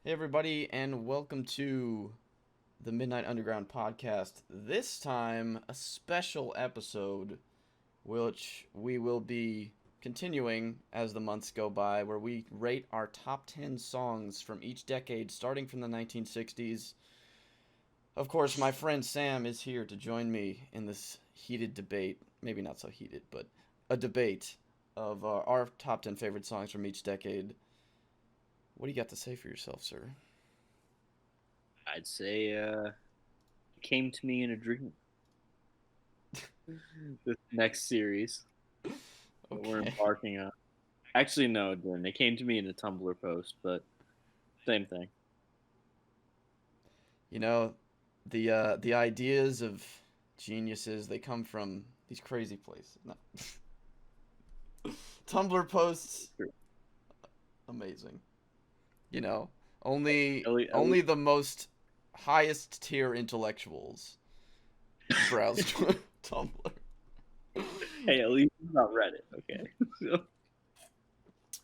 Hey, everybody, and welcome to the Midnight Underground podcast. This time, a special episode, which we will be continuing as the months go by, where we rate our top 10 songs from each decade, starting from the 1960s. Of course, my friend Sam is here to join me in this heated debate. Maybe not so heated, but a debate of our top 10 favorite songs from each decade. What do you got to say for yourself, sir? I'd say it came to me in a dream. This next series that we're Okay. embarking on. Actually, no, it didn't. It came to me in a Tumblr post, but same thing. You know, the ideas of geniuses, they come from these crazy places. No. Tumblr posts, amazing. You know, only At only least, the most highest tier intellectuals browse Tumblr. hey, at least it's not Reddit. Okay.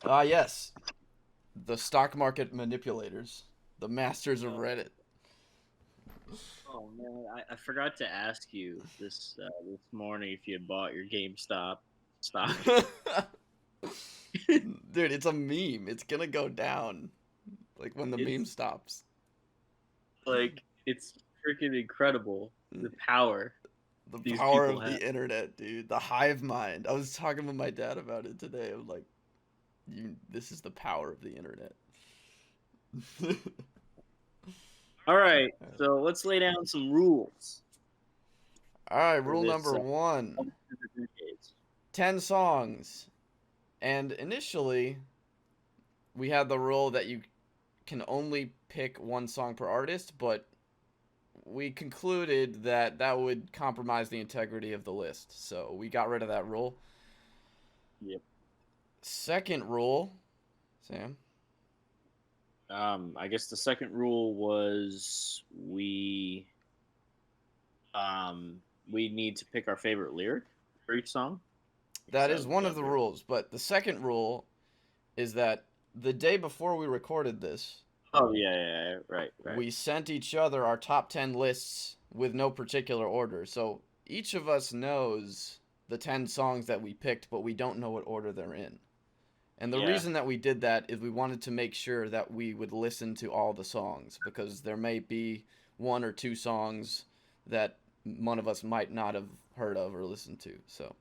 Ah, yes, the stock market manipulators, the masters of Oh, Reddit. oh, man, I forgot to ask you this morning if you had bought your GameStop stock. Dude, it's a meme. It's gonna go down like when the meme It's stops. like it's freaking incredible the power The these power people of have. the internet, dude. The hive mind. I was talking with my dad about it today. I'm like, this is the power of the internet. All right, so let's lay down some rules All right, for rule this number one: decades. 10 songs. And initially, we had the rule that you can only pick one song per artist, but we concluded that that would compromise the integrity of the list. So we got rid of that rule. Yep. Second rule, Sam. I guess the second rule was we need to pick our favorite lyric for each song. That is one of the rules, but the second rule is that the day before we recorded this, Oh yeah, right. we sent each other our top 10 lists with no particular order. So each of us knows the 10 songs that we picked, but we don't know what order they're in. And the Yeah, reason that we did that is we wanted to make sure that we would listen to all the songs because there may be one or two songs that one of us might not have heard of or listened to. So,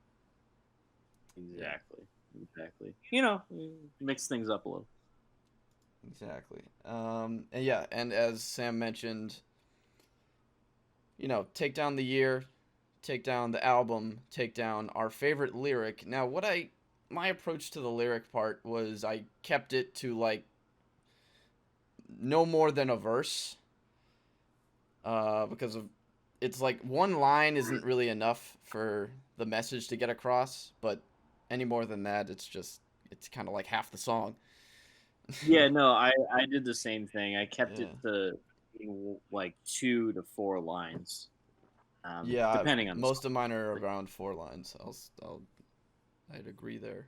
yeah, exactly. You know, mix things up a little. exactly. And yeah, and as Sam mentioned, take down the year, take down the album, take down our favorite lyric. Now, my approach to the lyric part was I kept it to like no more than a verse, because of it's like one line isn't really enough for the message to get across, but any more than that, it's kind of like half the song. Yeah, no, I did the same thing. I kept it Yeah, to like 2 to 4 lines, yeah. depending on the song. Most of mine are around 4 lines. I'd agree there.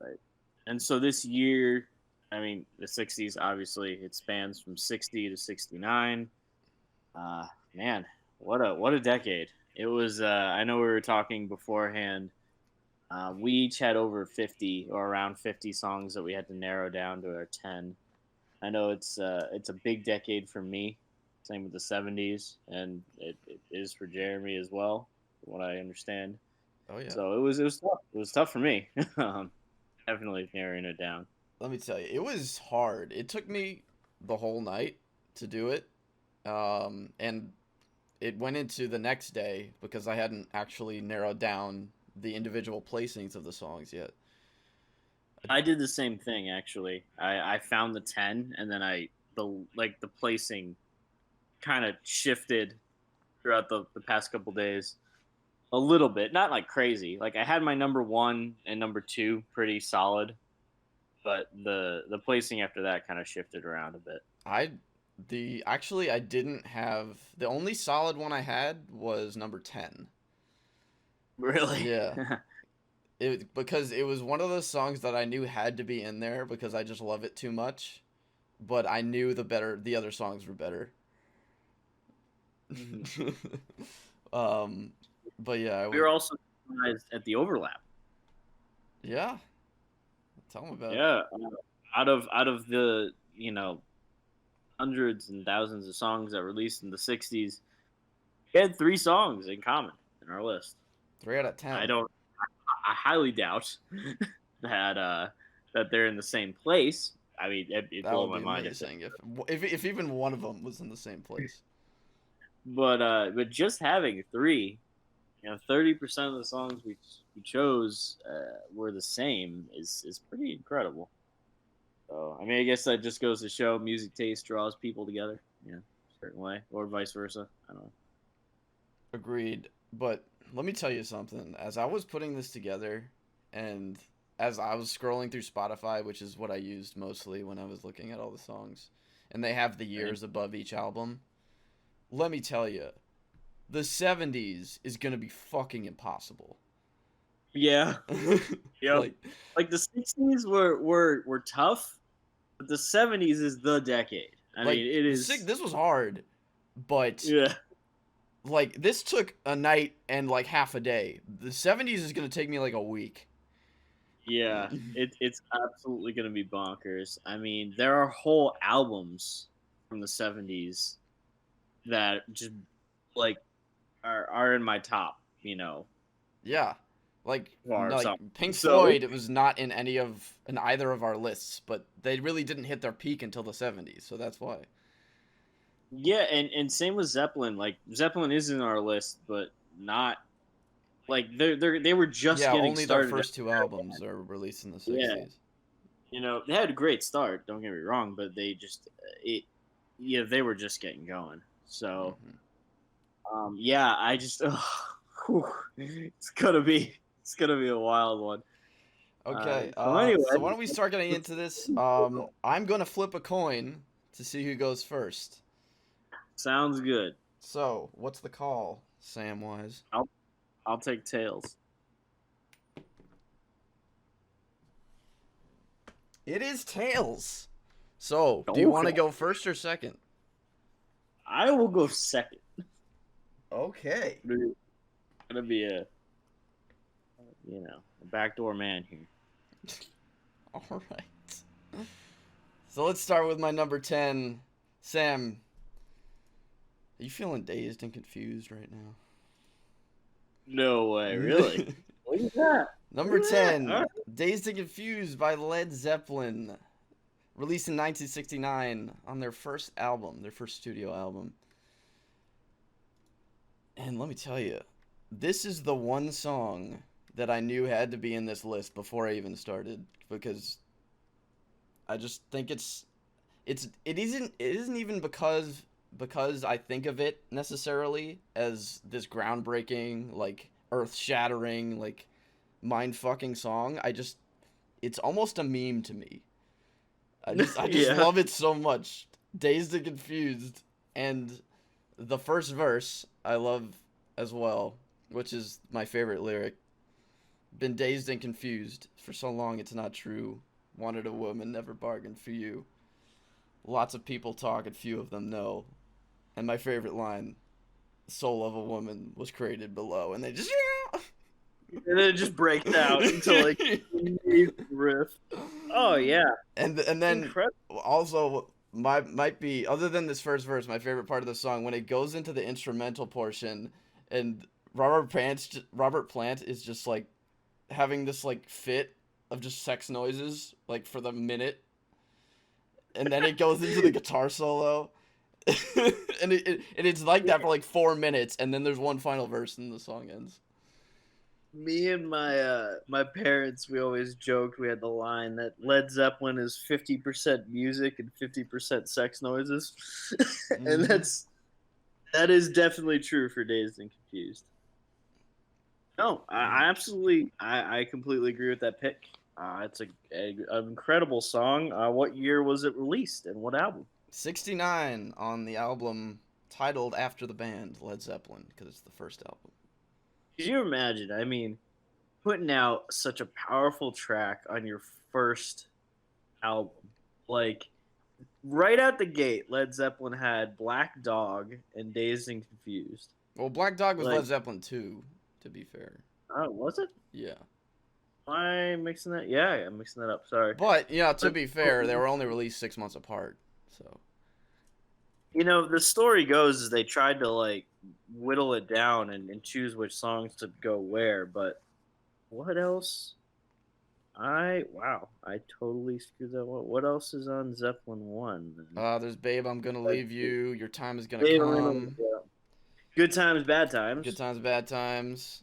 Right. And so this year, I mean, the '60s obviously it spans from '60 to '69. Uh, Man, what a decade! It was. I know we were talking beforehand. We each had over 50 or around 50 songs that we had to narrow down to our 10. I know it's a big decade for me. Same with the '70s, and it is for Jeremy as well, from what I understand. Oh yeah. So it was tough. It was tough for me. Definitely narrowing it down. Let me tell you, it was hard. It took me the whole night to do it, and it went into the next day because I hadn't actually narrowed down the individual placings of the songs yet. I did the same thing actually. I found the 10, and then the placing kind of shifted throughout the past couple days a little bit, not like crazy. Like I had my number 1 and number 2 pretty solid, but the placing after that kind of shifted around a bit. I the actually I didn't have the only solid one I had was number 10. Really? Yeah. Because it was one of those songs that I knew had to be in there because I just love it too much. but I knew the other songs were better. Mhm. um, but yeah, I We would. were also surprised at the overlap. Yeah, tell them about it. Yeah, out of the hundreds and thousands of songs that released in the '60s, we had three songs in common in our list. 3 out of 10. I don't. I highly doubt that that they're in the same place. I mean, it That blew would my be mind amazing if even one of them was in the same place. but just having three, 30% of the songs we chose were the same is pretty incredible. So I mean, I guess that just goes to show music taste draws people together, a certain way, or vice versa. I don't know. Agreed. But let me tell you something. As I was putting this together, and as I was scrolling through Spotify, which is what I used mostly when I was looking at all the songs, and they have the Right? years above each album, let me tell you, the 70s is going to be fucking impossible. Yeah, yep. Like, Like the '60s were tough, but the '70s is the decade. I like mean, it the sick. is. This was hard, but Yeah, like this took a night and like half a day. The 70s is gonna take me like a week. yeah. It's absolutely gonna be bonkers. I mean, there are whole albums from the '70s that just like are in my top, Yeah, like or like something. Pink So Floyd, it was not in either of our lists, but they really didn't hit their peak until the 70s, so that's why. yeah, and same with Zeppelin. Like Zeppelin is in our list, but not like they were just Yeah, getting only their started. first two albums are released in the Yeah, 60s. they had a great start. Don't get me wrong, but they just it, they were just getting going. So, Hmm. yeah, I just, whew, it's gonna be a wild one. Okay, So anyway, so why don't we start getting into this? I'm gonna flip a coin to see who goes first. sounds good. So, what's the call, Samwise? I'll I'll take tails. It is Tails. So, do you want Okay, to go first or second? I will go second. Okay. Gonna be a backdoor man here. All right. So let's start with my number 10. Sam, are you feeling dazed and confused right No way, now? really? Look at that. Number Look at that. All 10, right. Dazed and Confused by Led Zeppelin, released in 1969 on their first album, their first studio album. And let me tell you, this is the one song that I knew had to be in this list before I even started because I just think it isn't even because I think of it necessarily as this groundbreaking, like earth-shattering, like mind-fucking song. It's almost a meme to me. I just Yeah. love it so much. Dazed and Confused, and the first verse I love as well, which is my favorite lyric. Been dazed and confused for so long it's not true. Wanted a woman, never bargained for you. Lots of people talk and few of them know. And my favorite line, soul of a woman was created below. And they just, And then it just breaks out into like yeah. an amazing riff. Oh yeah, And then incredible. also might be, other than this first verse, my favorite part of the song when it goes into the instrumental portion and Robert Plant is just like having this like fit of just sex noises like for the minute, and then it goes into the guitar solo. And it's like that for like 4 minutes, and then there's one final verse and the song ends. Me and my parents, we always joked we had the line that Led Zeppelin is 50% music and 50% sex noises, and Hmm. that is definitely true for Dazed and Confused. No, I absolutely, I completely agree with that pick. It's an incredible song. What year was it released and what album? 69 on the album titled after the band Led Zeppelin because it's the first album. Could you imagine? I mean, putting out such a powerful track on your first album, like right out the gate, Led Zeppelin had Black Dog and Dazed and Confused. Well, Black Dog was Like, Led Zeppelin 2, to be fair. oh, was it? Yeah. Am I mixing that? Yeah, I'm mixing that up. Sorry. But, to be fair, they were only released 6 months apart. So, The story goes is they tried to like whittle it down and choose which songs to go where, but what else? I totally screwed that one. What else is on Zeppelin 1? there's Babe, I'm Gonna Leave You, Your Time Is Gonna Babe, Come, Good Times, Bad Times. Good Times, Bad Times.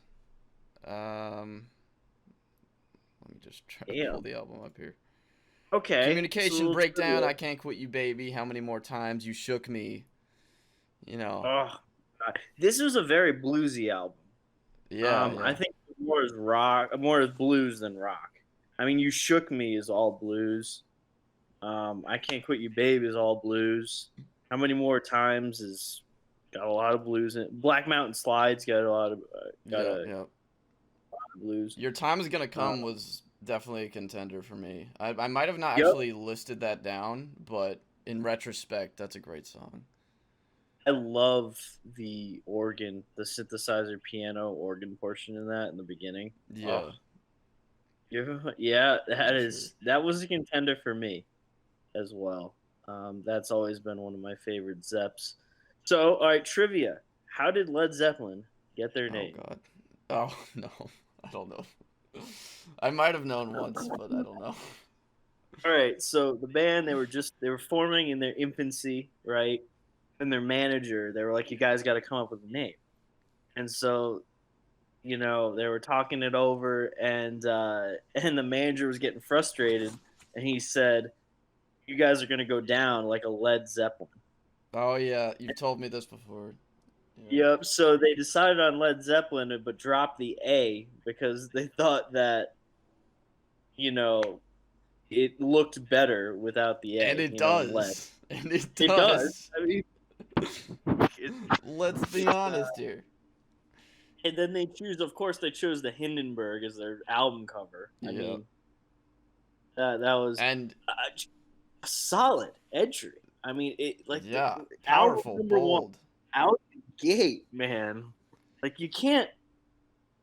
Let me just try to pull the album up here. Okay. Communication Breakdown, I Can't Quit You Baby, How Many More Times, You Shook Me. Oh, God. This was a very bluesy album. Yeah, I think more is blues than rock. I mean, You Shook Me is all blues. I Can't Quit You Baby is all blues. How Many More Times is got a lot of blues in it. Black Mountain Slides got a lot of blues. Your Time Is Gonna Come was definitely a contender for me. I might have not actually listed that down, but in retrospect, that's a great song. I love the organ, the synthesizer piano organ portion in that in the beginning. Yeah. Yeah, that was a contender for me as well. That's always been one of my favorite Zeps. So, all right, trivia. How did Led Zeppelin get their name? Oh, God. Oh, no. I don't know. I might have known once, but I don't know. All right, so the band, they were forming in their infancy, right? And their manager, they were like, you guys got to come up with a name. And so, they were talking it over, and the manager was getting frustrated, and he said, you guys are going to go down like a Led Zeppelin. Oh, yeah. You've told me this before. Yeah. Yep. So they decided on Led Zeppelin, but dropped the A because they thought that, it looked better without the A. And it does. And it does. I mean, let's be honest here. And then they chose the Hindenburg as their album cover. I mean, that was a solid entry. I mean, powerful, bold. Out the gate, man. Like you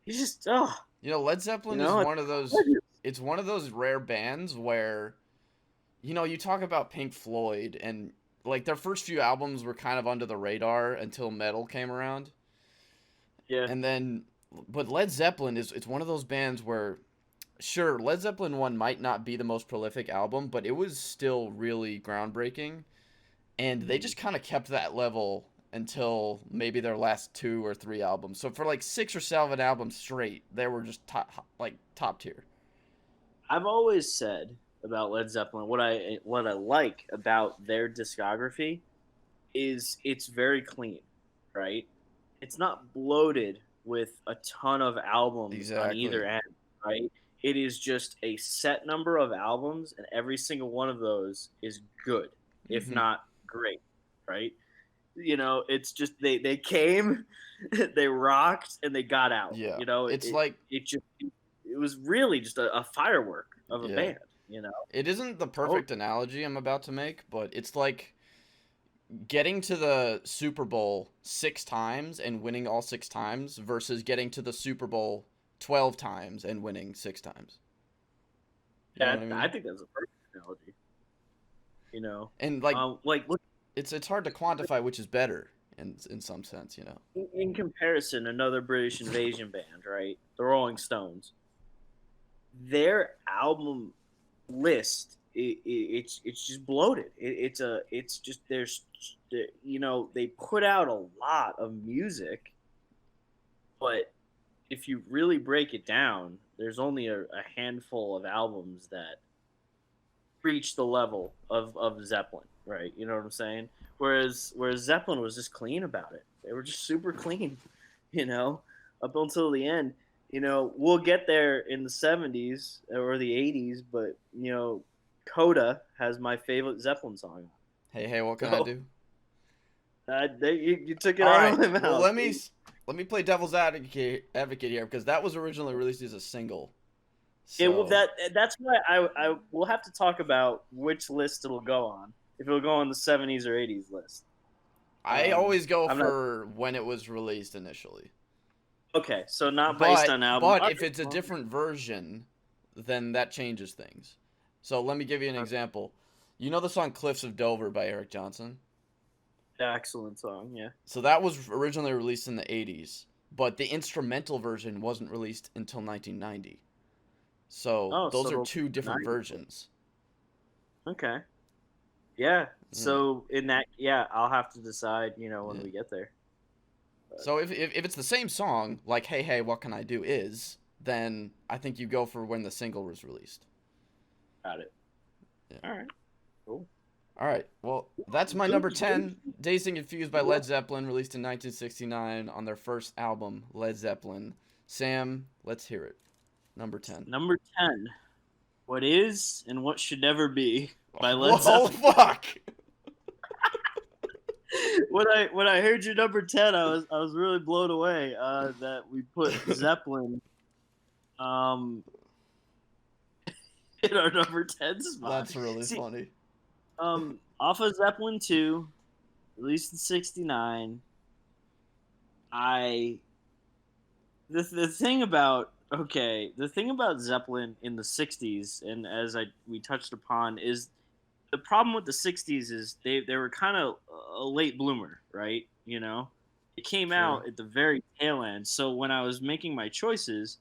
just Led Zeppelin is one of those. It's one of those rare bands where, you talk about Pink Floyd and like their first few albums were kind of under the radar until metal came around. Yeah. And then, but Led Zeppelin it's one of those bands where, sure, Led Zeppelin 1 might not be the most prolific album, but it was still really groundbreaking. And they just kind of kept that level until maybe their last 2 or 3 albums. So for like 6 or 7 albums straight, they were just top tier. I've always said about Led Zeppelin, what I like about their discography is it's very clean, right? It's not bloated with a ton of albums on either end, right? It is just a set number of albums, and every single one of those is good, if not great, right? It's just they came, they rocked, and they got out. Yeah, it was really just a firework of a band. It isn't the perfect analogy I'm about to make, but it's like getting to the Super Bowl 6 times and winning all 6 times versus getting to the Super Bowl 12 times and winning 6 times. I think that's a perfect analogy. And look, it's hard to quantify which is better in some sense, In comparison, another British invasion band, right? The Rolling Stones. Their album list, it's just bloated. They put out a lot of music, but if you really break it down, there's only a handful of albums that reach the level of Zeppelin, right? You know what I'm saying? Whereas Zeppelin was just clean about it. They were just super clean, up until the end. We'll get there in the 70s or the 80s, but, Coda has my favorite Zeppelin song. Hey, what can I do? You took it out of my mouth. Well, let me play devil's advocate here, because that was originally released as a single. So. That's why I will have to talk about which list it'll go on. if it'll go on the 70s or 80s list. I always go I'm for when it was released initially. Okay, so not based on album. But if it's a different version, then that changes things. So let me give you an example. You know the song Cliffs of Dover by Eric Johnson? Excellent song, yeah. So that was originally released in the 80s, but the instrumental version wasn't released until 1990. So those are two different versions. Okay. Yeah. So in that, I'll have to decide, when we get there. But. So if it's the same song, like Hey Hey What Can I Do is, then I think you go for when the single was released. Got it. Yeah. All right. Cool. All right. Well, that's my number 10, Dazed and Confused by Led Zeppelin, released in 1969 on their first album, Led Zeppelin. Sam, let's hear it. Number 10. Number 10. What Is and What Should Never Be by Led Zeppelin. Oh, fuck! When I heard your number 10, I was really blown away that we put Zeppelin in our number 10 spot. That's really funny. Off of Zeppelin 2, released in 69. The thing about Zeppelin in the 60s, and as we touched upon, is the problem with the 60s is they were kind of a late bloomer, right? It came out at the very tail end. So when I was making my choices,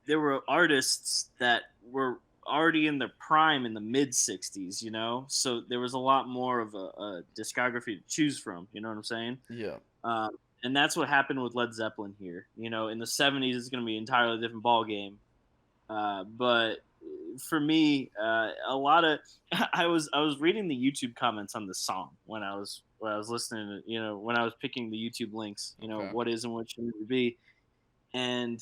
there were artists that were already in their prime in the mid 60s, so there was a lot more of a discography to choose from. You know what I'm saying? Yeah. And that's what happened with Led Zeppelin here. In the 70s, it's going to be an entirely different ball game. But for me, a lot of I was reading the YouTube comments on the song when I was listening to, when I was picking the YouTube links. Okay. What is and what should it be, and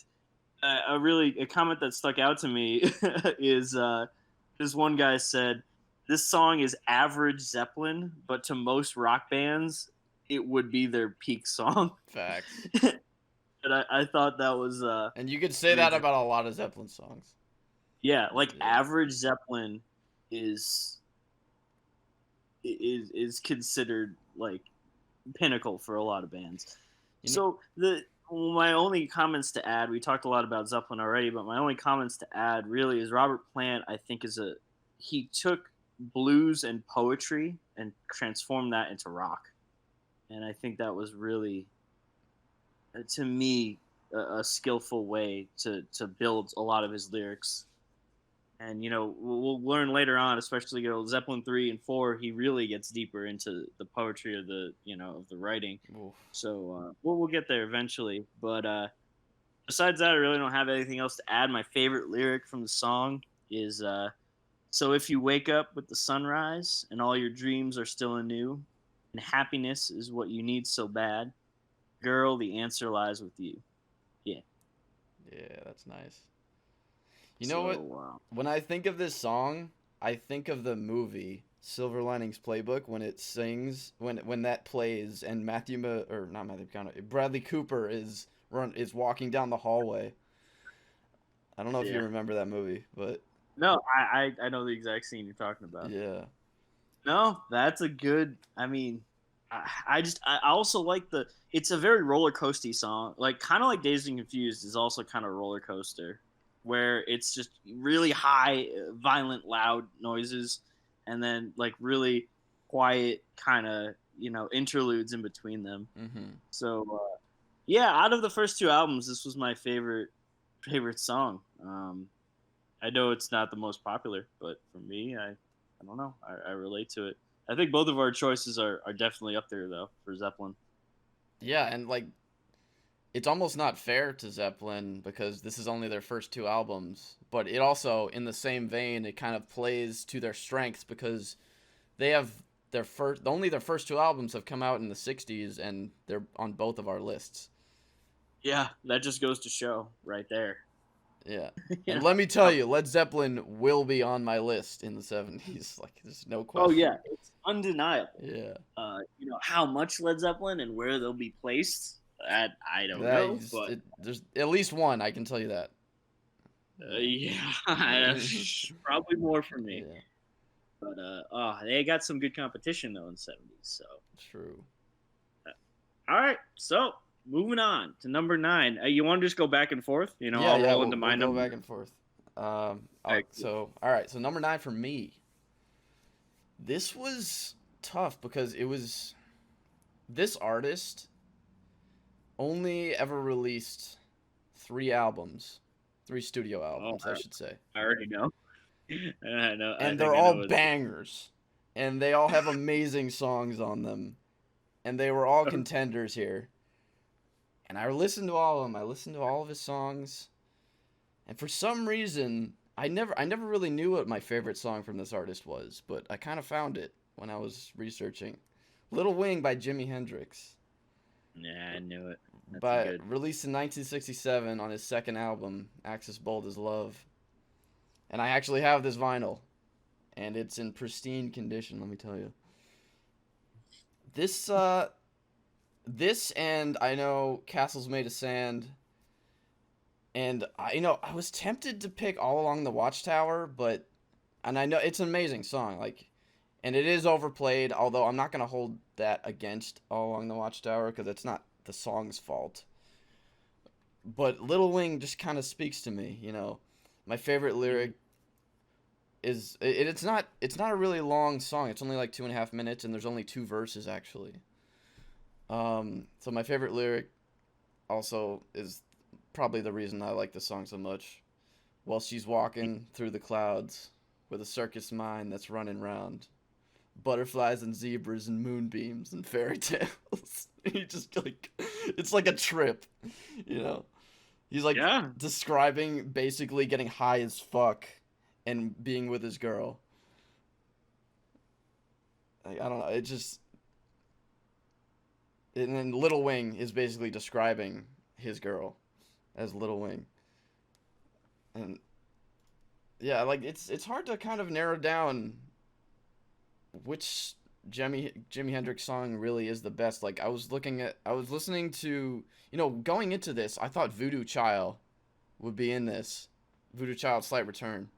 a comment that stuck out to me is this one guy said, "This song is average Zeppelin, but to most rock bands, it would be their peak song." Facts. And I thought that was and you could say that about a lot of Zeppelin songs. Yeah, average Zeppelin is considered like pinnacle for a lot of bands. So my only comments to add, we talked a lot about Zeppelin already, but my only comments to add really is Robert Plant, I think he took blues and poetry and transformed that into rock. And I think that was really, to me, a skillful way to build a lot of his lyrics. And, we'll learn later on, especially Zeppelin 3 and 4, he really gets deeper into the poetry of the writing. Oof. So we'll get there eventually. But besides that, I really don't have anything else to add. My favorite lyric from the song is, "So if you wake up with the sunrise and all your dreams are still anew, and happiness is what you need so bad, girl, the answer lies with you." Yeah. Yeah, that's nice. You know what? When I think of this song, I think of the movie Silver Linings Playbook when it sings, when that plays, and Bradley Cooper is walking down the hallway. I don't know if you remember that movie, but no, I know the exact scene you're talking about. Yeah. No, that's a good. I mean, I also like it's a very roller coasty song, kind of like Dazed and Confused is also kind of a roller coaster, where it's just really high, violent, loud noises, and then really quiet kind of interludes in between them. Mm-hmm. So out of the first two albums, this was my favorite song. I know it's not the most popular, but for me, I don't know, I relate to it. I think both of our choices are definitely up there though for Zeppelin. Yeah, and it's almost not fair to Zeppelin because this is only their first two albums, but it also, in the same vein, it kind of plays to their strengths because they have only their first two albums have come out in the 60s and they're on both of our lists. Yeah, that just goes to show right there. Yeah. And let me tell you, Led Zeppelin will be on my list in the 70s. There's no question. Oh, yeah. It's undeniable. Yeah. How much Led Zeppelin and where they'll be placed, I don't know. But there's at least one, I can tell you that. Yeah. Probably more for me. But they got some good competition though in the '70s. So True. all right, so moving on to number 9. You want to just go back and forth? Yeah, I'll yeah, roll we'll, into we'll my go number. back and forth. All right, cool. All right, so number 9 for me. This was tough because this artist only ever released 3 studio Oh, albums, I should say. I already know. I know. I And think they're I all know. bangers. And they all have amazing songs on them. And they were all contenders here. And I listened to all of them. I listened to all of his songs. And for some reason, I never really knew what my favorite song from this artist was, but I kind of found it when I was researching. Little Wing by Jimi Hendrix. Yeah, I knew it. That's good. Released in 1967 on his second album, Axis Bold as Love. And I actually have this vinyl, and it's in pristine condition, let me tell you. This and I know Castles Made of Sand, and I was tempted to pick All Along the Watchtower, and I know it's an amazing song, and it is overplayed, although I'm not going to hold that against All Along the Watchtower because it's not the song's fault. But Little Wing just kind of speaks to me, My favorite lyric it's not a really long song. It's only like 2.5 minutes, and there's only 2 verses actually. So my favorite lyric also is probably the reason I like the song so much. While she's walking through the clouds with a circus mind that's running round, butterflies and zebras and moonbeams and fairy tales. He just it's like a trip, He's describing basically getting high as fuck and being with his girl. I don't know. And then Little Wing is basically describing his girl as Little Wing. And yeah, it's hard to kind of narrow down which Jimi Hendrix song really is the best. I was listening to, going into this, I thought Voodoo Child would be in this. Voodoo Child Slight Return.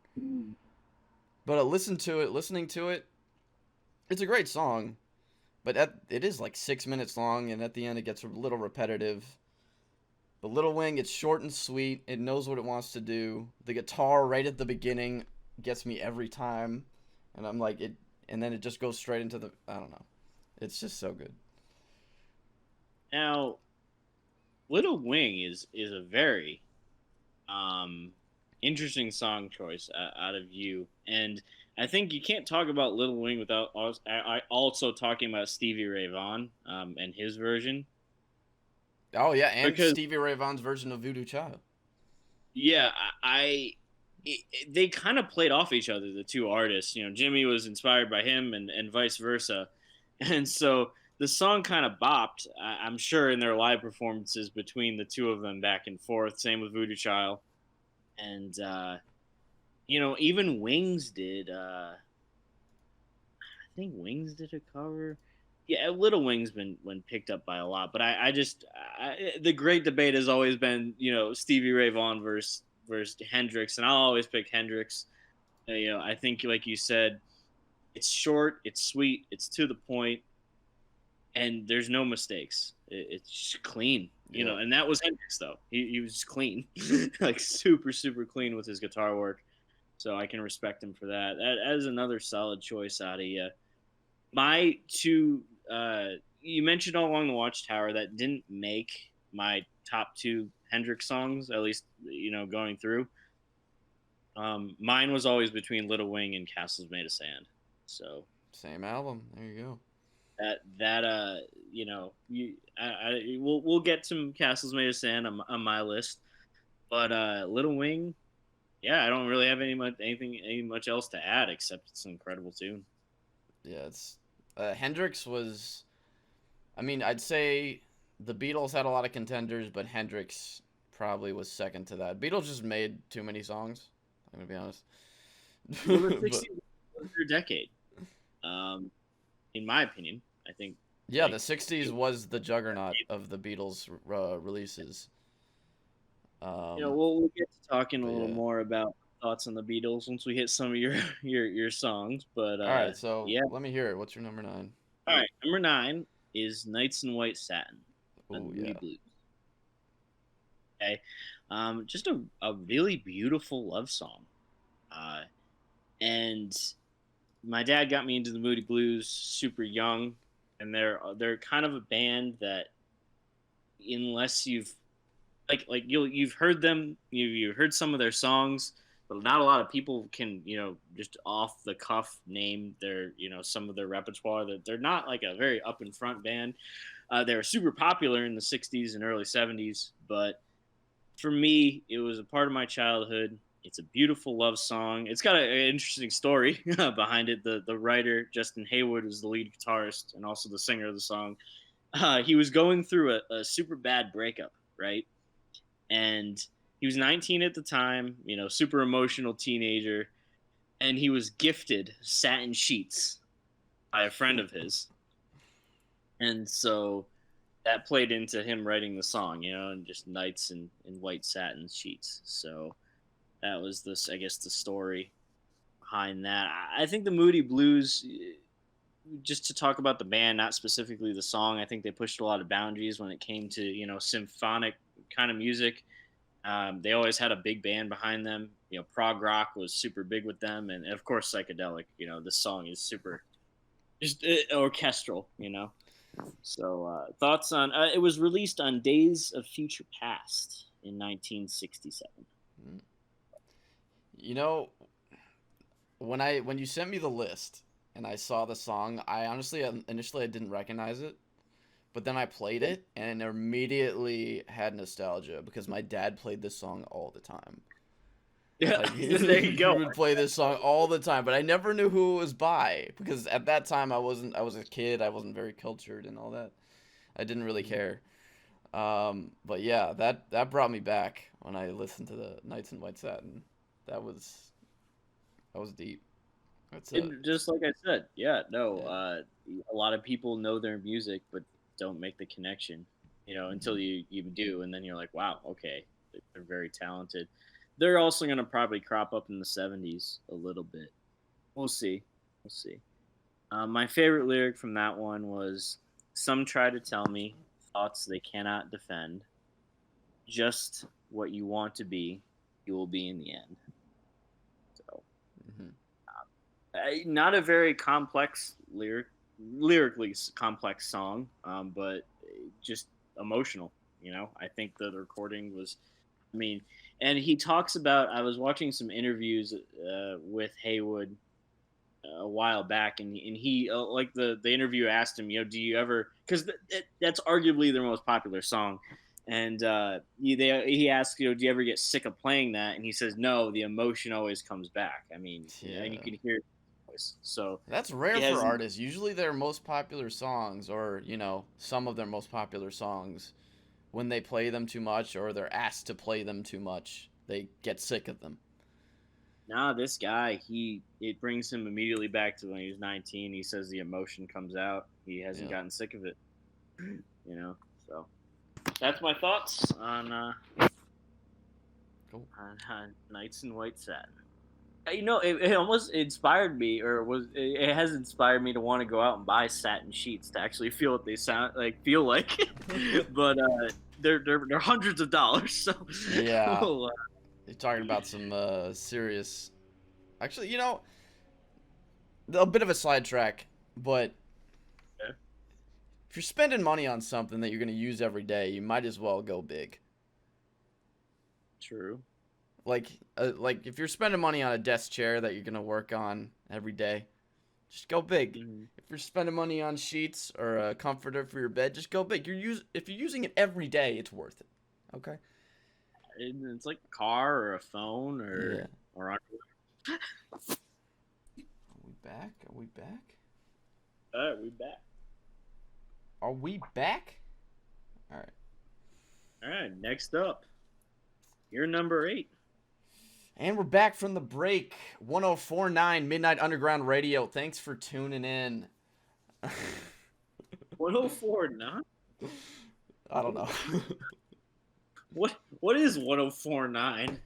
But listening to it, it's a great song. But it is like 6 minutes long, and at the end it gets a little repetitive. But Little Wing, it's short and sweet. It knows what it wants to do. The guitar right at the beginning gets me every time. And I'm like, and then it just goes straight into I don't know. It's just so good. Now, Little Wing is a very interesting song choice out of you. And I think you can't talk about Little Wing without also talking about Stevie Ray Vaughan and his version. Oh, yeah, and because Stevie Ray Vaughan's version of Voodoo Child. Yeah, they kind of played off each other, the two artists. Jimmy was inspired by him and vice versa. And so the song kind of bopped, I'm sure, in their live performances between the two of them back and forth. Same with Voodoo Child. And, even Wings did, I think Wings did a cover. Yeah, Little Wing's been picked up by a lot, but the great debate has always been, Stevie Ray Vaughan versus Hendrix, and I'll always pick Hendrix. I think, like you said, it's short, it's sweet, it's to the point, and there's no mistakes. It's just clean, and that was Hendrix, though. He was clean, like super, super clean with his guitar work. So I can respect him for that. That is another solid choice out of you. My two, you mentioned All Along the Watchtower. That didn't make my top 2 Hendrix songs, at least, going through. Mine was always between Little Wing and Castles Made of Sand. So same album. There you go. We'll get some Castles Made of Sand on my list, but Little Wing, yeah, I don't really have any much else to add except it's an incredible tune. Yeah, it's Hendrix was, I'd say the Beatles had a lot of contenders, but Hendrix probably was second to that. Beatles just made too many songs. I'm gonna be honest. Well, the 60s was their decade, in my opinion. I think. Yeah, the 60s was the juggernaut of the Beatles releases. We'll get to talking a little more about thoughts on the Beatles once we hit some of your your songs. But All right, so yeah. let me hear it. What's your number 9? All right, number 9 is Nights in White Satin by the Oh Moody yeah. Blues. Okay, just a really beautiful love song. Uh, and my dad got me into the Moody Blues super young, and they're kind of a band that, unless you've heard them, you've heard some of their songs, but not a lot of people can just off the cuff name their some of their repertoire. They're not like a very up in front band. They were super popular in the '60s and early '70s, but for me, it was a part of my childhood. It's a beautiful love song. It's got an interesting story behind it. The writer Justin Hayward was the lead guitarist and also the singer of the song. He was going through a super bad breakup, right? And he was 19 at the time, super emotional teenager, and he was gifted satin sheets by a friend of his. And so that played into him writing the song, and just nights in white satin sheets. So that was this, I guess, the story behind that. I think the Moody Blues, just to talk about the band, not specifically the song, I think they pushed a lot of boundaries when it came to, symphonic kind of music. They always had a big band behind them. Prog rock was super big with them, and of course psychedelic. This song is super, just orchestral. So thoughts on? It was released on Days of Future Past in 1967. You know, when you sent me the list and I saw the song, I honestly initially I didn't recognize it, but then I played it and immediately had nostalgia because my dad played this song all the time. Yeah, Like there you he go. would play this song all the time, but I never knew who it was by because at that time I was a kid, I wasn't very cultured and all that. I didn't really care. But yeah, that brought me back when I listened to the Nights in White Satin. That was that was deep. That's a And just like I said, yeah, no, yeah. a lot of people know their music, but don't make the connection, until Hmm. you do, and then you're like, wow, okay, they're very talented. They're also gonna probably crop up in the '70s a little bit. We'll see, we'll see. My favorite lyric from that one was, "Some try to tell me thoughts they cannot defend. Just what you want to be, you will be in the end." So Hmm. not a very complex lyrically complex song, but just emotional. I think the recording was, I mean, and he talks about. I was watching some interviews with Haywood a while back, and he like the interviewer asked him, do you ever, because that's arguably their most popular song. And he asked, do you ever get sick of playing that? And he says, no, the emotion always comes back. I mean, and you Yeah. can hear it in his voice. So That's he rare for hasn't. artists. Usually their most popular songs or, some of their most popular songs when they play them too much or they're asked to play them too much, they get sick of them. Nah, this guy, it brings him immediately back to when he was 19. He says the emotion comes out. He hasn't Yeah. gotten sick of it. So that's my thoughts Cool. on Nights in White Satin. It almost inspired me, or it has inspired me to want to go out and buy satin sheets to actually feel what they feel like. But they're hundreds of dollars, so Yeah. we'll, You're talking about some serious. Actually, a bit of a sidetrack, but yeah, if you're spending money on something that you're going to use every day, you might as well go big. true. Like if you're spending money on a desk chair that you're going to work on every day, just go big. Mm-hmm. If you're spending money on sheets or a comforter for your bed, just go big. If you're using it every day, it's worth it. Okay? It's like a car or a phone Yeah. or Are we back? Are we back? we back. Are we back? All right. All right, next up, you're number 8. And we're back from the break. 1049 Midnight Underground Radio. Thanks for tuning in. 1049. I don't know. What is 1049?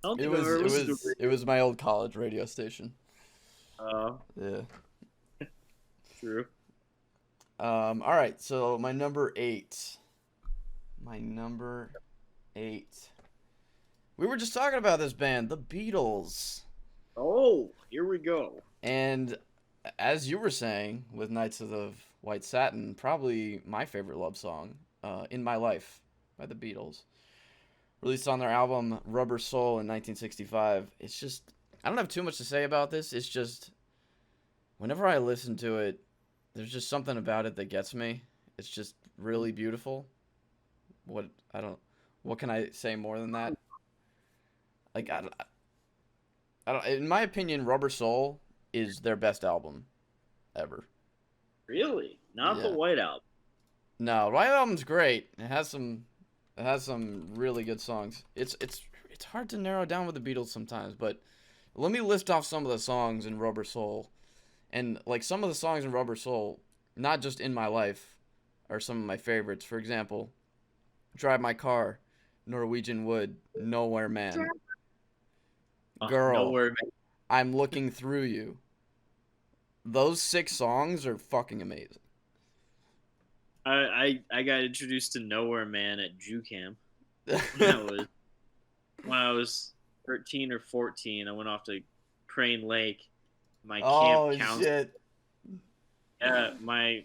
I don't It think I've was ever it listened to was it was my old college radio station. Yeah. True. All right. So my number 8. My number 8. We were just talking about this band, the Beatles. Oh, here we go. And as you were saying with Knights of the White Satin, probably my favorite love song, In My Life by the Beatles. Released on their album Rubber Soul in 1965. It's just, I don't have too much to say about this. It's just, whenever I listen to it, there's just something about it that gets me. It's just really beautiful. What, I don't, what can I say more than that? Like, I don't, in my opinion, Rubber Soul is their best album ever. Really? Not the Yeah. White Album. No, White Album's great. It has some really good songs. It's hard to narrow down with the Beatles sometimes, but let me list off some of the songs in Rubber Soul. And like some of the songs in Rubber Soul, not just In My Life, are some of my favorites. For example, Drive My Car, Norwegian Wood, Nowhere Man, Girl, Nowhere, Man. I'm Looking Through You. Those 6 songs are fucking amazing. I got introduced to Nowhere Man at JUCAM when I was 13 or 14. I went off to Crane Lake. My camp Oh counselor. shit. Not my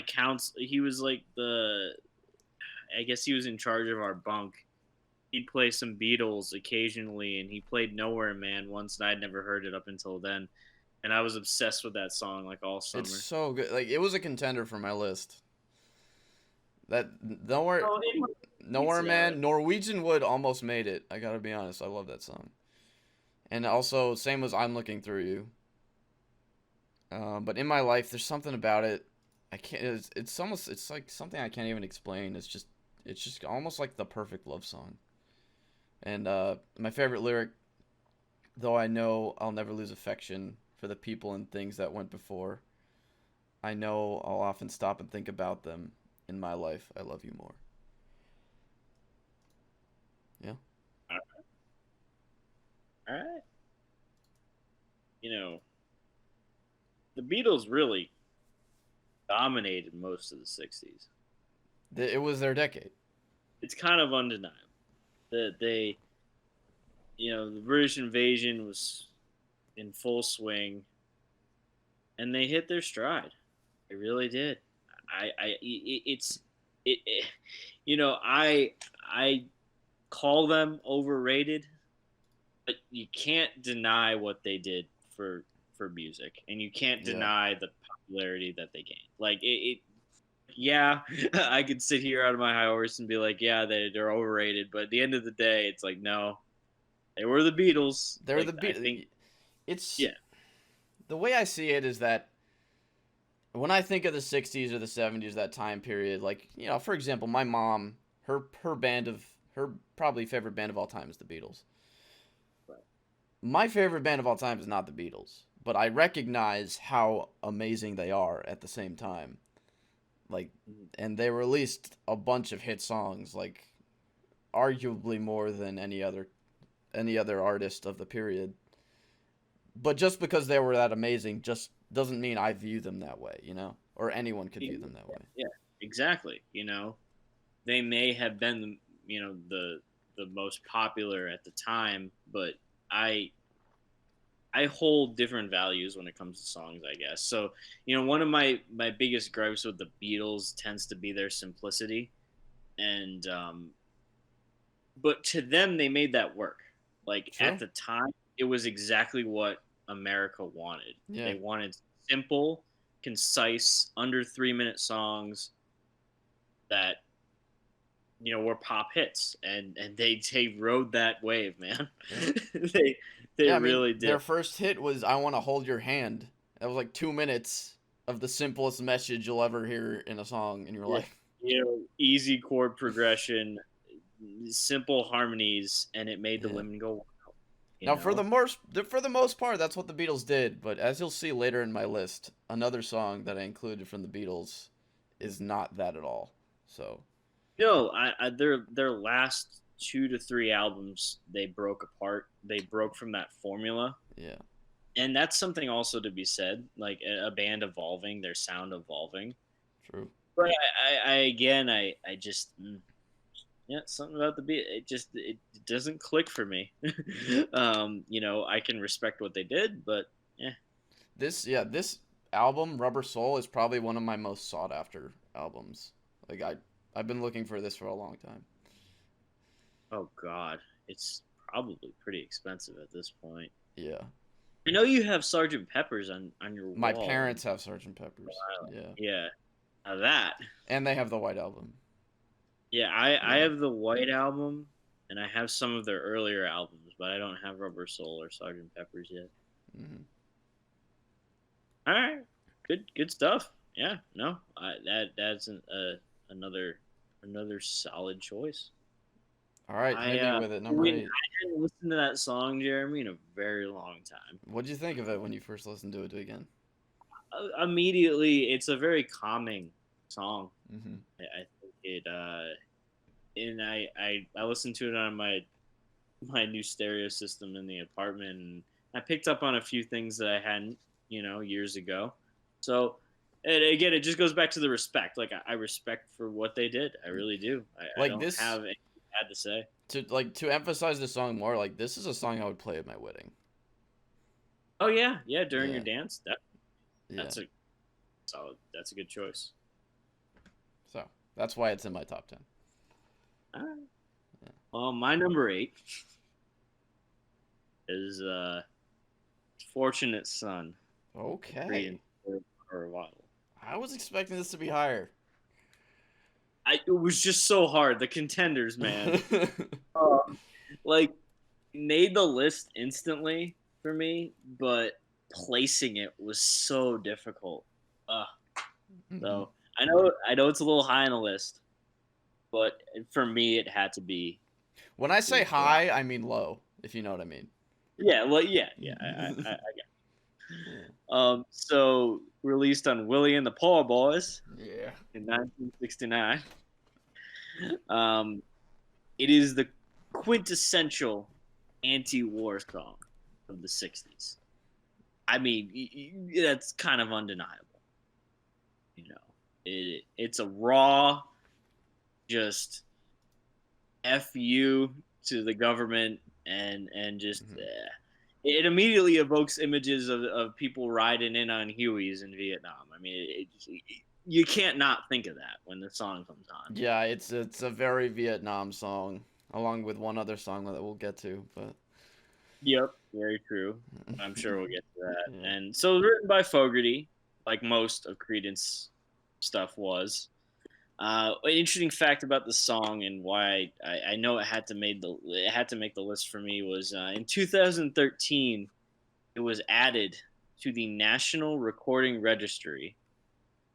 counselor. He was like I guess he was in charge of our bunk. He'd play some Beatles occasionally, and he played Nowhere Man once, and I'd never heard it up until then. And I was obsessed with that song like all summer. It's so good. Like it was a contender for my list. That Nowhere Man, Norwegian Wood almost made it. I gotta be honest, I love that song. And also, same as I'm Looking Through You. But In My Life, there's something about it. I can't. It's like something I can't even explain. It's just almost like the perfect love song. And my favorite lyric, though I know I'll never lose affection for the people and things that went before. I know I'll often stop and think about them. In my life, I love you more. Yeah. All right. The Beatles really dominated most of the 60s. It was their decade. It's kind of undeniable that the British invasion was in full swing, and they hit their stride. They really did. I call them overrated, but you can't deny what they did for music, and you can't deny the popularity that they gained. Like yeah, I could sit here out of my high horse and be like, yeah, they're overrated, but at the end of the day, it's like, no, they were the Beatles. They were the Beatles. The way I see it is that when I think of the 60s or the 70s, that time period, like, for example, my mom, her probably favorite band of all time is the Beatles. Right. My favorite band of all time is not the Beatles, but I recognize how amazing they are at the same time. Like, and they released a bunch of hit songs, like, arguably more than any other artist of the period. But just because they were that amazing just doesn't mean I view them that way, or anyone could view them that way. Yeah, exactly. They may have been, the most popular at the time, but I hold different values when it comes to songs, I guess. So, one of my biggest gripes with the Beatles tends to be their simplicity, and but to them they made that work. Like True. At the time, it was exactly what America wanted. Yeah. They wanted simple, concise, under 3-minute songs that were pop hits, and they rode that wave, man. Yeah. they really did. Their first hit was "I Want to Hold Your Hand." That was like 2 minutes of the simplest message you'll ever hear in a song in your life. Easy chord progression, simple harmonies, and it made the women go wild. Now, for the most part, that's what the Beatles did. But as you'll see later in my list, another song that I included from the Beatles is not that at all. So, no, their last 2 to 3 albums they broke apart. They broke from that formula. Yeah. And that's something also to be said, like a band evolving, their sound evolving. True. But I just yeah, something about the beat. It doesn't click for me. I can respect what they did, but yeah. This album, Rubber Soul, is probably one of my most sought after albums. Like I've been looking for this for a long time. Oh God, it's probably pretty expensive at this point. Yeah. I know you have Sergeant Pepper's on your wall. My parents have Sgt. Pepper's. Wow. Yeah. Yeah. Now that. And they have the White Album. Yeah, I have the White Album, and I have some of their earlier albums, but I don't have Rubber Soul or Sergeant Pepper's yet. Mm-hmm. All right, good stuff. Yeah, no, that's another solid choice. All right, hit me with it. Number 8. I hadn't listened to that song, Jeremy, in a very long time. What'd you think of it when you first listened to it again? Immediately, it's a very calming song. Mm-hmm. I think it, and I listened to it on my new stereo system in the apartment, and I picked up on a few things that I hadn't, years ago. So, and again, it just goes back to the respect. Like I respect for what they did. I really do. I don't have anything bad to say. To emphasize the song more, like this is a song I would play at my wedding. Oh yeah, during your dance. That's a good choice. So that's why it's in my top 10. All right. Yeah. Well, my number 8 is "Fortunate Son." Okay. For a while. I was expecting this to be higher. It was just so hard. The contenders, man, made the list instantly for me, but placing it was so difficult. So I know it's a little high on the list, but for me, it had to be. When I say high, I mean low. If you know what I mean. Yeah. Well, yeah. I get it. So released on Willie and the Poor Boys. Yeah. In 1969. It is the quintessential anti-war song of the 60s. I mean, that's kind of undeniable. It's a raw, just F you to the government and just it immediately evokes images of people riding in on Hueys in Vietnam. I mean, you can't not think of that when the song comes on. Yeah, it's a very Vietnam song, along with one other song that we'll get to. But yep, very true. I'm sure we'll get to that. Yeah. And so written by Fogerty, like most of Creedence stuff was. An interesting fact about the song and why I know it had to make the list for me was in 2013 it was added to the National Recording Registry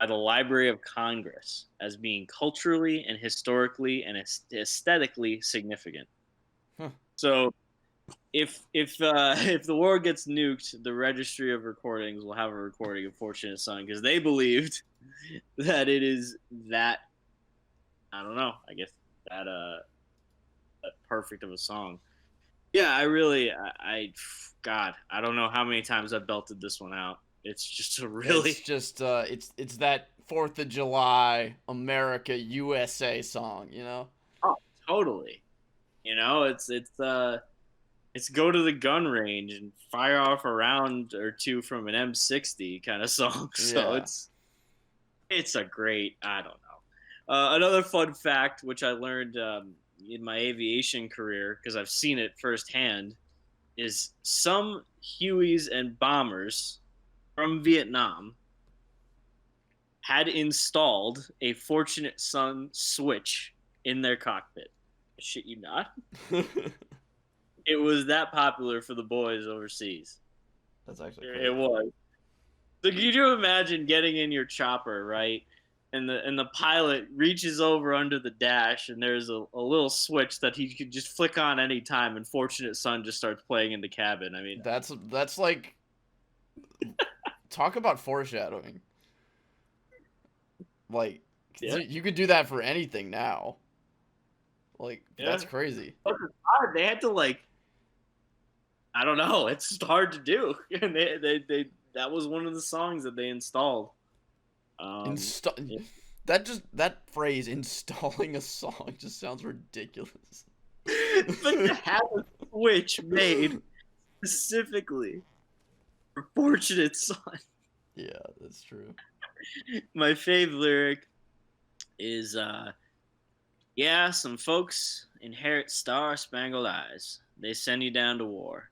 by the Library of Congress as being culturally and historically and aesthetically significant. Huh. So if the war gets nuked, the Registry of Recordings will have a recording of Fortunate Son because they believed that it is that. I don't know. I guess that perfect of a song. Yeah, God, I don't know how many times I've belted this one out. It's just a really. It's just it's that 4th of July America USA song, Oh, totally. It's go to the gun range and fire off a round or two from an M60 kind of song. So yeah. It's a great. I don't know. Another fun fact, which I learned in my aviation career, because I've seen it firsthand, is some Hueys and bombers from Vietnam had installed a Fortunate Son switch in their cockpit. Shit you not. It was that popular for the boys overseas. That's actually crazy. It was. So could you imagine getting in your chopper, right? And the pilot reaches over under the dash, and there's a little switch that he could just flick on any time, and Fortunate Son just starts playing in the cabin. I mean, that's like talk about foreshadowing. Like, yeah. You could do that for anything now. Like, Yeah. that's crazy. Hard. They had to like, I don't know. It's just hard to do. And they that was one of the songs that they installed. Install Yeah. that phrase installing a song just sounds ridiculous. But to have a Switch made specifically for Fortunate Son. Yeah, that's true. My fave lyric is yeah, some folks inherit star-spangled eyes. They send you down to war.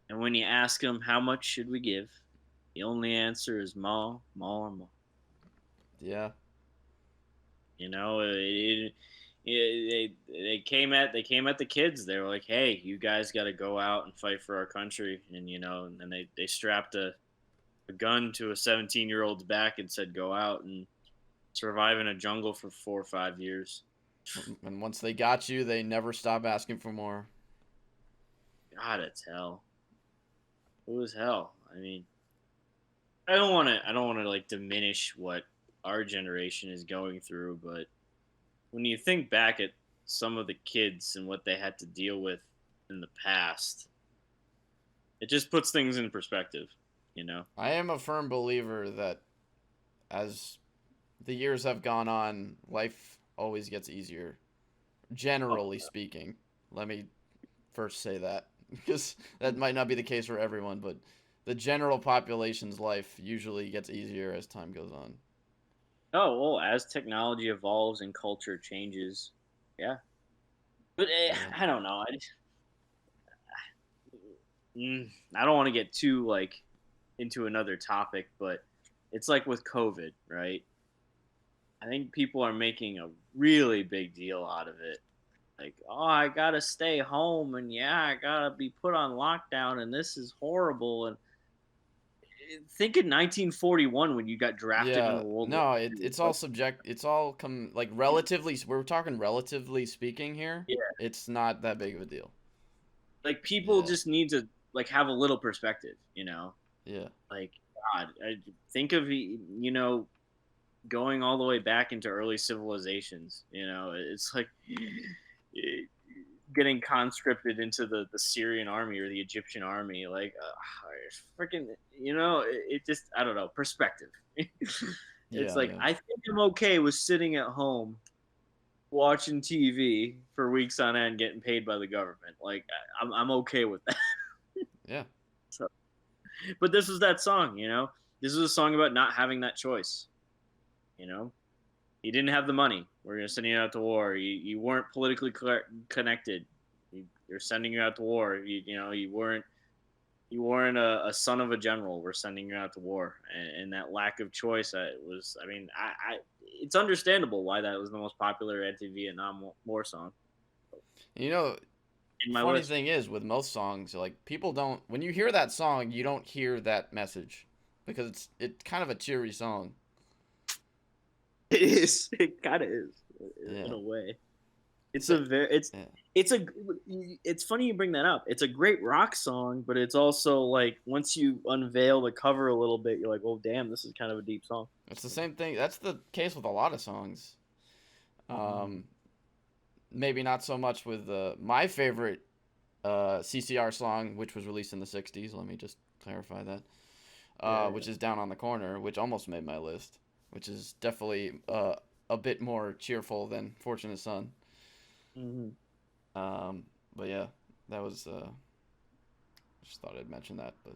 And when you ask them how much should we give, the only answer is more, more, more. Yeah. You know, they came at the kids. They were like, "Hey, you guys got to go out and fight for our country." And and they strapped a gun to a 17-year-old's back and said, "Go out and survive in a jungle for 4 or 5 years." And once they got you, they never stop asking for more. God, it's hell. It was hell. I mean, I don't want to like diminish what our generation is going through, but when you think back at some of the kids and what they had to deal with in the past, it just puts things in perspective, you know. I am a firm believer that as the years have gone on, life always gets easier. Generally speaking. Let me first say that because that might not be the case for everyone, but the general population's life usually gets easier as time goes on. Oh, well, as technology evolves and culture changes, yeah. But Yeah. I don't know. I don't want to get too like into another topic, but it's like with COVID, right? I think people are making a really big deal out of it. Like, oh, I gotta stay home, and yeah, I gotta be put on lockdown, and this is horrible. And think in 1941 when you got drafted in Yeah, the World War no, II. it's all subject. It's all come like relatively. We're talking relatively speaking here. Yeah, It's not that big of a deal. like people Yeah, just need to like have a little perspective, yeah, Like, God, think of going all the way back into early civilizations. It's like eh, getting conscripted into the Syrian army or the Egyptian army. Like, freaking, it just, I don't know, perspective. It's yeah, like, yeah, I think I'm okay with sitting at home watching TV for weeks on end, getting paid by the government. Like, I'm okay with that. yeah. So, but this was that song. This was a song about not having that choice. You know, you didn't have the money. We're gonna send you out to war. You weren't politically connected. You're sending you out to war. You weren't a son of a general. We're sending you out to war, and that lack of choice was. I mean, it's understandable why that was the most popular anti-Vietnam War song You know, in my funny list. thing is with most songs, like people don't. When you hear that song, you don't hear that message because it's kind of a cheery song. It is. It kind of is in Yeah, a way. It's so, a very it's yeah. it's a it's funny you bring that up. It's a great rock song, but it's also like once you unveil the cover a little bit, you're like, oh damn, this is kind of a deep song. It's the same thing. That's the case with a lot of songs. Um, maybe not so much with my favorite CCR song, which was released in the '60s. Let me just clarify that. Yeah. Which is "Down on the Corner," which almost made my list. Which is definitely a bit more cheerful than "Fortunate Son." Mm-hmm. But yeah, that was. Just thought I'd mention that, but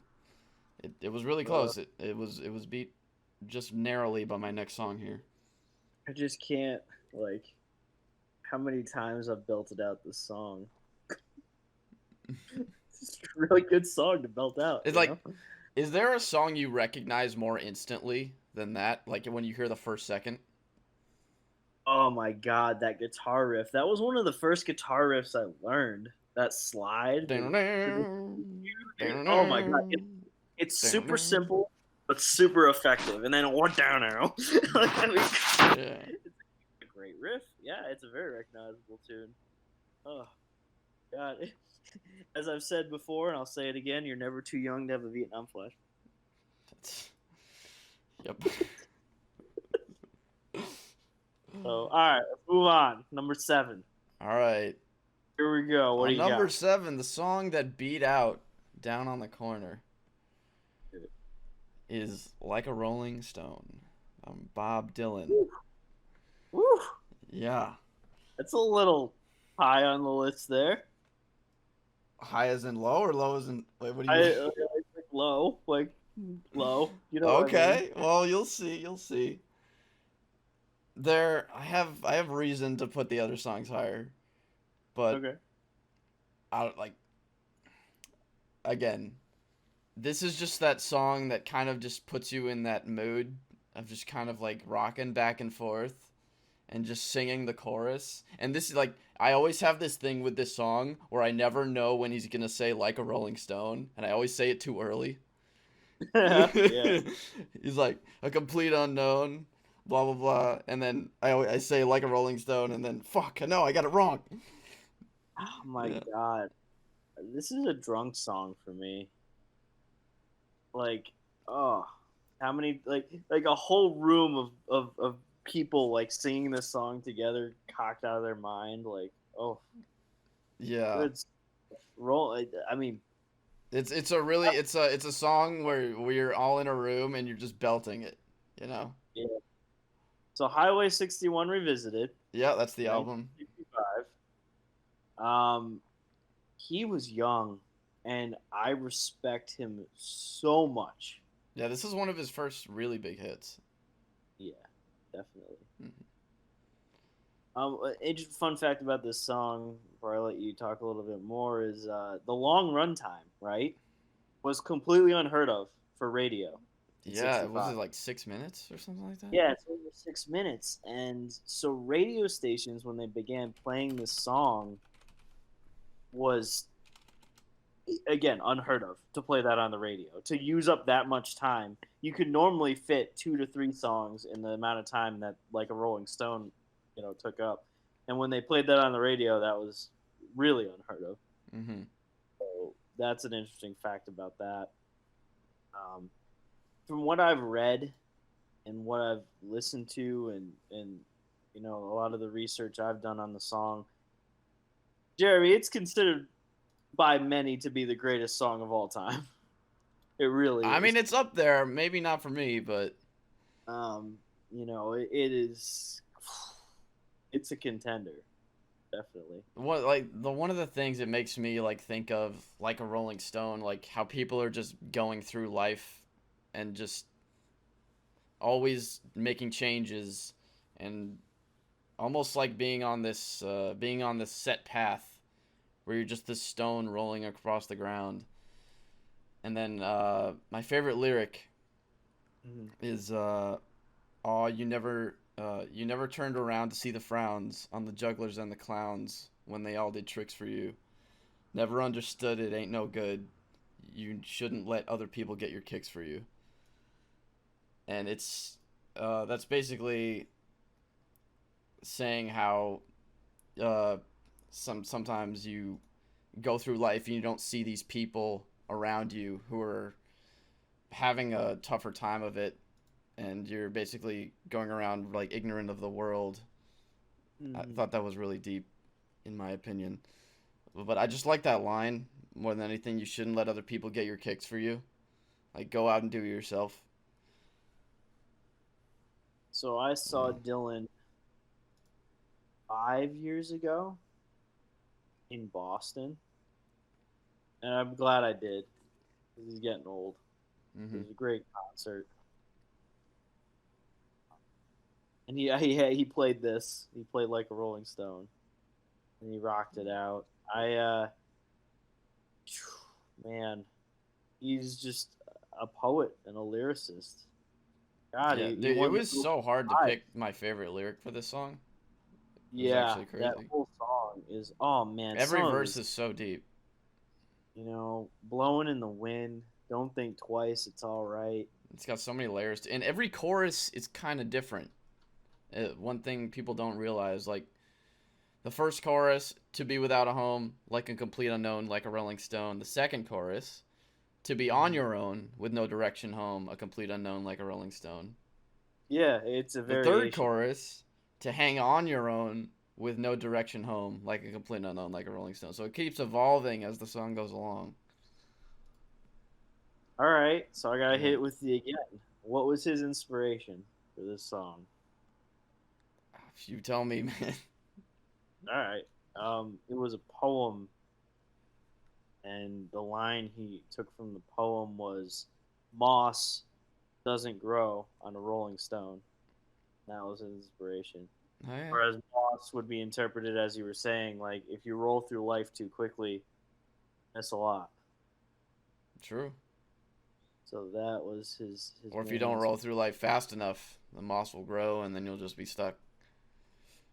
it was really close. It was beat just narrowly by my next song here. I just can't like how many times I've belted out this song. It's a really good song to belt out. It's like, is there a song you recognize more instantly than that? Like when you hear the first second? Oh my god, that guitar riff. That was one of the first guitar riffs I learned. That slide. Oh my god. It's super simple, but super effective. And then one down arrow. Yeah. It's a great riff. Yeah, it's a very recognizable tune. Oh, God. As I've said before, and I'll say it again, you're never too young to have a Vietnam flash. Yep. So, all right, let's move on. Number 7. All right. Here we go. What do On you number got? 7, the song that beat out Down on the Corner is Like a Rolling Stone. Bob Dylan. Woo. Woo. Yeah. That's a little high on the list there. High as in low or low as in. Wait, what do you I mean? like low, like low. You know what I mean? Okay. Well, you'll see. You'll see. I have reason to put the other songs higher, but Okay. I don't like. Again, this is just that song that kind of just puts you in that mood of just kind of like rocking back and forth and just singing the chorus. And this is like I always have this thing with this song where I never know when he's gonna say like a Rolling Stone, and I always say it too early. Yeah. He's like a complete unknown, blah blah blah, and then I say like a Rolling Stone, and then fuck, no, I got it wrong. Oh my Yeah. god. This is a drunk song for me. Like, oh, how many like a whole room of people like singing this song together, cocked out of their mind. Like, oh, Yeah. it's roll. I mean, It's a really it's a song where we're all in a room and you're just belting it, you know? yeah. So Highway 61 Revisited, Yeah, that's the album. 1965. He was young, and I respect him so much. Yeah, this is one of his first really big hits. Yeah, definitely. Mhm. Fun fact about this song, before I let you talk a little bit more, is the long runtime, right, was completely unheard of for radio in Yeah, was it '65. like 6 minutes or something like that? Yeah, it's over 6 minutes, and so radio stations when they began playing this song was again unheard of to play that on the radio to use up that much time. You could normally fit 2 to 3 songs in the amount of time that like a Rolling Stone took up, and when they played that on the radio, that was really unheard of. Mm-hmm. So that's an interesting fact about that. um, from what I've read and what I've listened to, and a lot of the research I've done on the song, Jeremy, it's considered by many to be the greatest song of all time. It really I is. mean, it's up there. Maybe not for me, but It is. It's a contender, definitely. one of the things it makes me like think of like a Rolling Stone, like how people are just going through life and just always making changes and almost like being on this set path where you're just this stone rolling across the ground. And then my favorite lyric Mhm. is "Aw, you never turned around to see the frowns on the jugglers and the clowns when they all did tricks for you. Never understood it ain't no good. You shouldn't let other people get your kicks for you." And that's basically saying how uh, sometimes you go through life and you don't see these people around you who are having a tougher time of it, and you're basically going around like ignorant of the world. I Mhm. thought that was really deep, in my opinion. But I just like that line more than anything. You shouldn't let other people get your kicks for you. Like, go out and do it yourself. So I saw Yeah. Dylan 5 years ago in Boston, and I'm glad I did because he's getting old. It Mhm. was a great concert, and he played this. He played like a Rolling Stone, and he rocked it out. Man, he's just a poet and a lyricist. God, Yeah, he dude, it won the was Grammy so hard to Prize. pick my favorite lyric for this song. It was Yeah, actually that crazy. whole song is, oh man, Every some of verse his, is so deep. blowing in the wind. Don't think twice. It's all right. It's got so many layers and every chorus is kind of different. One thing people don't realize, like the first chorus, "To be without a home, like a complete unknown, like a Rolling Stone." The second chorus, "To be on Mhm. your own, with no direction home, a complete unknown, like a Rolling Stone." Yeah, it's a The third variation. chorus, "To hang on your own, with no direction home, like a complete unknown, like a Rolling Stone. So it keeps evolving as the song goes along. All right, so I gotta hit Yeah. it with you again. What was his inspiration for this song? If you tell me, man. All right, it was a poem, and the line he took from the poem was, "Moss doesn't grow on a rolling stone." That was his inspiration. Oh, yeah. Whereas moss would be interpreted as you were saying, like if you roll through life too quickly, miss a lot. True. So that was his Or if you main don't roll inspiration. through life fast enough, the moss will grow and then you'll just be stuck.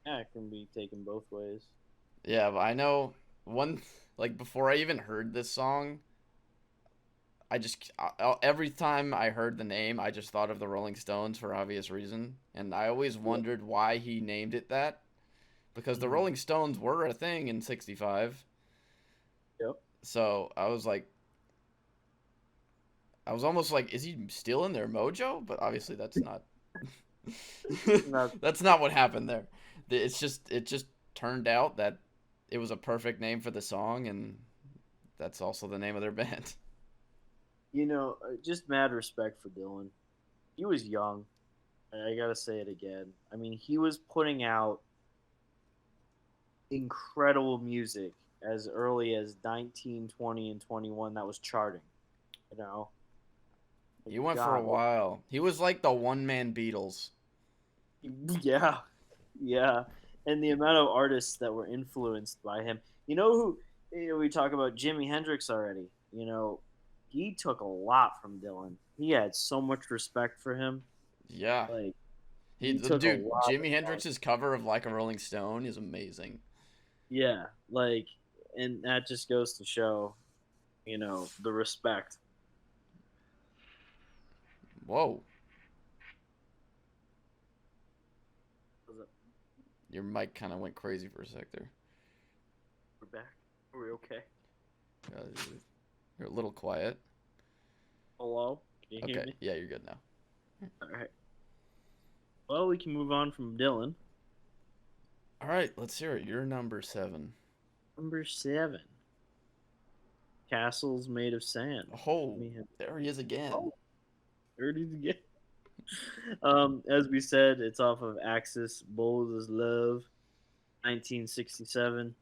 Yeah, it can be taken both ways. Yeah, but I know one, like, before I even heard this song, every time I heard the name, I just thought of the Rolling Stones for obvious reason. And I always Yeah. wondered why he named it that. Because the Mhm. Rolling Stones were a thing in 65. Yep. So I was almost like, is he still in their mojo? But obviously that's not. Not, That's not what happened there. It just turned out that it was a perfect name for the song, and that's also the name of their band. just mad respect for Dylan. He was young. I gotta say it again. I mean, he was putting out incredible music as early as 19, 20, and 21 that was charting. You know, like, He went for a God, like, while. He was like the one man Beatles. yeah, yeah, and the amount of artists that were influenced by him. We talk about Jimi Hendrix already. He took a lot from Dylan. He had so much respect for him. Yeah, Like he he the took a dude lot Jimi of, Hendrix's cover of Like a Rolling Stone is amazing. yeah, like, and that just goes to show, the respect. Whoa, We're your mic kind of went crazy for a sec there. back. Are we okay? Uh, you're a little quiet. Hello, can you hear Okay, me? yeah, you're good now. All right. Well, we can move on from Dylan. All right, let's hear it. You're number 7. Number 7, Castles Made of Sand. Let Oh, me have. there he is again. Oh, there it is again. As we said, it's off of Axis Bold as Love, 1967.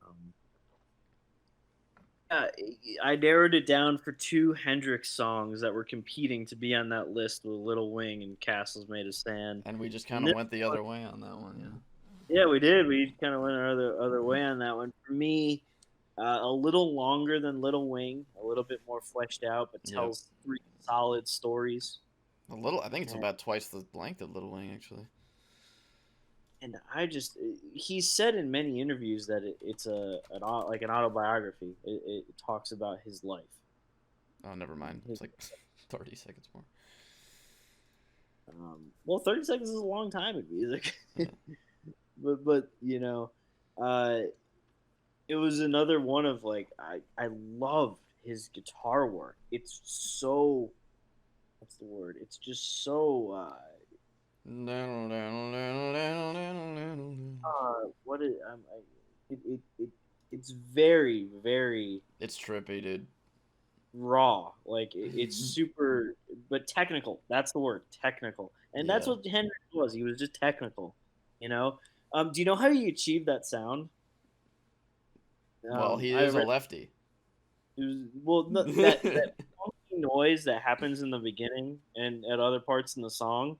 Um, yeah, I narrowed it down for two Hendrix songs that were competing to be on that list with Little Wing and Castles Made of Sand. And we just kind And of this went the one, other way on that one, yeah. yeah, we did. We kind of went our other way on that one. For me, a little longer than Little Wing, a little bit more fleshed out, but Yep. tells three solid stories. I think it's And, about twice the length of Little Wing, actually. and he said in many interviews that it's like an autobiography. It talks about his life. Oh, never mind. His, It's like 30 seconds more. well, 30 seconds is a long time in music, Yeah. but uh, it was another one of like I love his guitar work. It's so what's the word? It's just so what is it's very very It's trippy, dude. raw. Like it's super, but technical. That's the word, technical. And that's Yeah. what Hendrix was. He was just technical. You know. Do you know how you achieve that sound? Well, he I is a read lefty. it was well no, that funky noise that happens in the beginning and at other parts in the song.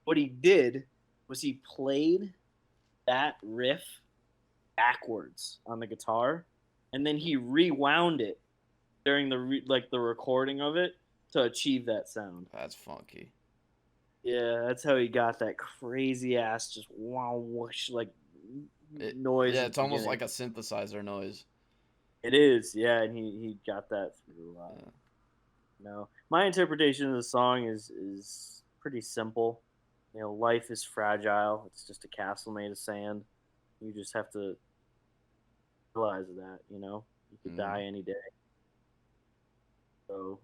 What he did was he played that riff backwards on the guitar, and then he rewound it during the recording of it to achieve that sound. That's funky. Yeah, that's how he got that crazy ass just wow whoosh like noise Yeah, at it's the almost beginning. like a synthesizer noise. It is, yeah, and he got that through. Yeah. My interpretation of the song is pretty simple. Life is fragile. It's just a castle made of sand. You just have to realize that. You could Mm. die any day. So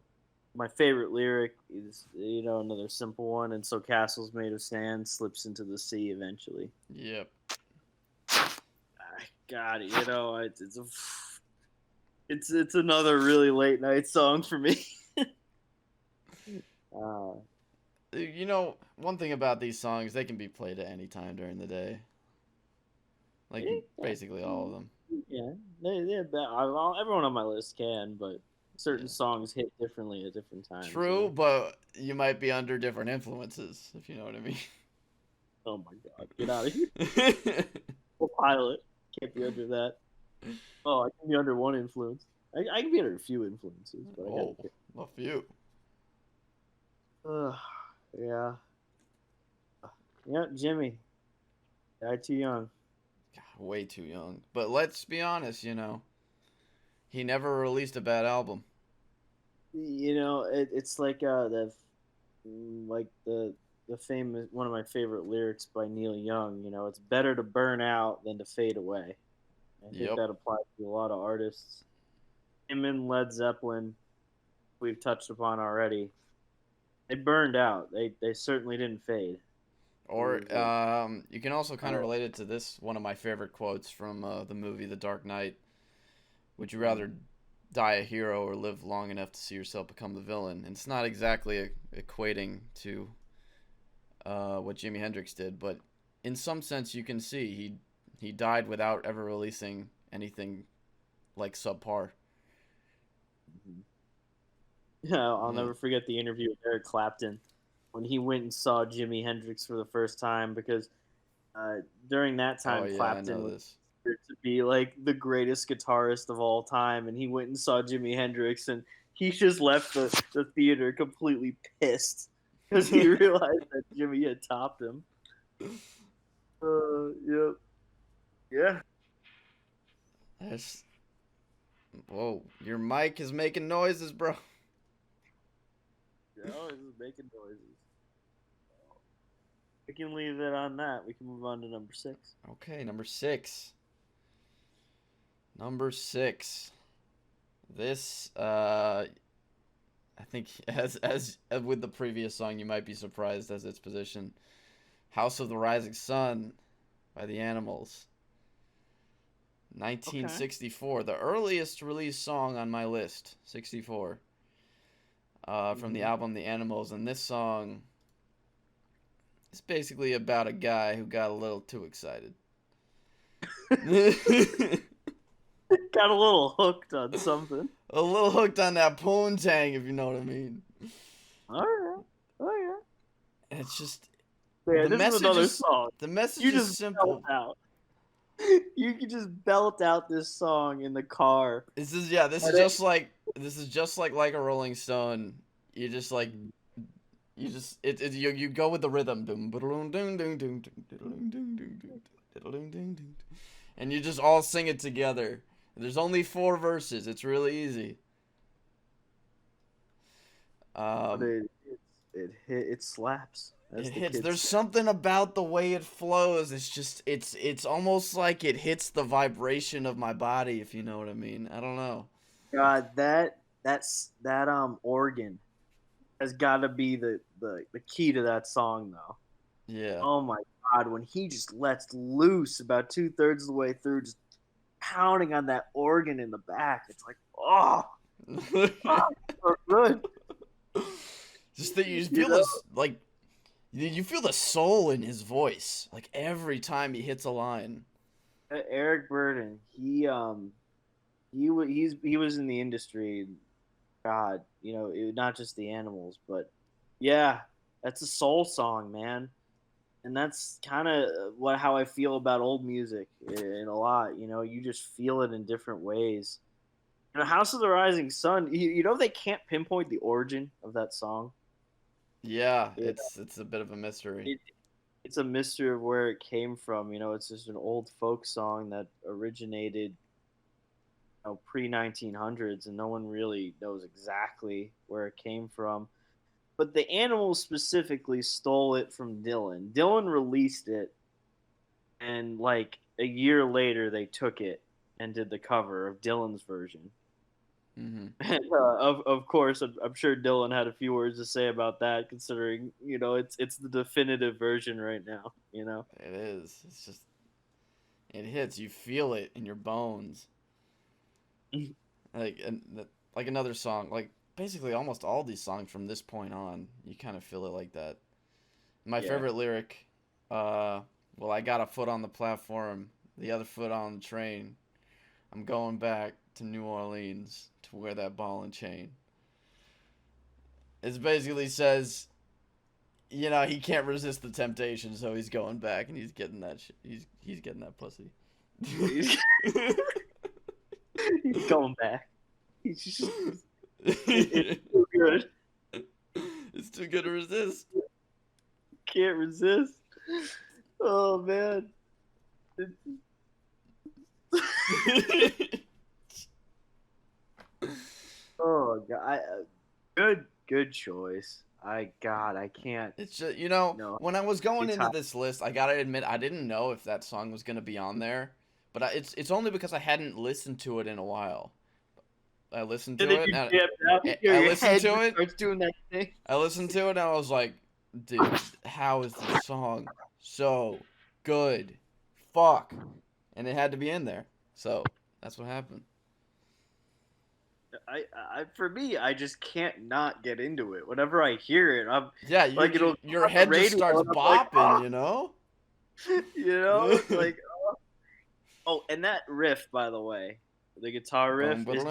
My favorite lyric is, another simple one. And so castles made of sand slips into the sea eventually. Yep. God, it's another really late night song for me. uh, One thing about these songs, they can be played at any time during the day. Like yeah, basically all of them. yeah, everyone on my list can, but certain Yeah. songs hit differently at different times. True, but you might be under different influences, if you know what I mean. Oh my god, get out of here! Full pilot can't be under that. Oh, I can be under one influence. I can be under a few influences, but I Oh, gotta. a few. Yeah. Yeah, Jimmy. Died too young. God, way too young. But let's be honest, he never released a bad album. It's like the famous one of my favorite lyrics by Neil Young. It's better to burn out than to fade away. I think Yep. that applies to a lot of artists. Him and Led Zeppelin, we've touched upon already. They burned out. They certainly didn't fade. Or you can also kind of relate it to this one of my favorite quotes from the movie The Dark Knight. Would you rather die a hero or live long enough to see yourself become the villain? And it's not exactly equating to what Jimi Hendrix did, but in some sense you can see he died without ever releasing anything like subpar. Yeah, I'll never forget the interview with Eric Clapton when he went and saw Jimi Hendrix for the first time, because during that time Clapton was considered to be like the greatest guitarist of all time, and he went and saw Jimi Hendrix, and he just left the theater completely pissed because he realized that Jimmy had topped him. Yep. Yeah. Whoa, your mic is making noises, bro. No, it's making noises. We can leave it on that. We can move on to number 6. Okay, number 6. Number 6. This, I think, as with the previous song, you might be surprised as its position. House of the Rising Sun by the Animals. 1964, the earliest released song on my list. 64. From the album The Animals, and this song is basically about a guy who got a little too excited. Got a little hooked on something. A little hooked on that poontang, if you know what I mean. Oh yeah. And it's just the message is another song. The message is simple. Out. You can just belt out this song in the car. This is just like a Rolling Stone. You just like you go with the rhythm, and you just all sing it together. There's only 4 verses. It's really easy. It slaps. It hits. There's something about the way it flows. It's just it's almost like it hits the vibration of my body, if you know what I mean. I don't know. God, that organ has got to be the key to that song, though. Yeah. Oh my God, when he just lets loose about 2/3 of the way through, just pounding on that organ in the back, it's like, oh so good. Just that you feel this, like, you feel the soul in his voice, like every time he hits a line. Eric Burdon, he was in the industry. God, not just the Animals, but yeah, that's a soul song, man. And that's kind of how I feel about old music in a lot. You just feel it in different ways. House of the Rising Sun, they can't pinpoint the origin of that song. Yeah, it's a bit of a mystery. It's a mystery of where it came from. It's just an old folk song that originated pre-1900s, and no one really knows exactly where it came from. But the Animals specifically stole it from Dylan. Dylan released it, and like a year later, they took it and did the cover of Dylan's version. Mm-hmm. And, of course, I'm sure Dylan had a few words to say about that, considering it's the definitive version right now. It is. It's just it hits. You feel it in your bones. Like another song. Like basically almost all these songs from this point on, you kind of feel it like that. My Yeah. favorite lyric, well, I got a foot on the platform, the other foot on the train. I'm going back to New Orleans to wear that ball and chain. It basically says, he can't resist the temptation, so he's going back and he's getting that he's getting that pussy. He's going back. He's just, it's too good. It's too good to resist. Can't resist. Oh man. Oh god. Good choice. I can't. It's just No. when I was going It's into hot. this list, I gotta admit I didn't know if that song was gonna be on there, but it's only because I hadn't listened to it in a while. I listened And to then it. you And jam out. I Your listened head to it. starts doing that thing. I listened to it and I was like, dude, how is this song so good? Fuck. And it had to be in there. So that's what happened. For me, I just can't not get into it. Whenever I hear it, I'm Yeah, like, it'll your come on head the just radio, starts and I'm like, bopping, like, oh, and that riff, by the way, the guitar riff is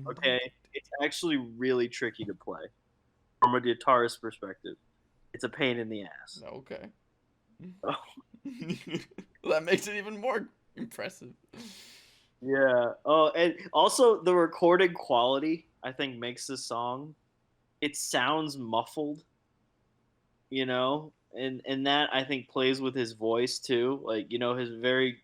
okay. It's actually really tricky to play from a guitarist perspective. It's a pain in the ass. Okay. Oh. That makes it even more impressive. Yeah. Oh, and also the recording quality, I think, makes this song. It sounds muffled, and that I think plays with his voice too. Like, his very.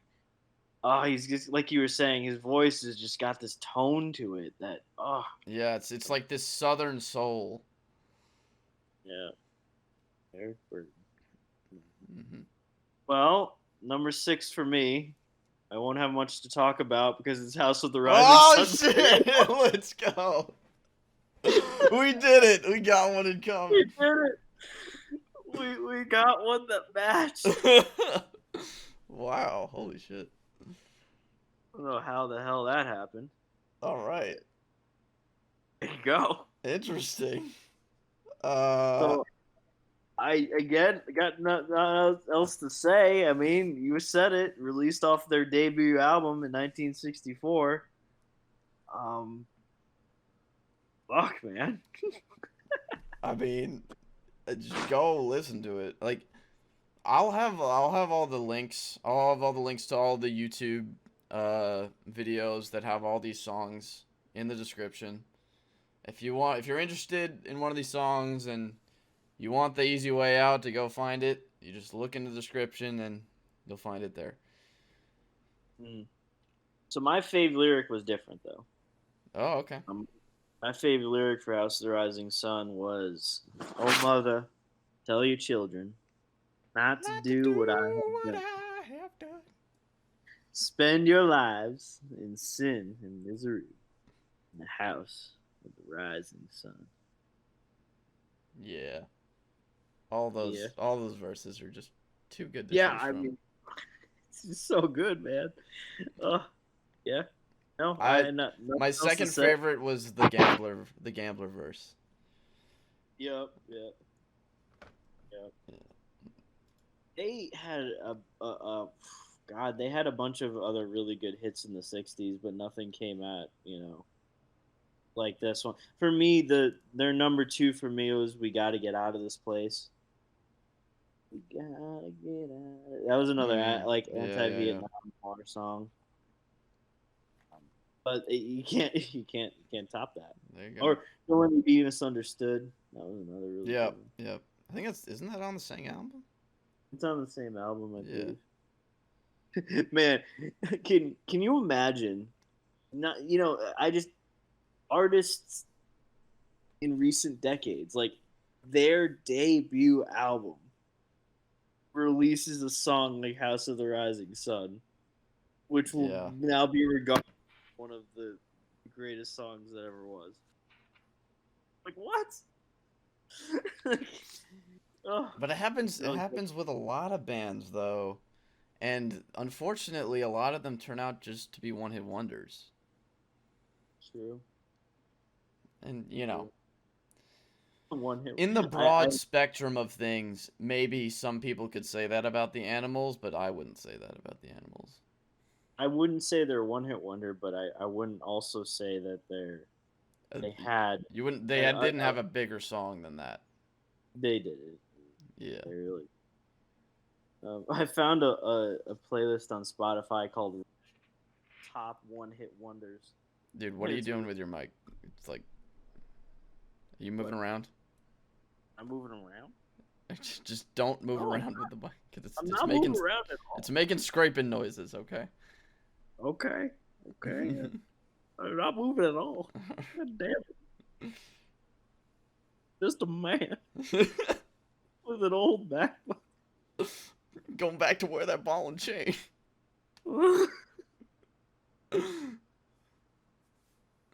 Oh, he's just like you were saying. His voice has just got this tone to it that. Oh. Yeah, it's like this southern soul. Yeah. Eric Burton. Mm-hmm. Well, number 6 for me. I won't have much to talk about because it's House of the Rising Sun. Oh shit! Let's go. We did it. We got one in We common. did it. We got one that matched. Wow! Holy shit! I don't know how the hell that happened. All right. There you go. Interesting. So I again got nothing else to say. I mean, you said it. Released off their debut album in 1964. Fuck, man. I mean, just go listen to it. Like, I'll have all the links. I'll have all the links to all the YouTube videos that have all these songs in the description. If you're interested in one of these songs and you want the easy way out to go find it, you just look in the description and you'll find it there. So my favorite lyric was different though. Oh, okay. My favorite lyric for House of the Rising Sun was, "Oh mother, tell your children not to do what I have done. Spend your lives in sin and misery in the house of the rising sun." Yeah. All those verses are just too good to Yeah, choose I from. mean, it's just so good, man. Yeah. No, my second favorite was the gambler verse. Yep. They had God, they had a bunch of other really good hits in the '60s, but nothing came at like this one. For me, their number 2 for me was "We Gotta Get Out of This Place." We gotta get out. That was another anti-Vietnam War song. But you can't top that. There you go. Or "Don't Let Me Be Misunderstood." That was another really good one. Yep. I think isn't that on the same album? It's on the same album, I believe. Man, can you imagine? Not artists in recent decades, like their debut album releases a song like "House of the Rising Sun," which will now be regarded as one of the greatest songs that ever was. Like what? Like, oh, But it happens. It really happens with a lot of bands, though, and unfortunately, a lot of them turn out just to be one-hit wonders. true. And you know, One hit. in the I broad spectrum of things, maybe some people could say that about the Animals, but I wouldn't say that about the Animals. I wouldn't say they're one hit wonder, but I wouldn't also say that Uh, they had You wouldn't. I, Didn't have a bigger song than that. they did it. Yeah, They really. I found a playlist on Spotify called Top One Hit Wonders. dude. What are you It's doing really- with your mic? It's like, are you moving What? around? I'm moving around. Just don't move No, I'm around with the mic. 'Cause I'm it's not making moving around at all. it's making scraping noises. Okay. Okay. Okay. I'm not moving at all. God damn it. Just a man with an old back. Going back to wear that ball and chain.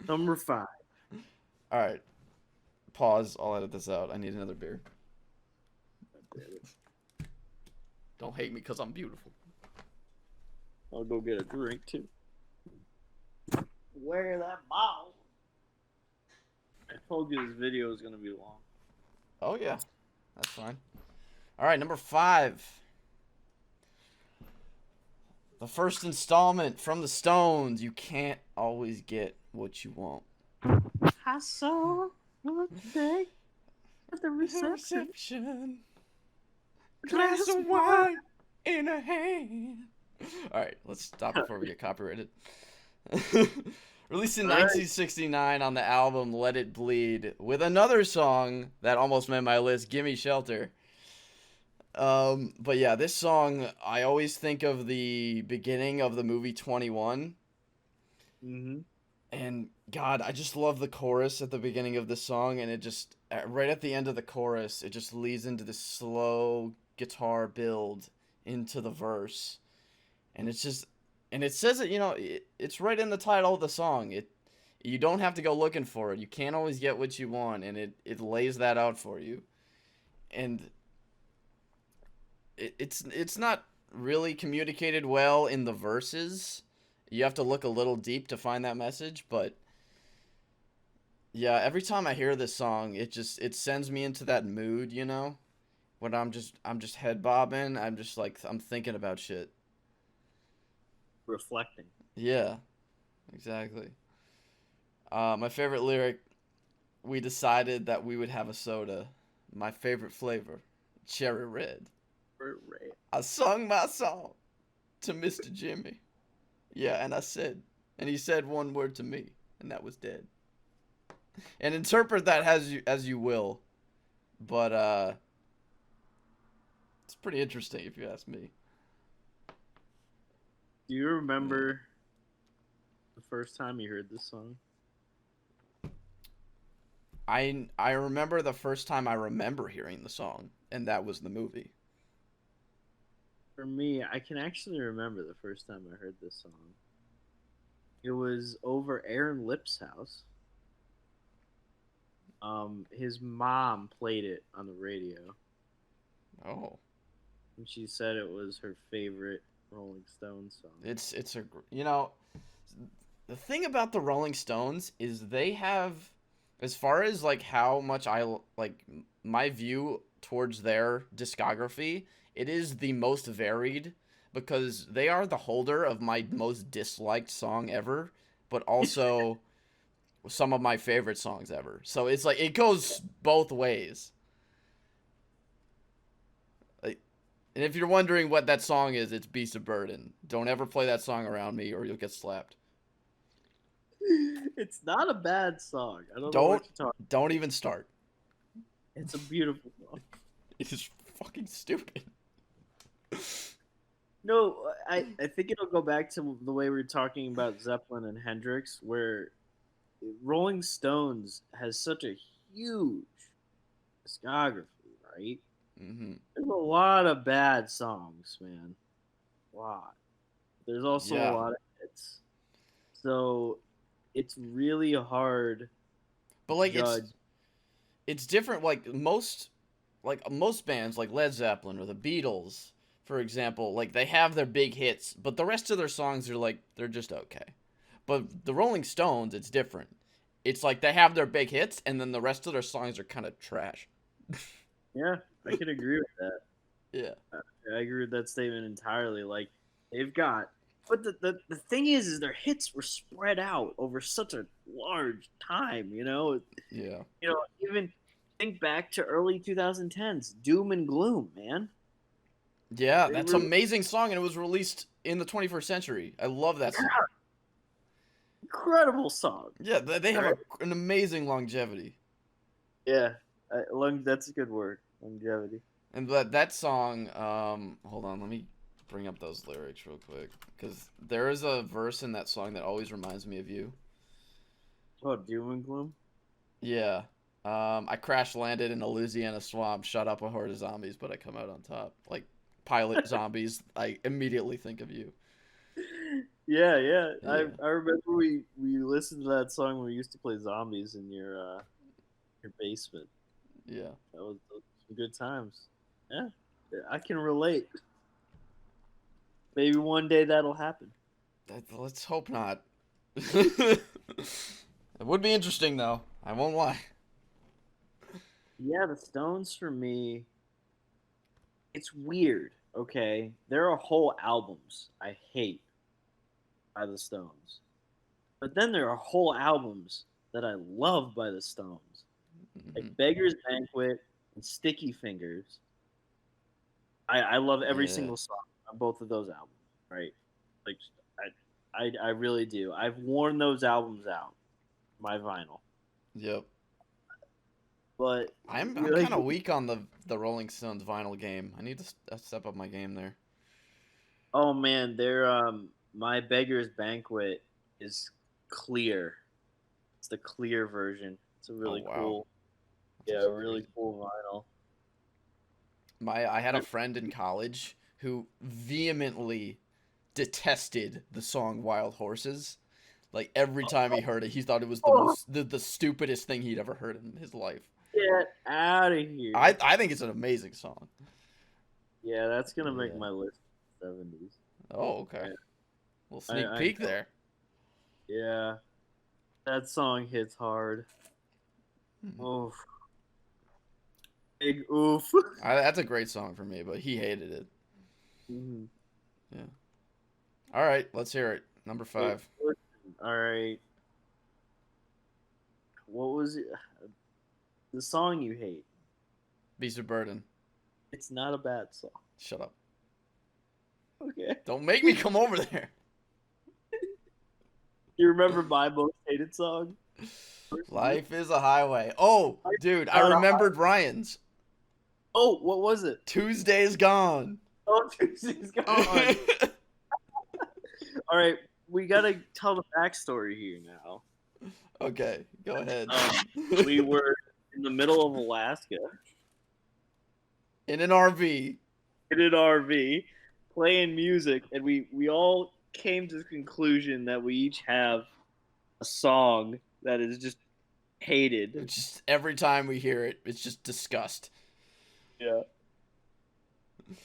Number 5. All right. Pause. I'll edit this out. I need another beer. Don't hate me because I'm beautiful. I'll go get a drink too. Wear that ball. I told you this video is gonna be long. Oh yeah, that's fine. All right, number 5. The first installment from the Stones. You can't always get what you want. I saw her today at the reception. Glass of wine in a hand. All right, let's stop before we get copyrighted. Released in 1969 on the album Let It Bleed, with another song that almost made my list, Gimme Shelter. But yeah, this song, I always think of the beginning of the movie 21. Mm-hmm. And God, I just love the chorus at the beginning of the song, and it just, right at the end of the chorus, it just leads into this slow guitar build into the verse. And it's just, and it says it, it's right in the title of the song. You don't have to go looking for it. You can't always get what you want, and it lays that out for you. And it's not really communicated well in the verses. You have to look a little deep to find that message, but yeah, every time I hear this song, it sends me into that mood, when I'm just head bobbing. I'm just like, I'm thinking about shit. Reflecting. Yeah, exactly. My favorite lyric, we decided that we would have a soda. My favorite flavor, cherry red. Right. I sung my song to Mr. Jimmy. Yeah, and he said one word to me, and that was dead. And interpret that as you will, but it's pretty interesting if you ask me. Do you remember the first time you heard this song? I remember the first time I remember hearing the song, and that was the movie. For me, I can actually remember the first time I heard this song. It was over Aaron Lip's house. His mom played it on the radio, Oh, and she said it was her favorite Rolling Stones song. it's the thing about the Rolling Stones is they have, as far as like how much I like my view towards their discography, it is the most varied because they are the holder of my most disliked song ever, but also some of my favorite songs ever. So it's like it goes both ways. Like, and if you're wondering what that song is, it's Beast of Burden. Don't ever play that song around me or you'll get slapped. It's not a bad song. I don't know what you're talking. Don't even start. It's a beautiful song. It is fucking stupid. No, I think it'll go back to the way we were talking about Zeppelin and Hendrix, where Rolling Stones has such a huge discography, right? Mm-hmm. There's a lot of bad songs, man. A lot. There's also Yeah. a lot of hits. So it's really hard But to like judge. it's different. Like most bands, like Led Zeppelin or the Beatles, for example, like they have their big hits, but the rest of their songs are like they're just okay. But the Rolling Stones, it's different. It's like they have their big hits, and then the rest of their songs are kind of trash. Yeah, I can agree with that. Yeah. I agree with that statement entirely. Like they've got, but the thing is their hits were spread out over such a large time. Yeah. Even think back to early 2010s, Doom and Gloom, man. Yeah, They that's were an amazing song, and it was released in the 21st century. I love that song. incredible song. Yeah, they have Right? an amazing longevity. Yeah, that's a good word, longevity. And that song, hold on, let me bring up those lyrics real quick, because there is a verse in that song that always reminds me of you. Oh, Doom and Gloom. Yeah. I crash landed in a Louisiana swamp, shot up a horde of zombies, but I come out on top. Like pilot zombies, I immediately think of you. Yeah, yeah. Yeah. I remember we listened to that song when we used to play zombies in your basement. Yeah. Those were some good times. Yeah, I can relate. Maybe one day that'll happen. Let's hope not. It would be interesting though. I won't lie. Yeah, the Stones for me, it's weird. Okay, there are whole albums I hate by the Stones, but then there are whole albums that I love by the Stones, like Mhm. Beggar's Banquet and Sticky Fingers. I love every Yeah. single song on both of those albums. Right, like I really do. I've worn those albums out, my vinyl, Yep. but I'm you're like, kind of weak on the Rolling Stones vinyl game. I need to step up my game there. oh man, they're my Beggar's Banquet is clear. It's the clear version. It's a Oh really wow, cool, that's yeah, actually really crazy. cool vinyl. I had a friend in college who vehemently detested the song Wild Horses. Like every time he heard it, he thought it was Oh, the stupidest thing he'd ever heard in his life. get out of here! I think it's an amazing song. Yeah, that's gonna make Yeah. my list. 70s. Oh, okay. Yeah, Little sneak I peek know. there. Yeah, that song hits hard. Hmm. Oof, big oof. That's a great song for me, but he hated it. Mhm. Yeah. All right, let's hear it. Number Hey, 5. listen, all right. What was it? The song you hate? Beast of Burden. It's not a bad song. Shut up. Okay. Don't make me come over there. You remember my most hated song? Life is a highway. Oh, dude, I Uh, remembered Ryan's. oh, what was it? Tuesday's gone. Oh, Tuesday's gone. All right, we gotta tell the backstory here now. Okay, go ahead. We were in the middle of Alaska In an RV. in an RV playing music, and we all came to the conclusion that we each have a song that is just hated. Just every time we hear it, it's just disgust. Yeah.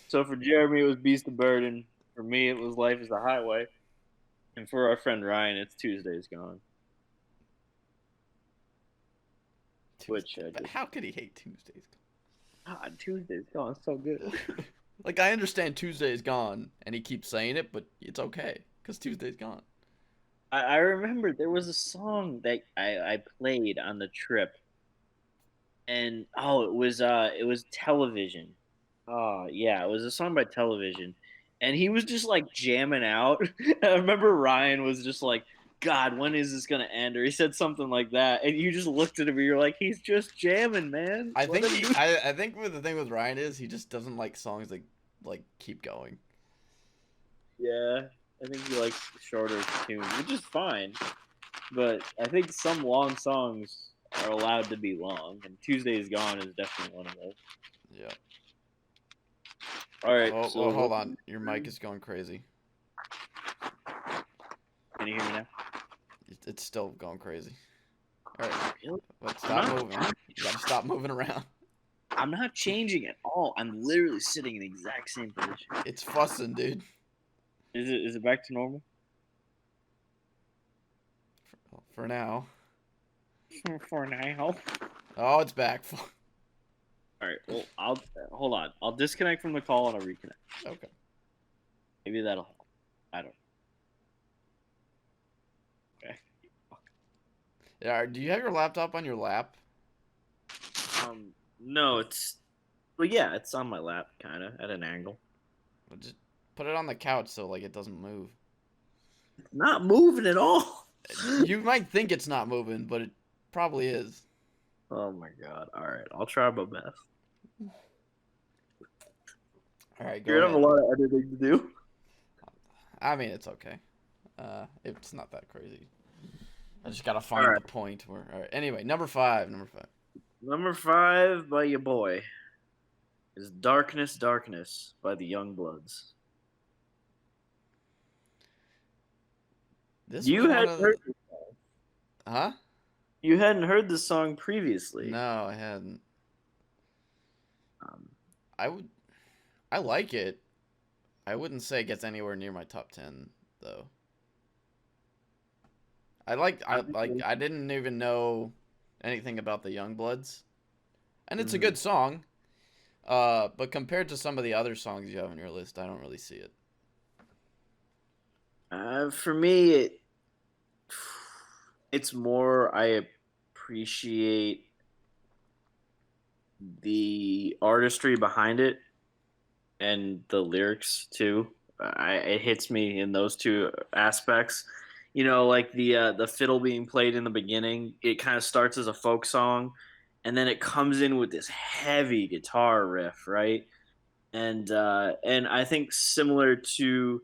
So for Jeremy, it was Beast of Burden. For me, it was Life is a Highway. And for our friend Ryan, it's Tuesday's Gone. Which Tuesday. But how could he hate Tuesdays? God, Tuesday's Gone. So good. Like, I understand Tuesday's gone, and he keeps saying it, but it's okay, because Tuesday's gone. I remember there was a song that I played on the trip, and it was Television. Oh yeah, it was a song by Television, and he was just like jamming out. I remember Ryan was just like, "God, when is this gonna end?" Or he said something like that, and you just looked at him and you're like, "He's just jamming, man." I Let think him do- I think the thing with Ryan is he just doesn't like songs that like keep going. Yeah, I think he likes shorter tunes, which is fine. But I think some long songs are allowed to be long, and Tuesday is Gone is definitely one of those. Yeah. All right, Oh, so well, hold on. Your mic is going crazy. can you hear me now? It's still going crazy. All right, Really? but I'm stop not, moving. You gotta stop moving around. I'm not changing at all. I'm literally sitting in the exact same position. It's fussing, dude. Is it back to normal? For now. For now. Oh, it's back. All right. Well, I'll hold on. I'll disconnect from the call and I'll reconnect. Okay. Maybe that'll help. I don't. Okay. Yeah. Do you have your laptop on your lap? No, it's. Well, yeah, it's on my lap, kind of at an angle. Well, just put it on the couch so like it doesn't move. It's not moving at all. You might think it's not moving, but it probably is. Oh my god! All right, I'll try my best. All right, go You're gonna have ahead. a lot of editing to do. I mean, it's okay. It's not that crazy. I just gotta find Alright. the point where. All right. Anyway, number five. Number 5 by your boy is "Darkness, Darkness" by the Youngbloods. This You was one had of heard, huh? you hadn't heard the song previously. No, I hadn't. Um, I would. I like it. I wouldn't say it gets anywhere near my top 10 though. I didn't even know anything about the Youngbloods, and it's a Mhm. good song. But compared to some of the other songs you have on your list, I don't really see it. For me, it's more I appreciate the artistry behind it and the lyrics too. It hits me in those two aspects. You know, like the fiddle being played in the beginning, it kind of starts as a folk song, and then it comes in with this heavy guitar riff, right? And I think similar to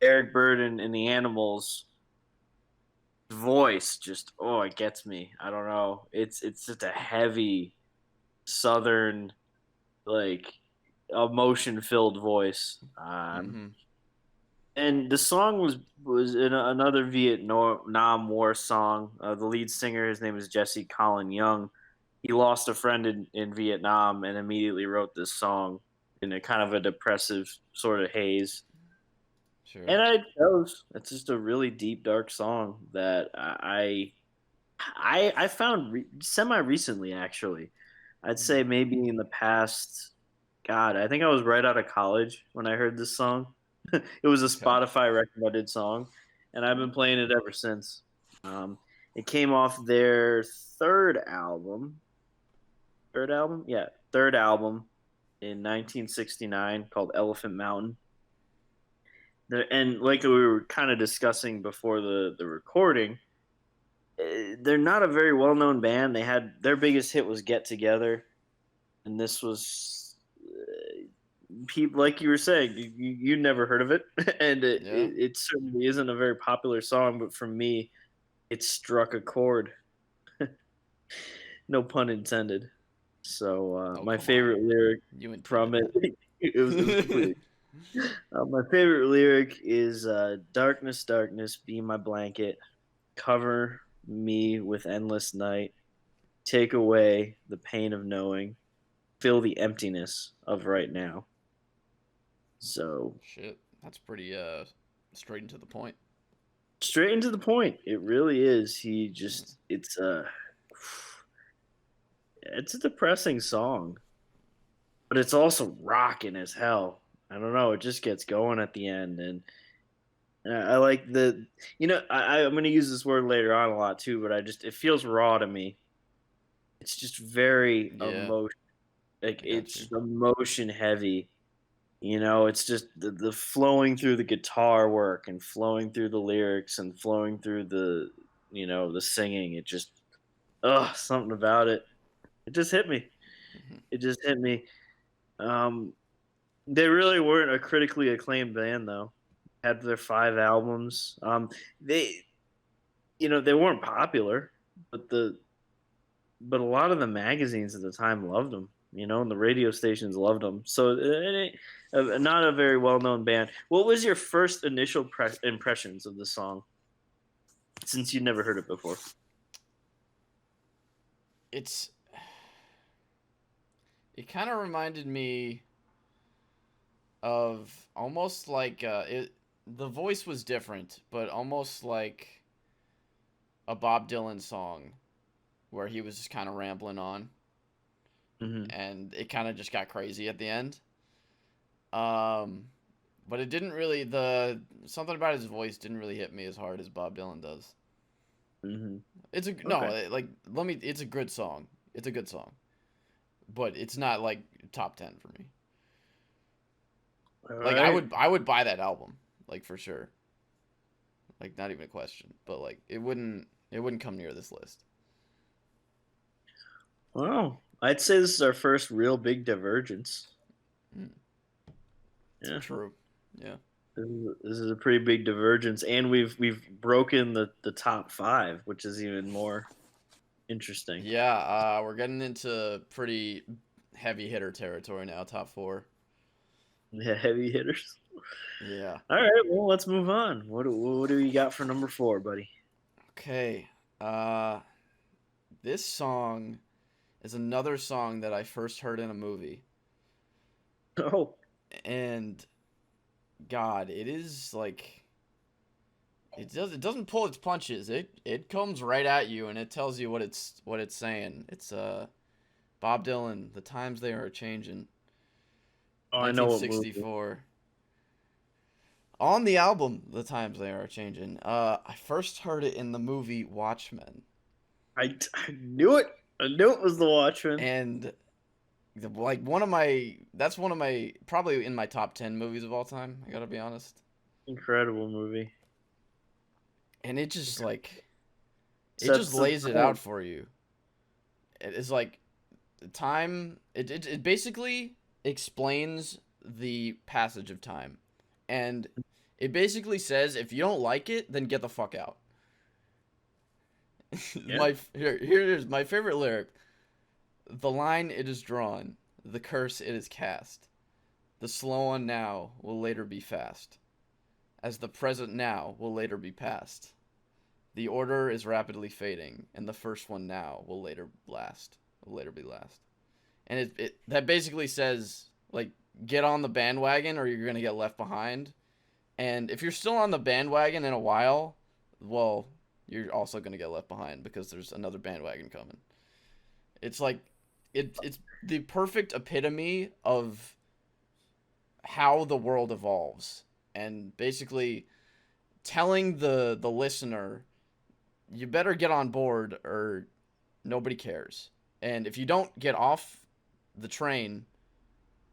Eric Burden and the Animals, voice just it gets me. I don't know. It's just a heavy southern like emotion filled voice. Mm-hmm. And the song was in another Vietnam War song. The lead singer, his name is Jesse Colin Young. He lost a friend in Vietnam and immediately wrote this song in a kind of a depressive sort of haze. Sure. And I chose it's just a really deep, dark song that I found semi recently actually. I'd say maybe in the past. God, I think I was right out of college when I heard this song. It was a Okay. Spotify recommended song, and I've been playing it ever since. Um, it came off their third album. Third album? Yeah, third album in 1969 called Elephant Mountain. And like we were kind of discussing before the recording, they're not a very well known band. They had their biggest hit was Get Together, and this was people like you were saying you never heard of it, and Yeah. it certainly isn't a very popular song. But for me, it struck a chord. No pun intended. So Oh, my come on. favorite lyric You from intended it, it was completely. My favorite lyric is "Darkness, darkness, be my blanket, cover me with endless night, take away the pain of knowing, fill the emptiness of right now." So Shit. That's pretty straight and to the point. straight into the point, it really is. He just it's a depressing song, but it's also rocking as hell. I don't know. It just gets going at the end, and I like I'm going to use this word later on a lot too, but it feels raw to me. It's just very Yeah. emotion, like I got you. it's emotion heavy. It's just the flowing through the guitar work and flowing through the lyrics and flowing through the singing. It just, something about it. It just hit me. Hmm. It just hit me. Um, they really weren't a critically acclaimed band though. Had their 5 albums. They, they weren't popular, but but a lot of the magazines at the time loved them. And the radio stations loved them. So not a very well known band. What was your first initial impressions of the song? since you never heard it before? It kind of reminded me of almost like the voice was different, but almost like a Bob Dylan song where he was just kind of rambling on, Mm-hmm. and it kind of just got crazy at the end. But it didn't really something about his voice didn't really hit me as hard as Bob Dylan does. Mm-hmm. It's a no, Okay. like it's a good song. It's a good song, but it's not like top 10 for me. All Like right. I would buy that album, like for sure. Like not even a question. But like it wouldn't come near this list. Well, I'd say this is our first real big divergence. Mm, Yeah, true. Yeah. this is a pretty big divergence, and we've broken the top five, which is even more interesting. Yeah, we're getting into pretty heavy hitter territory now, top 4. Yeah, heavy hitters. Yeah. All right, well, let's move on. What do you got for number four, buddy? Okay. Uh this song is another song that I first heard in a movie. Oh, And God, it is like it doesn't pull its punches. It comes right at you and it tells you what it's saying. It's Bob Dylan, The Times They Are Changing, I know what movie. 1964. On the album The Times They Are Changing. I first heard it in the movie Watchmen. I knew it. I knew it was The Watchmen. And like that's one of my probably in my top 10 movies of all time, I got to be honest. Incredible movie. And it just like it Sets just the lays it tone. out for you. It's like time it basically explains the passage of time, and it basically says if you don't like it then get the fuck out. Yeah. Here it is, my favorite lyric: the line it is drawn, the curse it is cast, the slow on now will later be fast, as the present now will later be past, the order is rapidly fading and the first one now will later be last. And it that basically says like get on the bandwagon or you're gonna get left behind. And if you're still on the bandwagon in a while, well, you're also gonna get left behind because there's another bandwagon coming. It's like it's the perfect epitome of how the world evolves, and basically telling the listener you better get on board or nobody cares. And if you don't get off the train,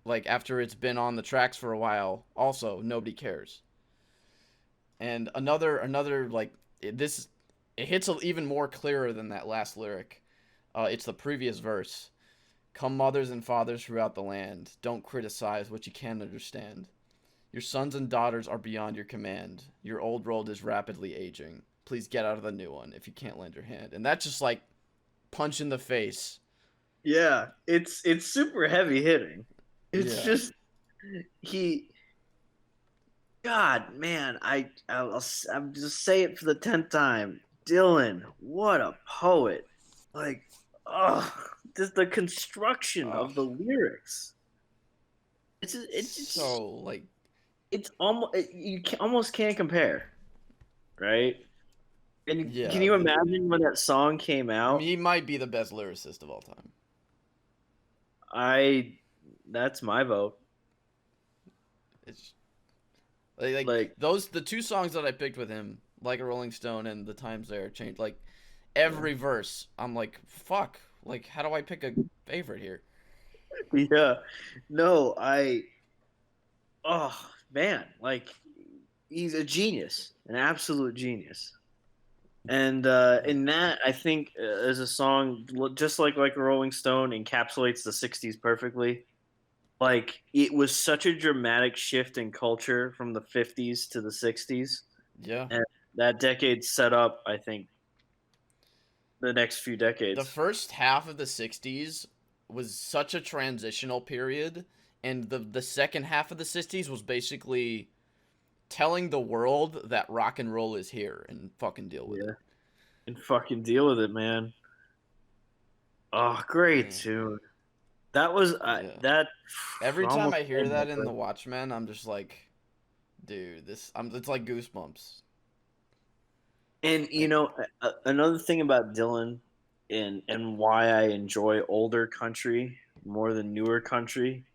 like after it's been on the tracks for a while, also nobody cares. And another like this, it hits even more clearer than that last lyric. It's the previous verse. Come mothers and fathers throughout the land, don't criticize what you can't understand. Your sons and daughters are beyond your command. Your old world is rapidly aging. Please get out of the new one if you can't lend your hand. And that's just like punch in the face. Yeah, it's super heavy hitting. It's Yeah. just he. God, man, I'm just say it for the 10th time. Dylan, what a poet! Like, oh, just the construction Ugh. of the lyrics. So like It's almost almost can't compare, right? And can yeah, you imagine when that song came out? he might be the best lyricist of all time. I That's my vote. It's like Like, those the two songs that I picked with him, like a Rolling Stone and The Times They Are Changed. Like yeah, every verse, I'm like, fuck. Like, how do I pick a favorite here? yeah. No, oh man, like he's a genius, an absolute genius. And in that, I think as a song, just like Rolling Stone encapsulates the '60s perfectly. Like it was such a dramatic shift in culture from the '50s to the '60s, Yeah. and that decade set up, I think, the next few The decades. first half of the 60s was such a transitional period, and the second half of the 60s was basically telling the world that rock and roll is here and fucking deal with Yeah, it. and fucking deal with it, man. Oh, great Yeah. tune. That was Yeah. that Every time almost I hear made my that in brain. the Watchmen, I'm just like, dude, it's like goosebumps. And Like, another thing about Dylan, and why I enjoy older country more than newer country,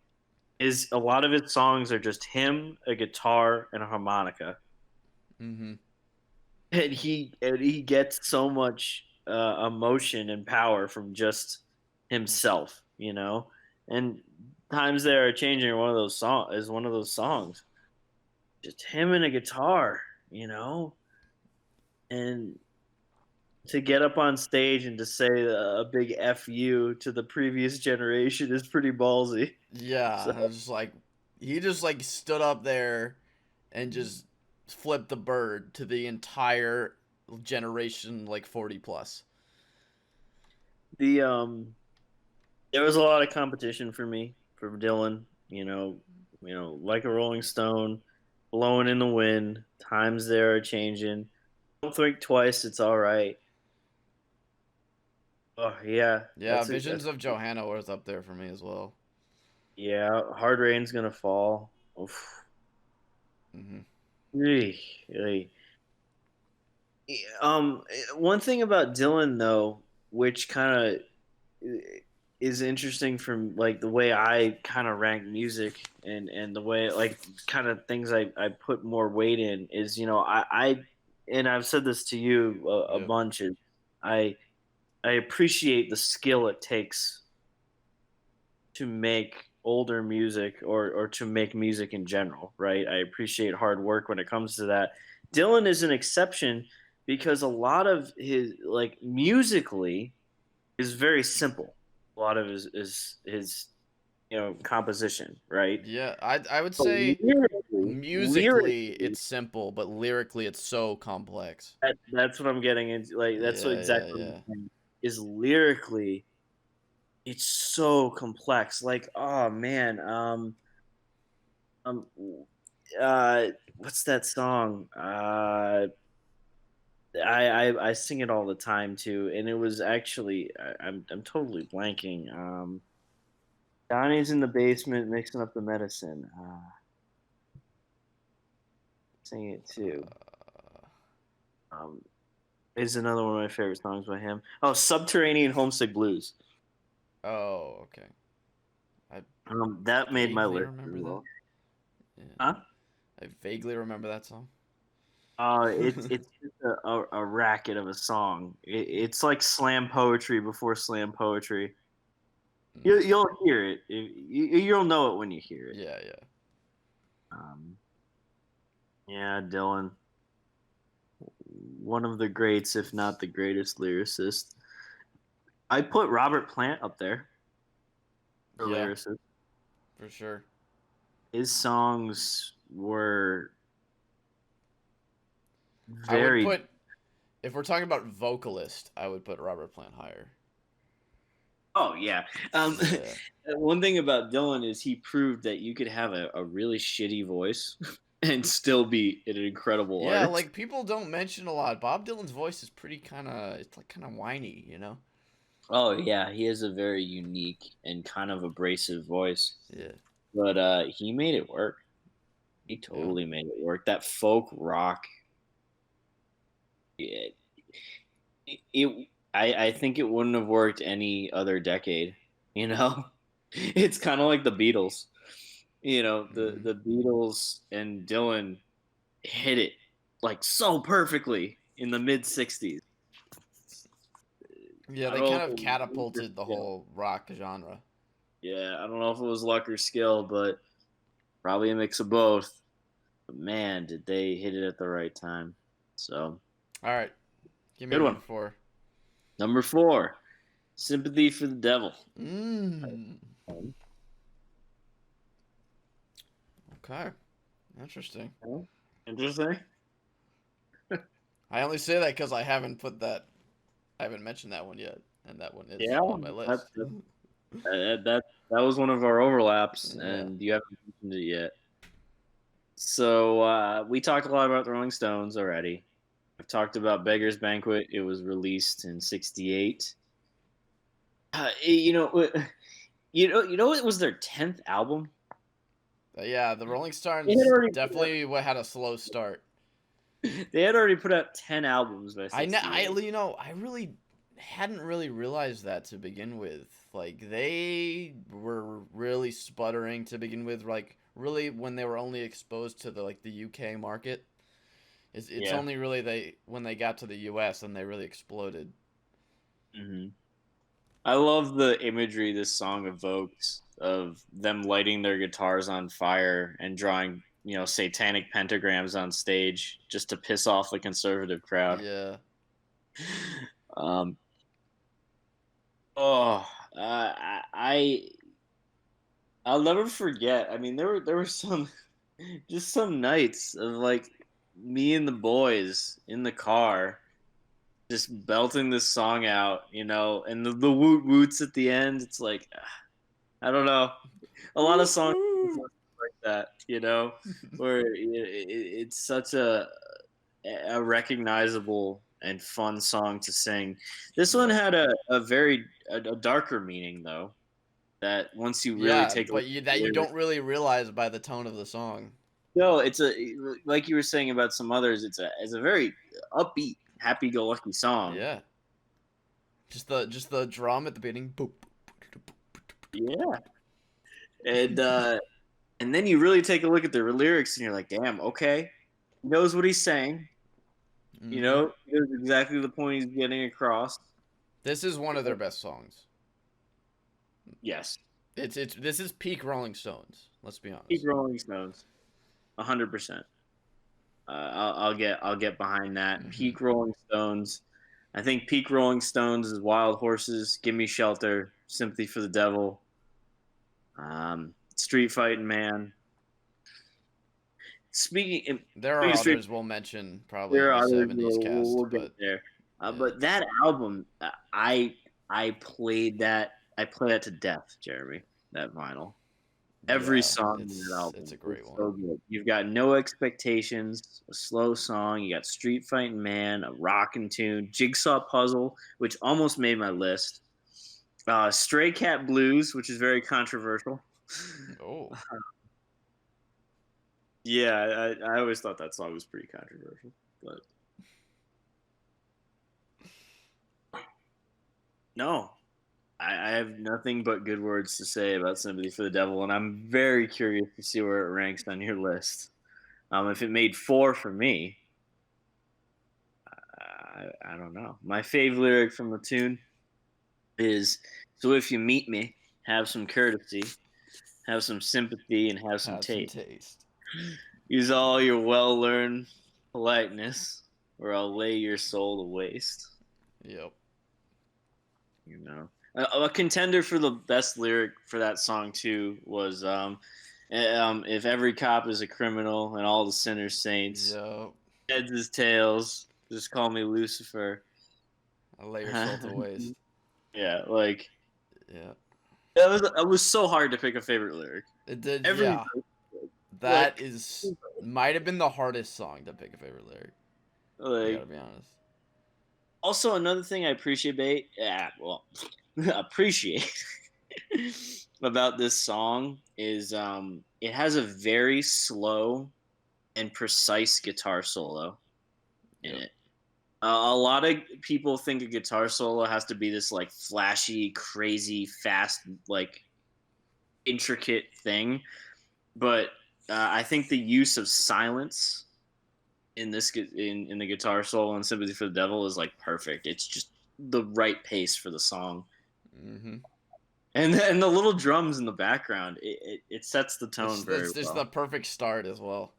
is a lot of his songs are just him, a guitar, and a harmonica, mm-hmm. and he gets so much emotion and power from just himself, And times they are changing. One of those songs, just him and a guitar, you know, and to get up on stage and to say a big "f you" to the previous generation is pretty ballsy. Yeah, So I was just like, he just like stood up there and just flipped the bird to the entire generation, like 40 plus. the there was a lot of competition for me from Dylan. Like a Rolling Stone, blowing in the wind. Times they are changing. Don't think twice. It's all right. Oh yeah, Yeah, Visions of Johanna was up there for me as well. yeah. Hard rain's gonna fall. Oof. Mm-hmm. Eey, eey. One thing about Dylan though, which kind of is interesting from like the way I kind of rank music and the way like kind of things I put more weight in is I and I've said this to you a Yep. bunch is I I appreciate the skill it takes to make older music or to make music in general, right? I appreciate hard work when it comes to that. Dylan is an exception because a lot of his like musically is very simple. A lot of his composition, right? Yeah, I would But say musically lyrically, it's simple, but lyrically it's so complex. that's what I'm getting into. Like that's what Yeah, yeah, exactly what yeah. I'm saying. Is lyrically, it's so complex. Like, oh man, um, uh, what's that song? I sing it all the time too, and it was actually I'm totally blanking. Donnie's in the basement mixing up the medicine. Sing it too. Um, is another one of my favorite songs by him. Oh, Subterranean Homesick Blues. Oh, okay. I That made my vaguely list remember as that. well. Yeah, Huh? I vaguely remember that song. It's just a racket of a song. It's like slam poetry before slam poetry. Mm. You'll hear it. You'll know it when you hear it. Yeah, yeah. Um, yeah, Dylan, one of the greats, if not the greatest lyricist. I put Robert Plant up there for Yeah, lyricist. for sure. His songs were I would very. put if we're talking about vocalist, I would put Robert Plant higher. Oh yeah. Yeah. One thing about Dylan is he proved that you could have a really shitty voice and still be an incredible Yeah, artist. like people don't mention a lot. Bob Dylan's voice is pretty it's like kind of whiny, you know? Oh yeah, he has a very unique and kind of abrasive voice, Yeah. but he made it work. He Yeah. totally made it work. That folk rock, it, I think it wouldn't have worked any other decade. You know, it's kind of like the Beatles. The Hmm. the Beatles and Dylan hit it like so perfectly in the mid '60s. Yeah, I they don't know kind if of it was luck or catapulted the skill. whole rock genre. Yeah, I don't know if it was luck or skill, but probably a mix of both. But man, did they hit it at the right time. So All right, give me good number one. 4. Number 4, Sympathy for the Devil. Mm. Okay, interesting. Interesting. I only say that because I haven't put that. I haven't mentioned that one yet, and that one is Yeah, on my that list. that that, that was one of our overlaps, Yeah. and you haven't mentioned it yet. So we talked a lot about the Rolling Stones already. I've talked about Beggar's Banquet. It was released in '68. You know, it was their 10th album. But yeah, the Rolling They had Stones already definitely had a slow start. they had already put out 10 albums by '68. I really hadn't really realized that to begin with. Like they were really sputtering to begin with. Like really, when they were only exposed to the UK market. It's Yeah. only really when they got to the US and they really exploded. hmm I love the imagery this song evokes of them lighting their guitars on fire and drawing, satanic pentagrams on stage just to piss off the conservative crowd. Yeah. Um, oh, I I'll never forget. I mean, there were some just some nights of like me and the boys in the car just belting this song out, and the woot woots at the end. It's like I don't know, a lot of songs like that, where it's such a recognizable and fun song to sing. This one Yeah. had a very a darker meaning though. That once you really Yeah, take a look but at that the you lyrics, don't really realize by the tone of the song. no, it's like you were saying about some others. It's a very upbeat, happy-go-lucky song. Yeah. Just the drum at the beginning. Boop. Yeah, and then you really take a look at the lyrics, and you're like, damn, okay, he knows what he's saying. Mm-hmm. He knows exactly the point he's getting across. This is one of their best songs. Yes, This is peak Rolling Stones. Let's be keep honest. Rolling Stones, 100%. I'll get behind that. Mm-hmm. Peak Rolling Stones. I think peak Rolling Stones is Wild Horses, Give Me Shelter, Sympathy for the Devil, Street Fighting Man. Speaking, There are speaking of Street, others we'll mention probably there in are the others. '70s We'll, cast, we'll get but there. yeah, But that album, I played that. I played that to death, Jeremy. That vinyl. Every yeah, song in that it's album a is great one. so good. You've got No Expectations, a slow song. You got Street Fighting Man, a rockin' tune, Jigsaw Puzzle, which almost made my list. Stray Cat Blues, which is very controversial. Oh, Yeah, I always thought that song was pretty controversial, but no, I have nothing but good words to say about Sympathy for the Devil, and I'm very curious to see where it ranks on your list. If it made 4 for me, I don't know. My fave lyric from the tune is, "So if you meet me, have some courtesy, have some sympathy, and have some have some taste. taste. Use all your well-learned politeness, or I'll lay your soul to waste." Yep. A contender for the best lyric for that song too was "If every cop is a criminal and all the sinners saints, Yep. heads is tails, just call me Lucifer." I lay your soul to waste. Yeah, like Yeah. it was so hard to pick a favorite lyric. It did. Every Yeah. That is might have been the hardest song to pick a favorite lyric. I like gotta be honest. also another thing I appreciate, appreciate about this song is it has a very slow and precise guitar solo in Yep. it. A lot of people think a guitar solo has to be this like flashy, crazy, fast, like intricate thing, but I think the use of silence in in the guitar solo and "Sympathy for the Devil" is like perfect. It's just the right pace for the song, Mm-hmm. and the little drums in the background, it sets the tone very It's just well. the perfect start as well.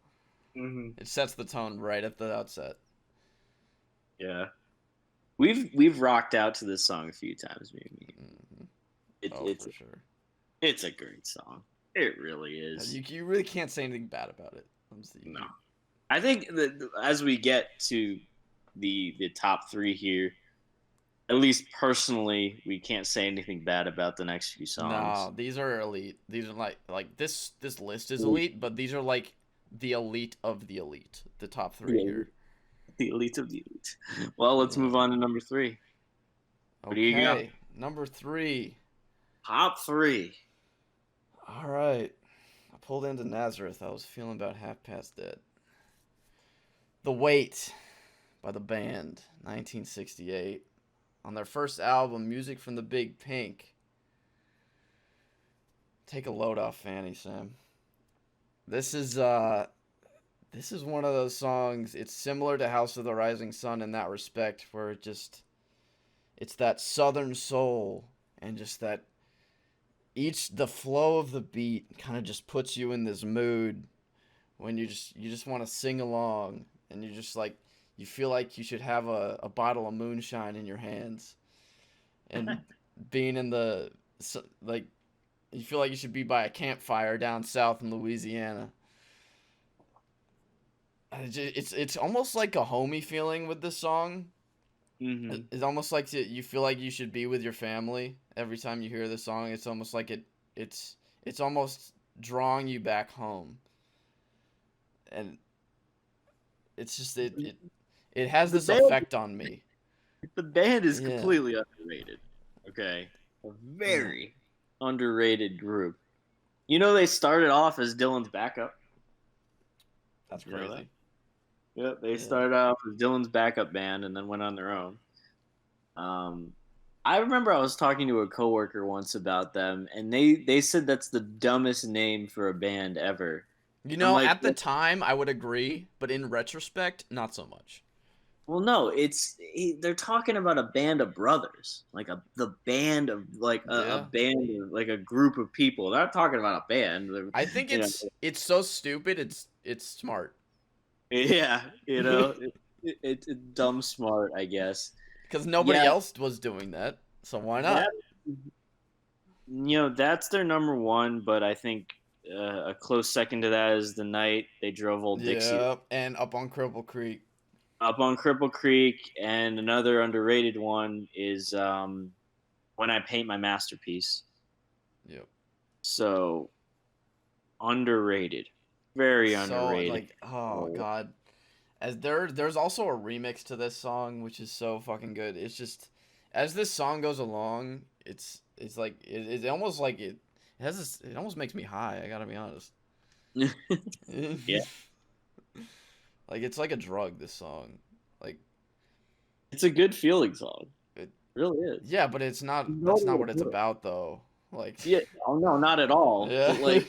Mm-hmm. It sets the tone right at the outset. Yeah, we've rocked out to this song a few times, maybe. Mm-hmm. It, Oh, it's for sure. it's a great song. It really is. You really can't say anything bad about it. No, I think that as we get to the top 3 here, at least personally, we can't say anything bad about the next few songs. No, these are elite. These are like this list is elite, but these are like the elite of the elite, the top three Yeah, here. the elite of the elite. Well, let's Yeah. move on to number 3. What do you got? Okay, number 3. Top 3. All right, I pulled into Nazareth. I was feeling about half past dead. The Weight by the band, 1968, on their first album, Music from the Big Pink. Take a load off, Fanny Sam. This is one of those songs. It's similar to House of the Rising Sun in that respect, where it's that southern soul and just that the flow of the beat kind of just puts you in this mood when you just want to sing along, and you just like you feel like you should have a bottle of moonshine in your hands, and being in like you feel like you should be by a campfire down south in Louisiana. It's almost like a homey feeling with this song. Mm-hmm. It's almost like you feel like you should be with your family every time you hear this song. It's almost like it's almost drawing you back home, and it's just it has The this band, effect on me. the band is Yeah, completely underrated. Okay, a yeah, very underrated group. You know, they started off as Dylan's backup. that's You know that? crazy. Yeah, they Yeah, started off as Dylan's backup band and then went on their own. Um, I remember I was talking to a coworker once about them, and they said that's the dumbest name for a band ever. I'm like, at the time I would agree, but in retrospect, not so much. well, no, they're talking about a band of brothers, like the band of like a Yeah, band of like a group of people. They're not talking about a band. I think You know, it's so stupid. It's smart yeah, because it's dumb smart, I guess. nobody Yeah, else was doing that, so why that not? that's their number one, but I think a close second to that is the night they drove Old Dixie Yeah, and up on Cripple Creek. up on Cripple Creek, and another underrated one is When I Paint My Masterpiece. Yep. So underrated, very So underrated. like, oh god, as there's also a remix to this song which is so fucking good. It's just as this song goes along, it's like it almost like it has this. It almost makes me high. I gotta be honest. Yeah, Like it's like a drug. This song, like it's a good feeling song. it, It really is. yeah, but it's not. You know That's not where to what it's put it. about though. Like, Yeah, oh no, not at all. yeah, But like,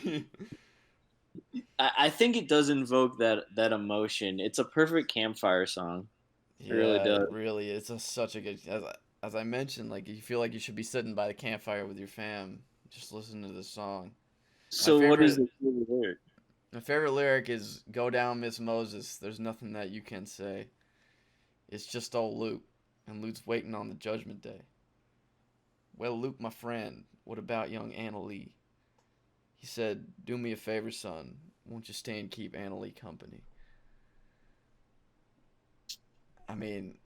I think it does invoke that emotion. It's a perfect campfire song. It really yeah. It does. really is such a good. As I mentioned, like you feel like you should be sitting by the campfire with your fam, just listening to this song. My So what is favorite the lyric? my favorite lyric is "Go down, Miss Moses. There's nothing that you can say. It's just old Luke, and Luke's waiting on the judgment day. Well, Luke, my friend, what about young Anna Lee? He said, do me a favor, son. Won't you stay and keep Anna Lee company? I mean,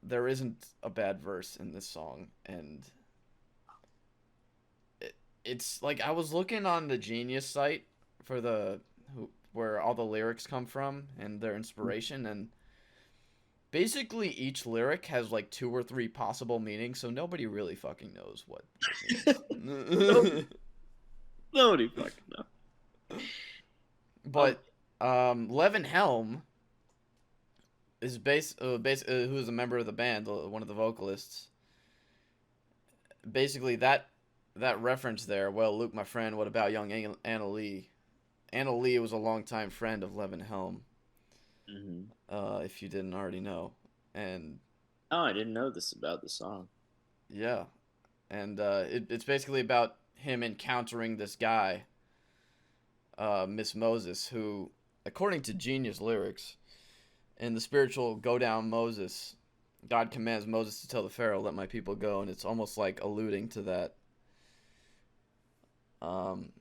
there isn't a bad verse in this song, and it's like I was looking on the Genius site for where all the lyrics come from and their inspiration, and basically each lyric has like two or three possible meanings, so nobody really fucking knows what it means. Nobody fucking know. But Levin Helm is who is a member of the band, one of the vocalists. Basically, that reference there. Well, Luke, my friend, what about young Anna Lee? Anna Lee was a longtime friend of Levin Helm. Mm-hmm. If you didn't already know, and Oh, I didn't know this about the song. yeah, and it's basically about him encountering this guy, Miss Moses, who, according to Genius lyrics, in the spiritual "Go down, Moses," God commands Moses to tell the Pharaoh, "Let my people go," and it's almost like alluding to that. Um,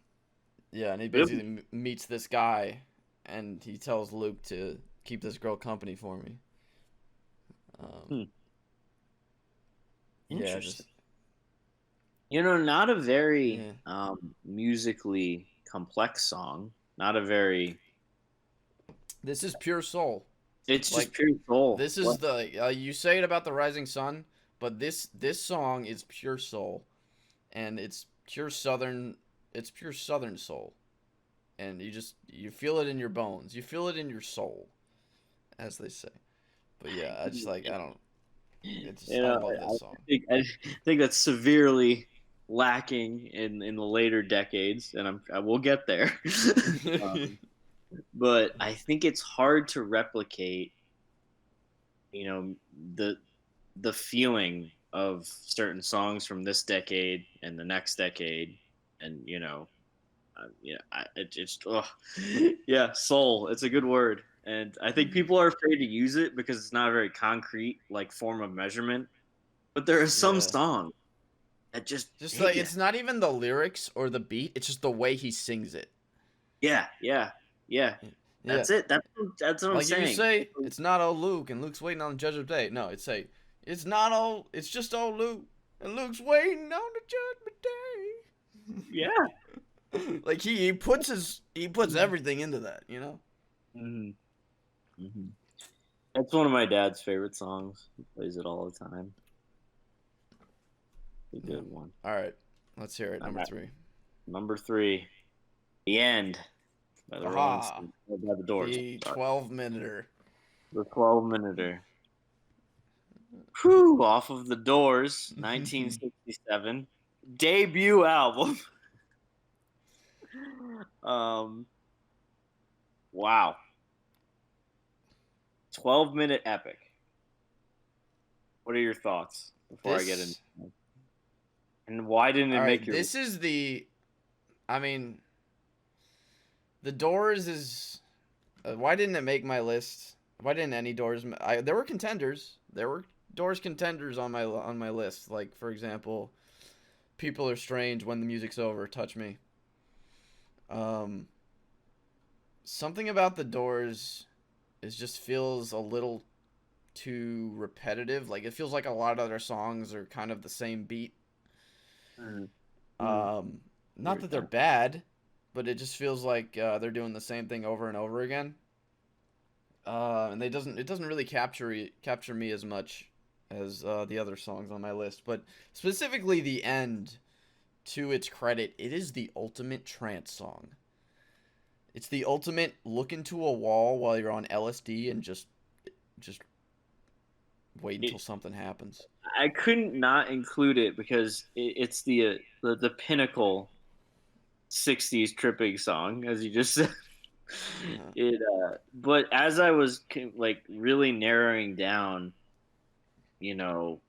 yeah, and he basically Really? meets this guy, and he tells Luke to keep this girl company for me. Um, Hmm. yeah, just Interesting. You know, not a very yeah, musically complex song. Not a very. This is pure soul. It's just Like pure soul. this is the you say it about the Rising Sun, but this song is pure soul, and it's pure southern. It's pure southern soul, and you feel it in your bones. You feel it in your soul, as they say. But yeah, I just like I don't. It's just, You I know, love this song. I think that's severely lacking in the later decades, and I will get there. um, but I think it's hard to replicate, you know, the the feeling of certain songs from this decade and the next decade, and it's yeah, soul. It's a good word, and I think people are afraid to use it because it's not a very concrete like form of measurement. But there are some Yeah. songs that just Just hit like you. it's not even the lyrics or the beat, it's just the way he sings it. Yeah, yeah, yeah. Yeah. That's it. That's what I'm Like if you saying. say it's not old Luke and Luke's waiting on the judgment day. No, it's say it's not old it's just old Luke and Luke's waiting on the judgment Yeah. day. Like he puts everything into that, you know? hmm hmm That's one of my dad's favorite songs. He plays it all the time. A Yeah. good one. Alright. Let's hear it. All Number right. 3. Number 3, "The End" by the Rolling Aha. Stones. Or by the Doors. The Sorry, 12-minuter. the 12-minuter. Whew, off of the Doors, 1967 debut album. um, wow, 12-minute epic. What are your thoughts before I get in? This And why didn't it make Alright, your? this is the I mean, the Doors is why didn't it make my list? Why didn't any Doors? There were contenders. There were Doors contenders on my list. Like for example, "People Are Strange," "When the Music's Over," "Touch Me." Um, something about the Doors is just feels a little too repetitive. Like it feels like a lot of their songs are kind of the same beat. Mm, mm, Um, not that they're bad, but it just feels like they're doing the same thing over and over again. And it doesn't really capture me as much as the other songs on my list, but specifically the end. To its credit, it is the ultimate trance song. It's the ultimate look into a wall while you're on LSD and just wait it, until something happens. I couldn't not include it because it's the pinnacle '60s tripping song, as you just said. Yeah. But as I was like really narrowing down, you know,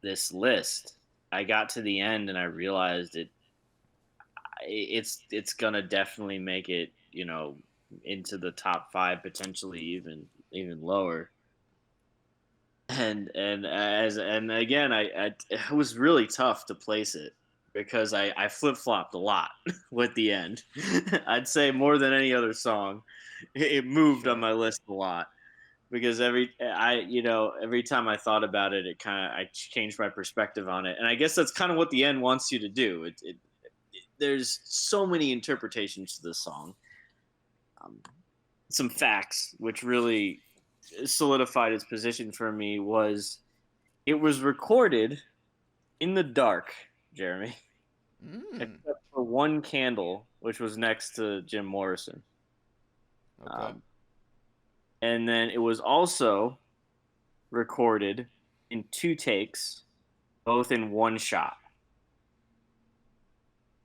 this list, I got to the end and I realized it's gonna definitely make it, into the top 5, potentially even lower. And again, it was really tough to place it because I flip flopped a lot with the end. I'd say more than any other song, it moved on Sure. my list a lot because every time I thought about it, I changed my perspective on it, and I guess that's kind of what the end wants you to do. There's so many interpretations to this song. Um, some facts which really solidified its position for me was it was recorded in the dark, Jeremy, Mm. except for one candle, which was next to Jim Morrison. Okay. Um, and then it was also recorded in 2 takes, both in one shot.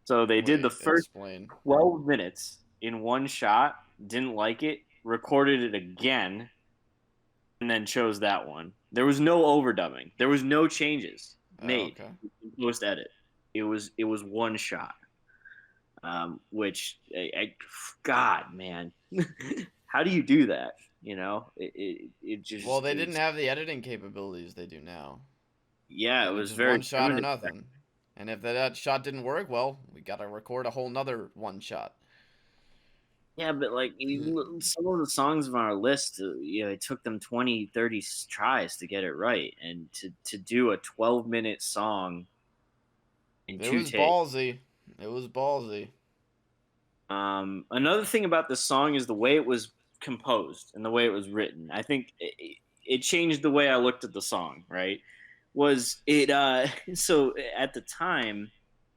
So they did the Wait. first Explain. 12 minutes in one shot, didn't like it, recorded it again, and then chose that one. There was no overdubbing. There was no changes Oh, made okay. post edit. It was one shot. Which God, man, how do you do that? It Well, just they didn't have the editing capabilities they do now. yeah, It it was was just very one shot or primitive. nothing. And if that shot didn't work, well, we gotta record a whole nother one shot. Yeah, but like some of the songs on our list, it took them 20, 30 tries to get it right, and to do a 12-minute song in It 2 was takes. ballsy. It was ballsy. Another thing about this song is the way it was composed and the way it was written. I think it changed the way I looked at the song. Right? Was it so at the time,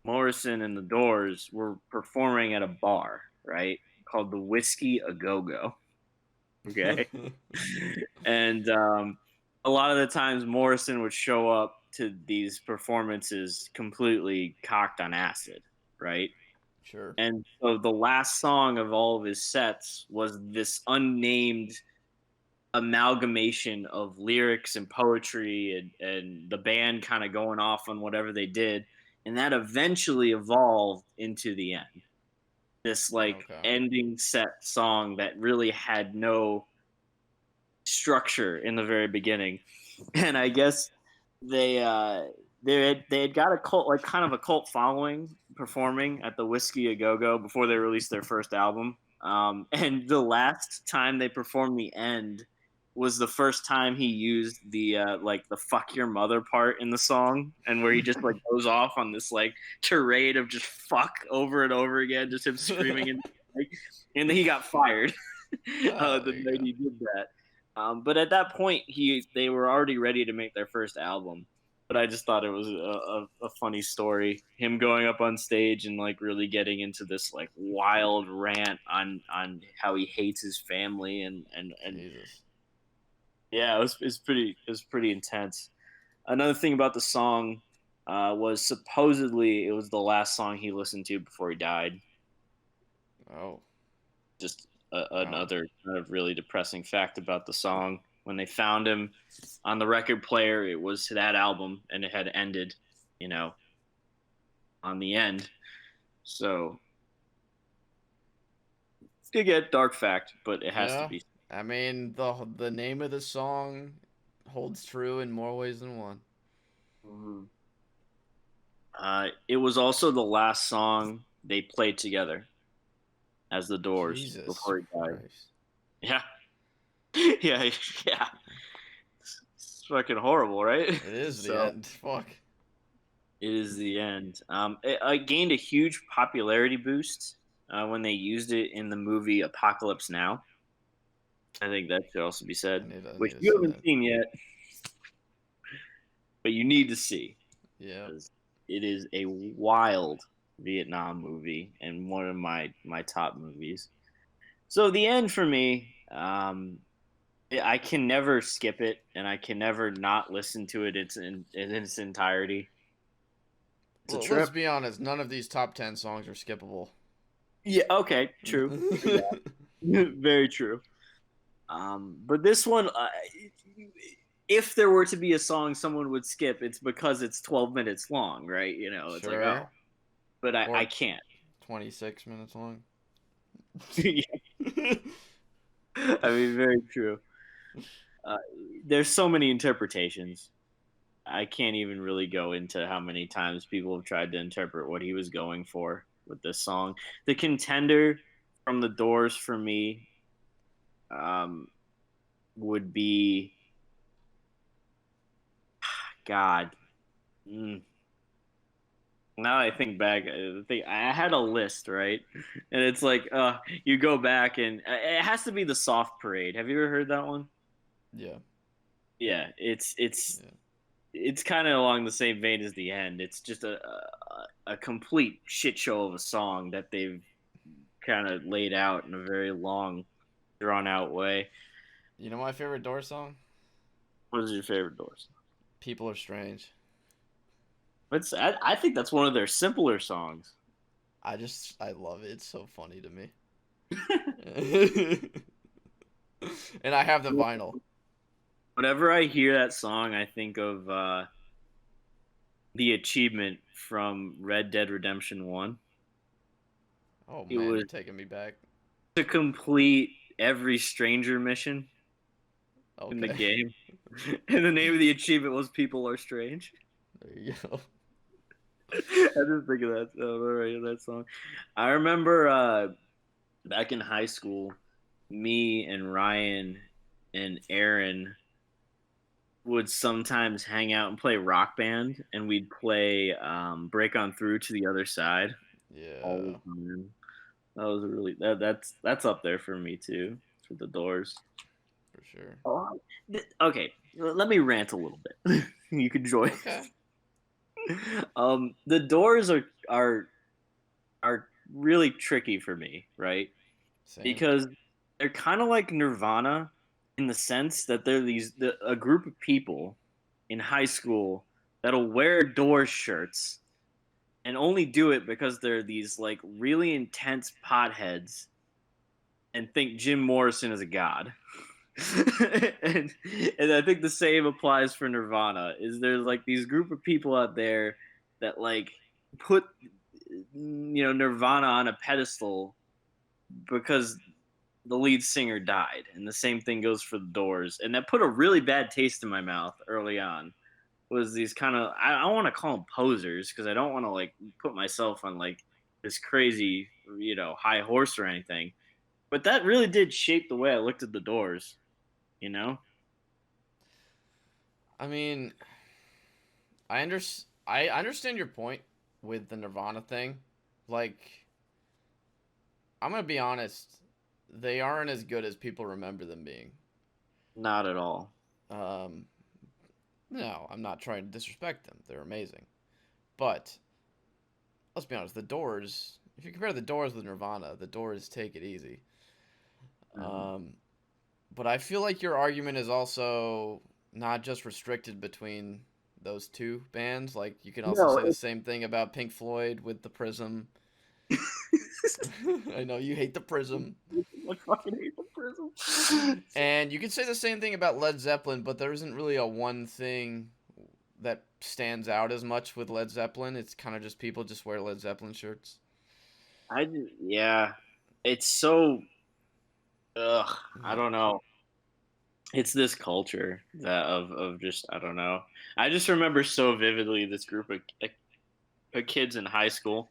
Morrison and the Doors were performing at a bar, right, called the Whiskey A Go Go. Okay, and a lot of the times Morrison would show up to these performances completely cocked on acid, right? Sure. And so the last song of all of his sets was this unnamed amalgamation of lyrics and poetry and the band kind of going off on whatever they did. And that eventually evolved into the end. This like Okay. ending set song that really had no structure in the very beginning. And I guess they had got a cult, like kind of a cult following, performing at the Whiskey A Go Go before they released their first album. And the last time they performed the end was the first time he used the like the "fuck your mother" part in the song, and where he just like goes off on this like tirade of just "fuck" over and over again, just him screaming in the mic. And then he got fired Oh, the there you night go. he did that. But at that point, they were already ready to make their first album. But I just thought it was a funny story. Him going up on stage and like really getting into this like wild rant on how he hates his family and Jesus. yeah, it was pretty intense. Another thing about the song was supposedly it was the last song he listened to before he died. Oh. Just Wow. another kind of really depressing fact about the song. When they found him on the record player, it was that album, and it had ended, you know, on the end. So, to get dark fact, but it has to Yeah. be. I mean, the name of the song holds true in more ways than one. Mhm. It was also the last song they played together as the Doors Jesus before he died. Christ. Yeah, yeah, yeah. It's fucking horrible, right? It is the So end. Fuck. it is the end. It gained a huge popularity boost when they used it in the movie Apocalypse Now. I think that should also be I said, need I which need to you see haven't that. seen yet, but you need to see Yeah. because it is a wild Vietnam movie and one of my top movies. So the end for me, I can never skip it, and I can never not listen to it in its entirety. It's a Well, let's trip. be honest. None of these top 10 songs are skippable. Yeah. Okay. True. Very true. But this one, if there were to be a song someone would skip, it's because it's 12 minutes long, right? You know, it's like, Sure. oh, but I Or can't. 26 minutes long. I mean, very true. Uh, there's so many interpretations. I can't even really go into how many times people have tried to interpret what he was going for with this song. The contender from the Doors for me um, would be God. Mm, now I think back, I had a list, right? And it's like, you go back and it has to be the Soft Parade. Have you ever heard that one? Yeah. Yeah, it's Yeah. it's kind of along the same vein as the end. It's just a complete shit show of a song that they've kind of laid out in a very long, drawn out way. You know my favorite Doors song? What is your favorite Doors? People Are Strange. I think that's one of their simpler songs. I love it. It's so funny to me. And I have the vinyl. Whenever I hear that song, I think of the achievement from Red Dead Redemption 1. Oh It man, was you're taking me back. to complete every stranger mission in the Okay. game. And the name of the achievement was People Are Strange. There you go. I just think of that, that song. I remember back in high school, me and Ryan and Aaron would sometimes hang out and play Rock Band, and we'd play Break On Through to the Other side all Yeah. the time. That was really that's up there for me too. For the Doors. For sure. Oh, okay. Let me rant a little bit. You can join. Okay. The Doors are really tricky for me, right? Same. Because they're kind of like Nirvana in the sense that they're a group of people in high school that'll wear Doors shirts and only do it because they're these like really intense potheads and think Jim Morrison is a god. and and I think the same applies for Nirvana. Is there's like these group of people out there that like put Nirvana on a pedestal because the lead singer died, and the same thing goes for the Doors, and that put a really bad taste in my mouth early on. Was these kind of I don't want to call them posers because I don't want to like put myself on like this crazy high horse or anything, but that really did shape the way I looked at the Doors. You know. I mean, I understand your point with the Nirvana thing. Like, I'm gonna be honest, they aren't as good as people remember them being. Not at all. Um, no, I'm not trying to disrespect them. They're amazing, but let's be honest, the Doors. If you compare the Doors with Nirvana, the Doors take it easy. Mhm. Um, but I feel like your argument is also not just restricted between those two bands. Like you can also No, say the same thing about Pink Floyd with the Prism. I know you hate the Prism. I fucking hate the Prism. And you can say the same thing about Led Zeppelin, but there isn't really a one thing that stands out as much with Led Zeppelin. It's kind of just people just wear Led Zeppelin shirts. Yeah, it's so ugh. I Yeah. don't know. It's this culture that of just I don't know. I just remember so vividly this group of kids in high school.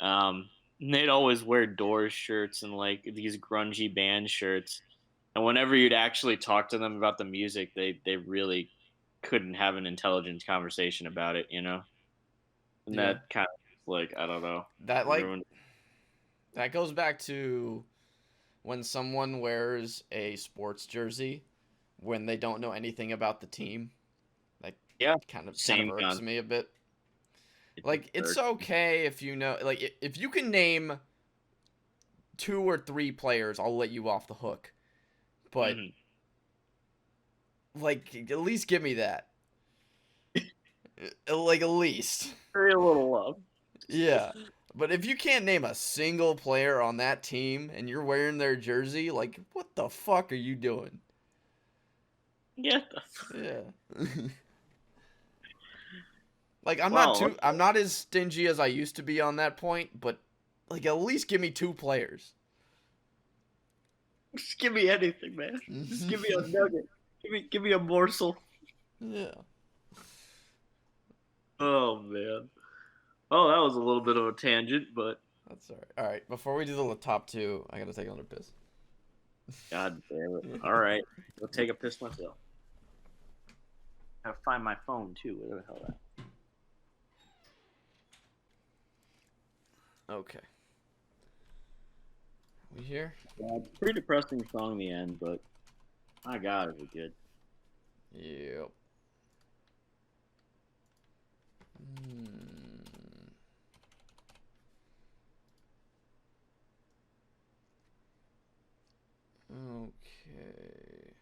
And they'd always wear Doors shirts and like these grungy band shirts. And whenever you'd actually talk to them about the music, they really couldn't have an intelligent conversation about it, you know? And Yeah. that kind of like I don't know, That like ruined. that goes back to when someone wears a sports jersey when they don't know anything about the team. Like Yeah, kind of same irks con. me a bit. It Like it's irks. okay if you know like if you can name two or three players, I'll let you off the hook. But Mm-hmm. like at least give me that. Like at least. Very little love. Yeah. But if you can't name a single player on that team and you're wearing their jersey, like what the fuck are you doing? Yeah. Yeah. Like Well, I'm not as stingy as I used to be on that point, but like at least give me two players. just give me anything, man. Just give me a nugget. Give me a morsel. Yeah. Oh man. Oh, that was a little bit of a tangent, but That's all right. All right, before we do the top two, I gotta take another piss. god damn it. All right, go take a piss myself. I gotta find my phone too. Where the hell that? Okay. We here? Yeah, pretty depressing song in the end, but my god, is it good. Yep. Hmm. Okay.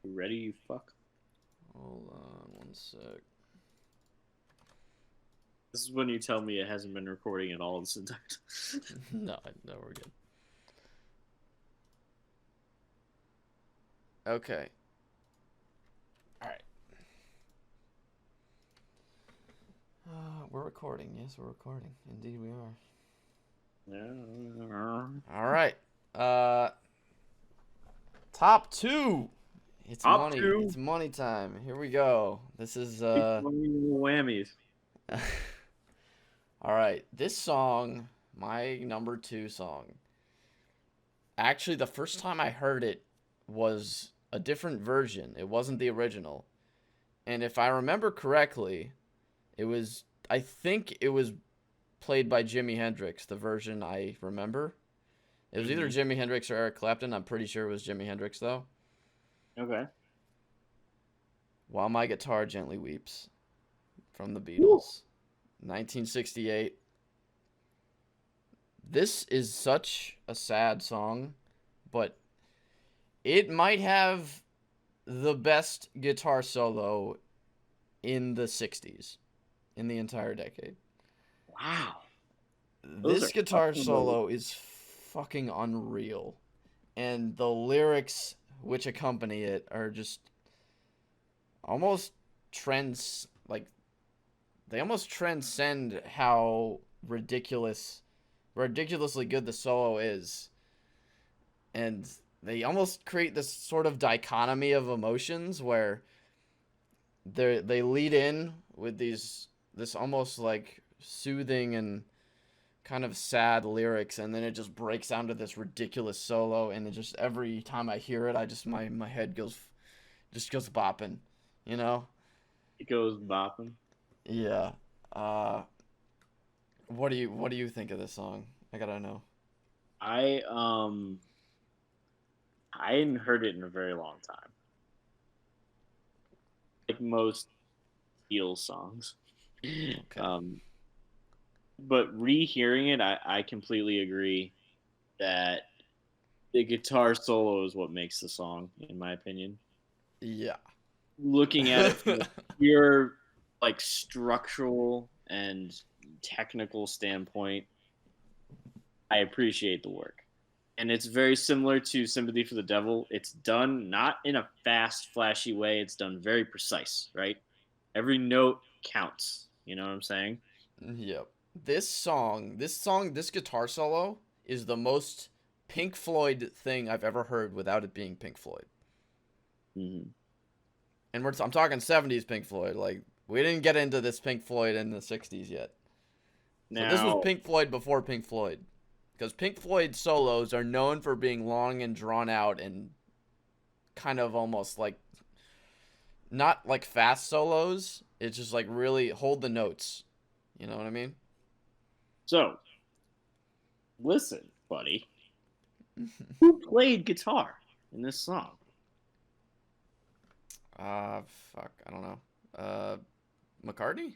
You ready, you fuck? Hold on one sec. This is when you tell me it hasn't been recording at all this entire time. No, no, we're good. Okay. All right. We're recording. Yes, we're recording. Indeed, we are. All right. Uh, top two. It's Up money. to It's money time. Here we go. This is whammies. All right. This song, my number two song. Actually, the first time I heard it, was a different version. It wasn't the original. And if I remember correctly, I think it was played by Jimi Hendrix, the version I remember. It was either Jimi Hendrix or Eric Clapton. I'm pretty sure it was Jimi Hendrix, though. Okay. While My Guitar Gently Weeps from the Beatles. Woo. 1968. This is such a sad song, but it might have the best guitar solo in the 60s, in the entire decade. Wow. This guitar solo is fucking unreal. And the lyrics which accompany it are just almost they almost transcend how ridiculously good the solo is. And they almost create this sort of dichotomy of emotions where they lead in with this almost like soothing and kind of sad lyrics, and then it just breaks down to this ridiculous solo, and it just every time I hear it, I just my head goes bopping, you know? It goes bopping. Yeah. What do you think of this song? I gotta know. I hadn't heard it in a very long time. Like most Beatles songs. Okay. But rehearing it, I completely agree that the guitar solo is what makes the song, in my opinion. Yeah. Looking at it from a pure, like, structural and technical standpoint, I appreciate the work. And it's very similar to Sympathy for the Devil. It's done not in a fast, flashy way. It's done very precise, right? Every note counts. You know what I'm saying? Yep. This guitar solo is the most Pink Floyd thing I've ever heard without it being Pink Floyd. Mm-hmm. And I'm talking 70s Pink Floyd. Like, we didn't get into this Pink Floyd in the 60s yet. So this was Pink Floyd before Pink Floyd. Because Pink Floyd solos are known for being long and drawn out and kind of almost like, not like fast solos. It's just like really hold the notes. You know what I mean? So, listen, buddy. Who played guitar in this song? Fuck, I don't know. McCartney?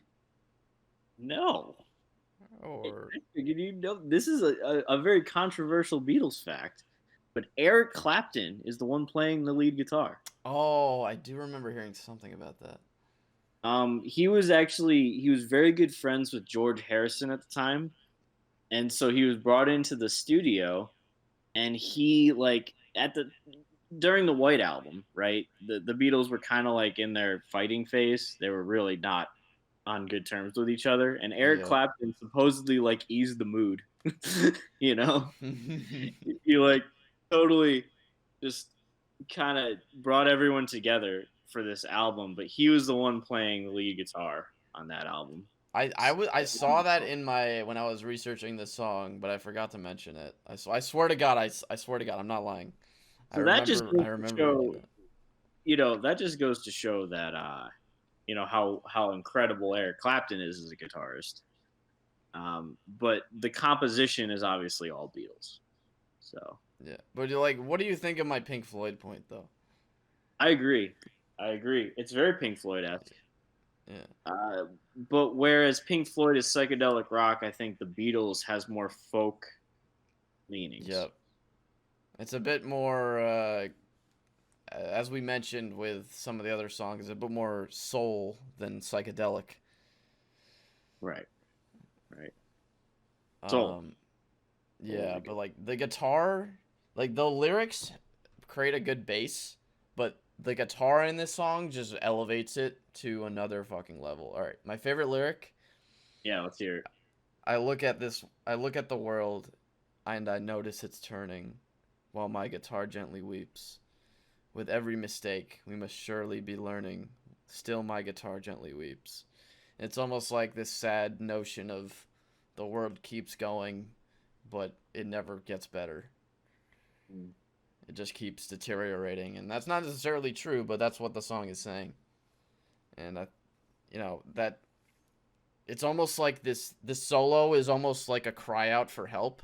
No. Or You know, this is a very controversial Beatles fact, but Eric Clapton is the one playing the lead guitar. oh, I do remember hearing something about that. He was very good friends with George Harrison at the time, and so he was brought into the studio, and he like during the White Album, right? The Beatles were kind of like in their fighting phase. They were really not on good terms with each other, and Eric Clapton supposedly like eased the mood. You know, he like totally just kind of brought everyone together for this album, but he was the one playing the lead guitar on that album. I saw that when I was researching this song, but I forgot to mention it. I swear to God, I swear to God, I'm not lying. So that just goes to show, you know, that just goes to show that you know how incredible Eric Clapton is as a guitarist. But the composition is obviously all Beatles. So yeah, but you're like, what do you think of my Pink Floyd point though? I agree. It's very Pink Floyd-esque. Yeah. But whereas Pink Floyd is psychedelic rock, I think the Beatles has more folk leanings. Yep. It's a bit more, as we mentioned with some of the other songs, a bit more soul than psychedelic. Right. Right. Soul. Yeah, but like the guitar, like the lyrics create a good base, but the guitar in this song just elevates it to another fucking level. All right, my favorite lyric. Yeah, let's hear it. I look at the world, and I notice it's turning, while my guitar gently weeps. With every mistake, we must surely be learning. Still, my guitar gently weeps. It's almost like this sad notion of the world keeps going, but it never gets better. it just keeps deteriorating, and that's not necessarily true, but that's what the song is saying. And that it's almost like this solo is almost like a cry out for help,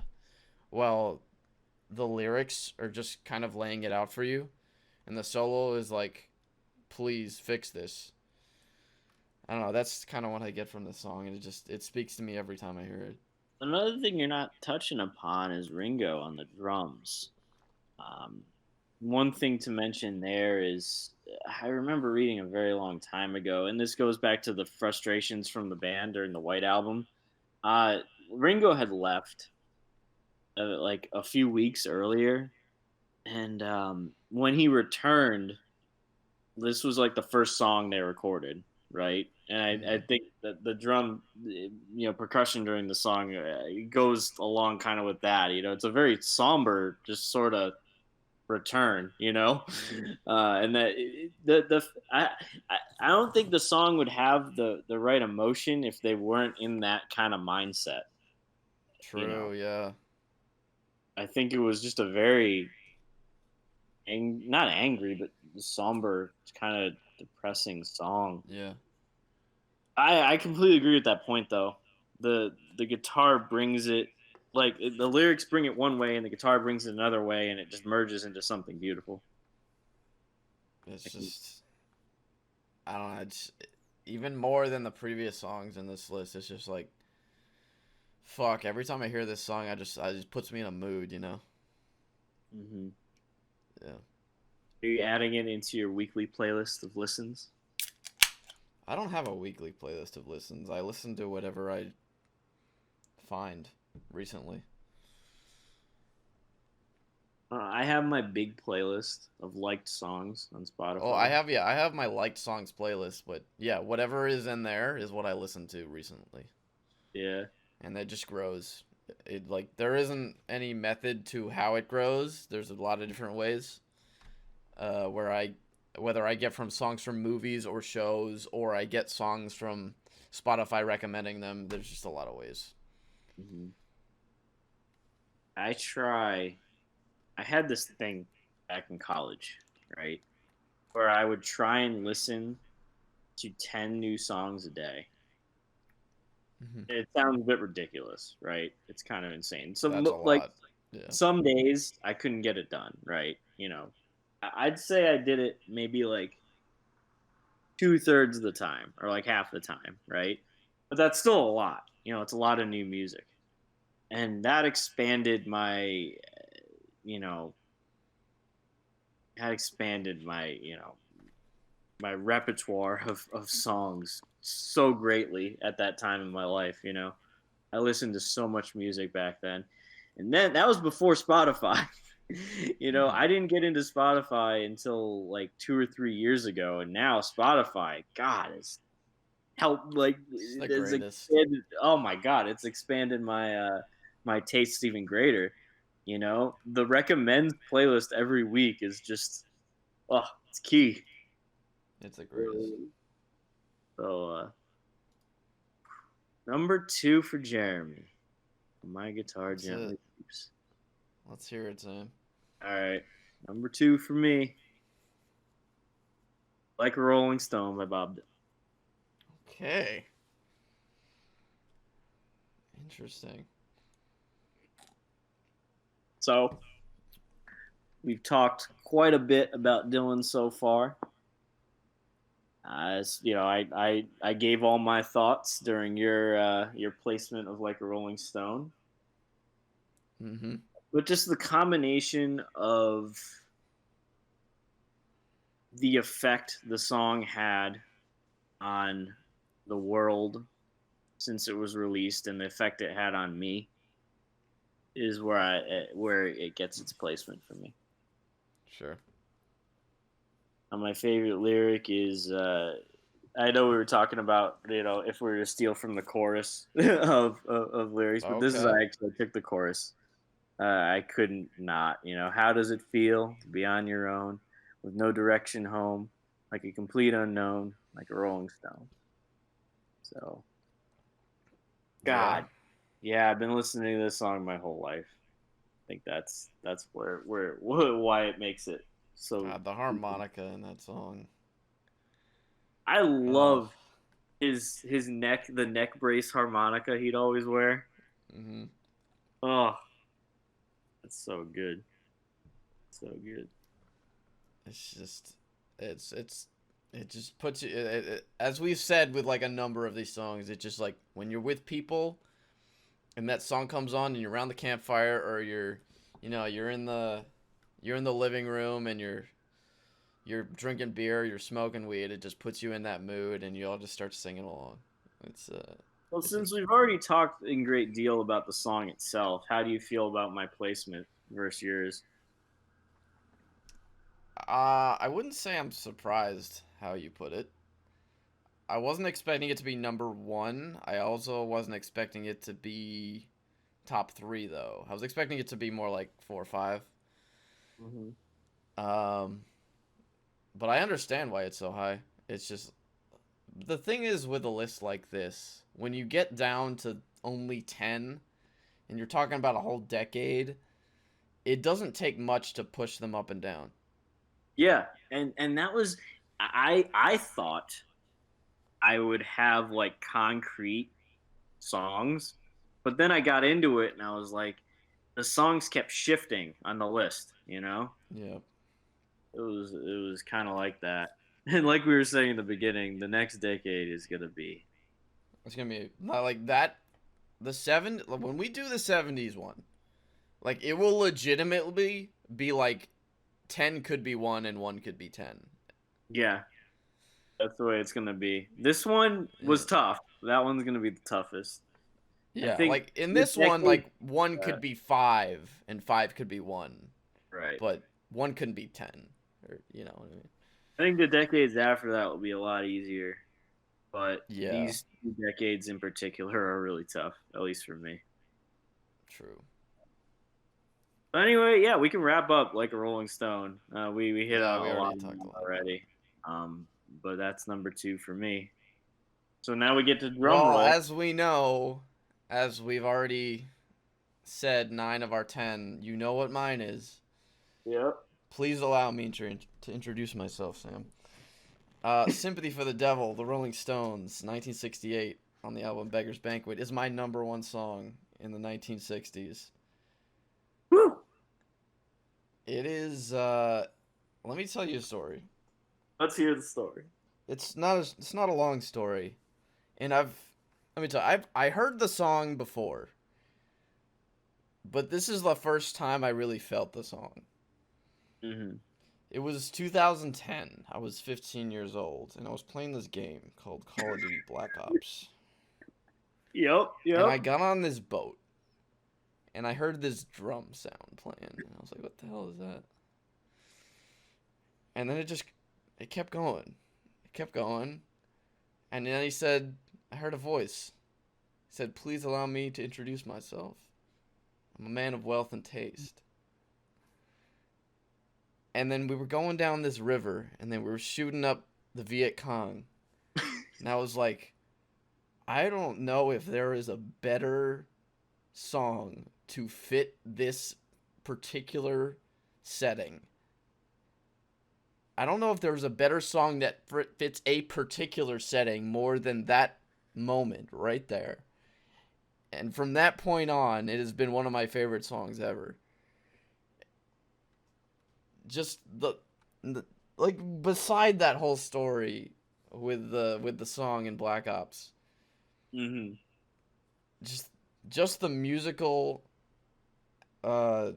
while the lyrics are just kind of laying it out for you, and the solo is like, please fix this. I don't know. That's kind of what I get from this song, and it speaks to me every time I hear it. Another thing you're not touching upon is Ringo on the drums. Um, One thing to mention there is I remember reading a very long time ago, and this goes back to the frustrations from the band during the White Album. Uh, Ringo had left like a few weeks earlier, and when he returned, this was like the first song they recorded, right? And I Mm-hmm. think that the drum, percussion during the song goes along kind of with that. It's a very somber, just sort of return, and that the I don't think the song would have the right emotion if they weren't in that kind of mindset. You True. know, Yeah. I think it was just a very not angry, but somber, kind of depressing song. Yeah. I completely agree with that point though. The guitar brings it the lyrics bring it one way and the guitar brings it another way and it just merges into something beautiful. It's just I don't know. It's even more than the previous songs in this list. It's just like fuck. Every time I hear this song, I just puts me in a mood. Mm-hmm. Yeah. Are you adding it into your weekly playlist of listens? I don't have a weekly playlist of listens. I listen to whatever I find recently. I have my big playlist of liked songs on Oh, I Spotify. have yeah, I have my liked songs playlist, but yeah, whatever is in there is what I listened to recently, Yeah. and that just grows. It like there isn't any method to how it grows. There's a lot of different ways. Where I whether I get from songs from movies or shows, or I get songs from Spotify recommending them. There's just a lot of ways. Hmm. I try. I had this thing back in college, right, where I would try and listen to 10 new songs a day. Hmm. It sounds a bit ridiculous, right? It's kind of insane. Some That's a like lot. Yeah. some days I couldn't get it done, right? I'd say I did it maybe like 2/3 of the time or like half the time, right? But that's still a lot. It's a lot of new music. And that expanded you know, my repertoire of songs so greatly at that time in my life. I listened to so much music back then. And then that was before Spotify. Hmm. I didn't get into Spotify until like 2 or 3 years ago, and now Spotify, God, is helped like It's the it's greatest. expanded. Oh my God, it's expanded my taste even greater. The recommends playlist every week is just it's key. It's the greatest. So number two for Jeremy, my guitar That's it. gently weeps. Let's hear it, Sam. All right, number two for me, like a Rolling Stone by Bob Dylan. Okay. Interesting. So we've talked quite a bit about Dylan so far. I gave all my thoughts during your placement of like a Rolling Stone, Mm-hmm. but just the combination of the effect the song had on the world since it was released and the effect it had on me is where it gets its placement for me. Sure. My favorite lyric is I know we were talking about if we were to steal from the chorus of lyrics, but this is Okay. I actually took the chorus. I couldn't not. How does it feel to be on your own with no direction home, like a complete unknown, like a Rolling Stone? So, Yeah. God, yeah, I've been listening to this song my whole life. think that's where why it makes it so. God, the harmonica in that song. I Oh. love his the neck brace harmonica he'd always wear. Mm-hmm. Oh, that's so good, so good. It's just, it just puts you. As we've said with like a number of these songs, it's just like when you're with people, and that song comes on, and you're around the campfire, or you're in the living room, and you're drinking beer, you're smoking weed. It just puts you in that mood, and you all just start singing along. It's Well, it's just since we've already talked in great deal about the song itself, how do you feel about my placement versus yours? I wouldn't say I'm surprised how you put it. I wasn't expecting it to be number one. I also wasn't expecting it to be top three though. I was expecting it to be more like 4 or 5. Mm-hmm. Um, but I understand why it's so high. It's just the thing is with a list like this, when you get down to only 10, and you're talking about a whole decade, it doesn't take much to push them up and down. Yeah, and that was I thought I would have like concrete songs, but then I got into it and I was like, the songs kept shifting on the list. Yeah. It was kind of like that. And like we were saying in the beginning, the next decade is gonna be. It's gonna be not like that. When we do the 70s one, like it will legitimately be like 10 could be 1 and 1 could be 10. Yeah, that's the way it's gonna be. This one Yeah. was tough. That one's gonna be the toughest. I Yeah, think like in the this one, decade. like 1 Uh, could be 5 and 5 could be 1, right. but 1 couldn't be 10, or you know what I mean? I think the decades after that will be a lot easier, but Yeah, these 2 decades in particular are really tough, at least for me. true. But anyway, yeah, we can wrap up like a Rolling Stone. We hit Yeah, on we a lot already of talked them a lot about it. already. But that's number 2 for me. So now we get to drum Well, roll. as we know, as we've already said 9 of our 10, you know what mine is. Yep. Please allow me to introduce myself, Sam. Sympathy for the Devil, The Rolling Stones, 1968, on the album Beggar's Banquet, is my number one song in the 1960s. Woo! It is, let me tell you a story. Let's hear the story. It's not a long story. And let me tell you, I heard the song before, but this is the first time I really felt the song. Mm-hmm. It was 2010. I was 15 years old, and I was playing this game called Call of Duty Black Ops. Yep. And Yep. I got on this boat, and I heard this drum sound playing, and I was like, "What the hell is that?" And then it kept going, and then he said, I heard a voice. He said, "Please allow me to introduce myself. I'm a man of wealth and taste." And then we were going down this river, and then we were shooting up the Viet Cong. And I was like, I don't know if there is a better song to fit this particular setting. I don't know if there's a better song that fits a particular setting more than that moment right there. And from that point on, it has been one of my favorite songs ever. Just the like beside that whole story with the song in Black Ops, Mm-hmm. just just the musical uh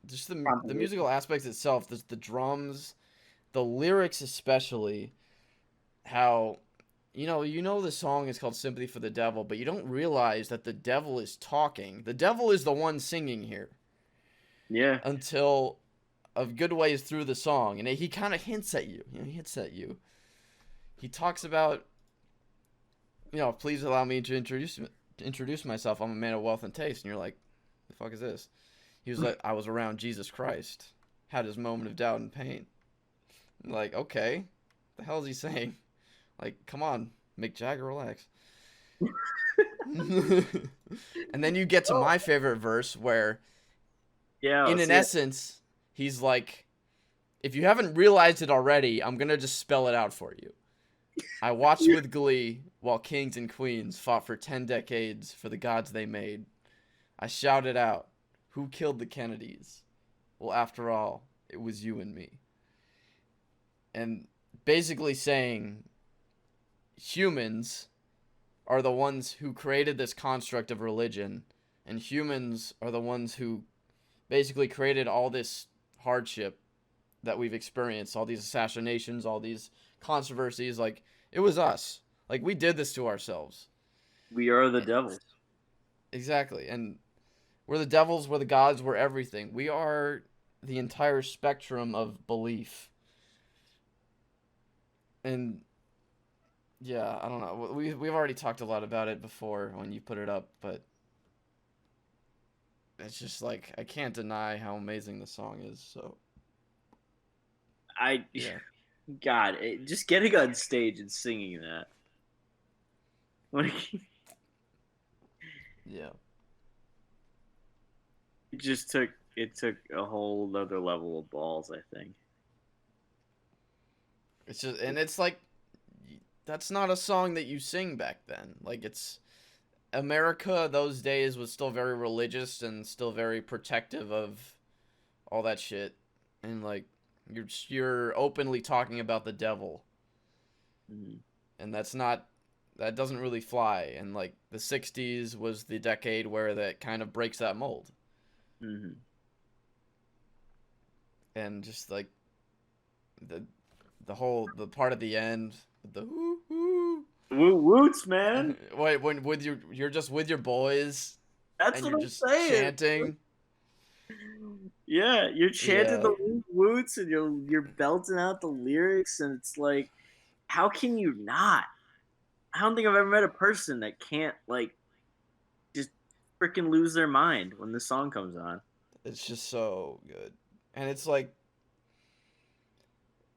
just the musical aspects itself, the drums, the lyrics especially, how you know the song is called Sympathy for the Devil, but you don't realize that the devil is talking. The devil is the one singing here Yeah. until a good ways through the song, and he kind of hints at you. He hints at you. He talks about, please allow me to introduce myself. I'm a man of wealth and taste, and you're like, the fuck is this? He was like, I was around Jesus Christ, had his moment of doubt and pain. I'm like, okay, the hell is he saying? Like, come on, Mick Jagger, relax. And then you get to my favorite verse where Yeah, In an see, essence, he's like, if you haven't realized it already, I'm gonna just spell it out for you. I watched with glee while kings and queens fought for 10 decades for the gods they made. I shouted out, who killed the Kennedys? Well, after all, it was you and me. And basically saying humans are the ones who created this construct of religion, and humans are the ones who basically created all this hardship that we've experienced, all these assassinations, all these controversies. Like, it was us. Like, we did this to ourselves. we are the devils. Exactly. And we're the devils, we're the gods, we're everything. We are the entire spectrum of belief. And yeah, I don't know. We've already talked a lot about it before when you put it up, but it's just like I can't deny how amazing the song is. So I, yeah, God, just getting on stage and singing that. Like, yeah. it took a whole other level of balls, I think. It's just and it's like that's not a song that you sing back then. Like it's America those days was still very religious and still very protective of all that shit, and like you're openly talking about the devil, Mm-hmm. and that doesn't really fly. And like the '60s was the decade where that kind of breaks that mold, Mm-hmm. and just like the the part at the end, the whoo whoo. Woots, man. Wait, when with you're just with your boys That's and what you're I'm just saying. chanting. Yeah, you're chanting Yeah, the woots and you're belting out the lyrics, and it's like, how can you not? I don't think I've ever met a person that can't like just freaking lose their mind when the song comes on. it's just so good. And it's like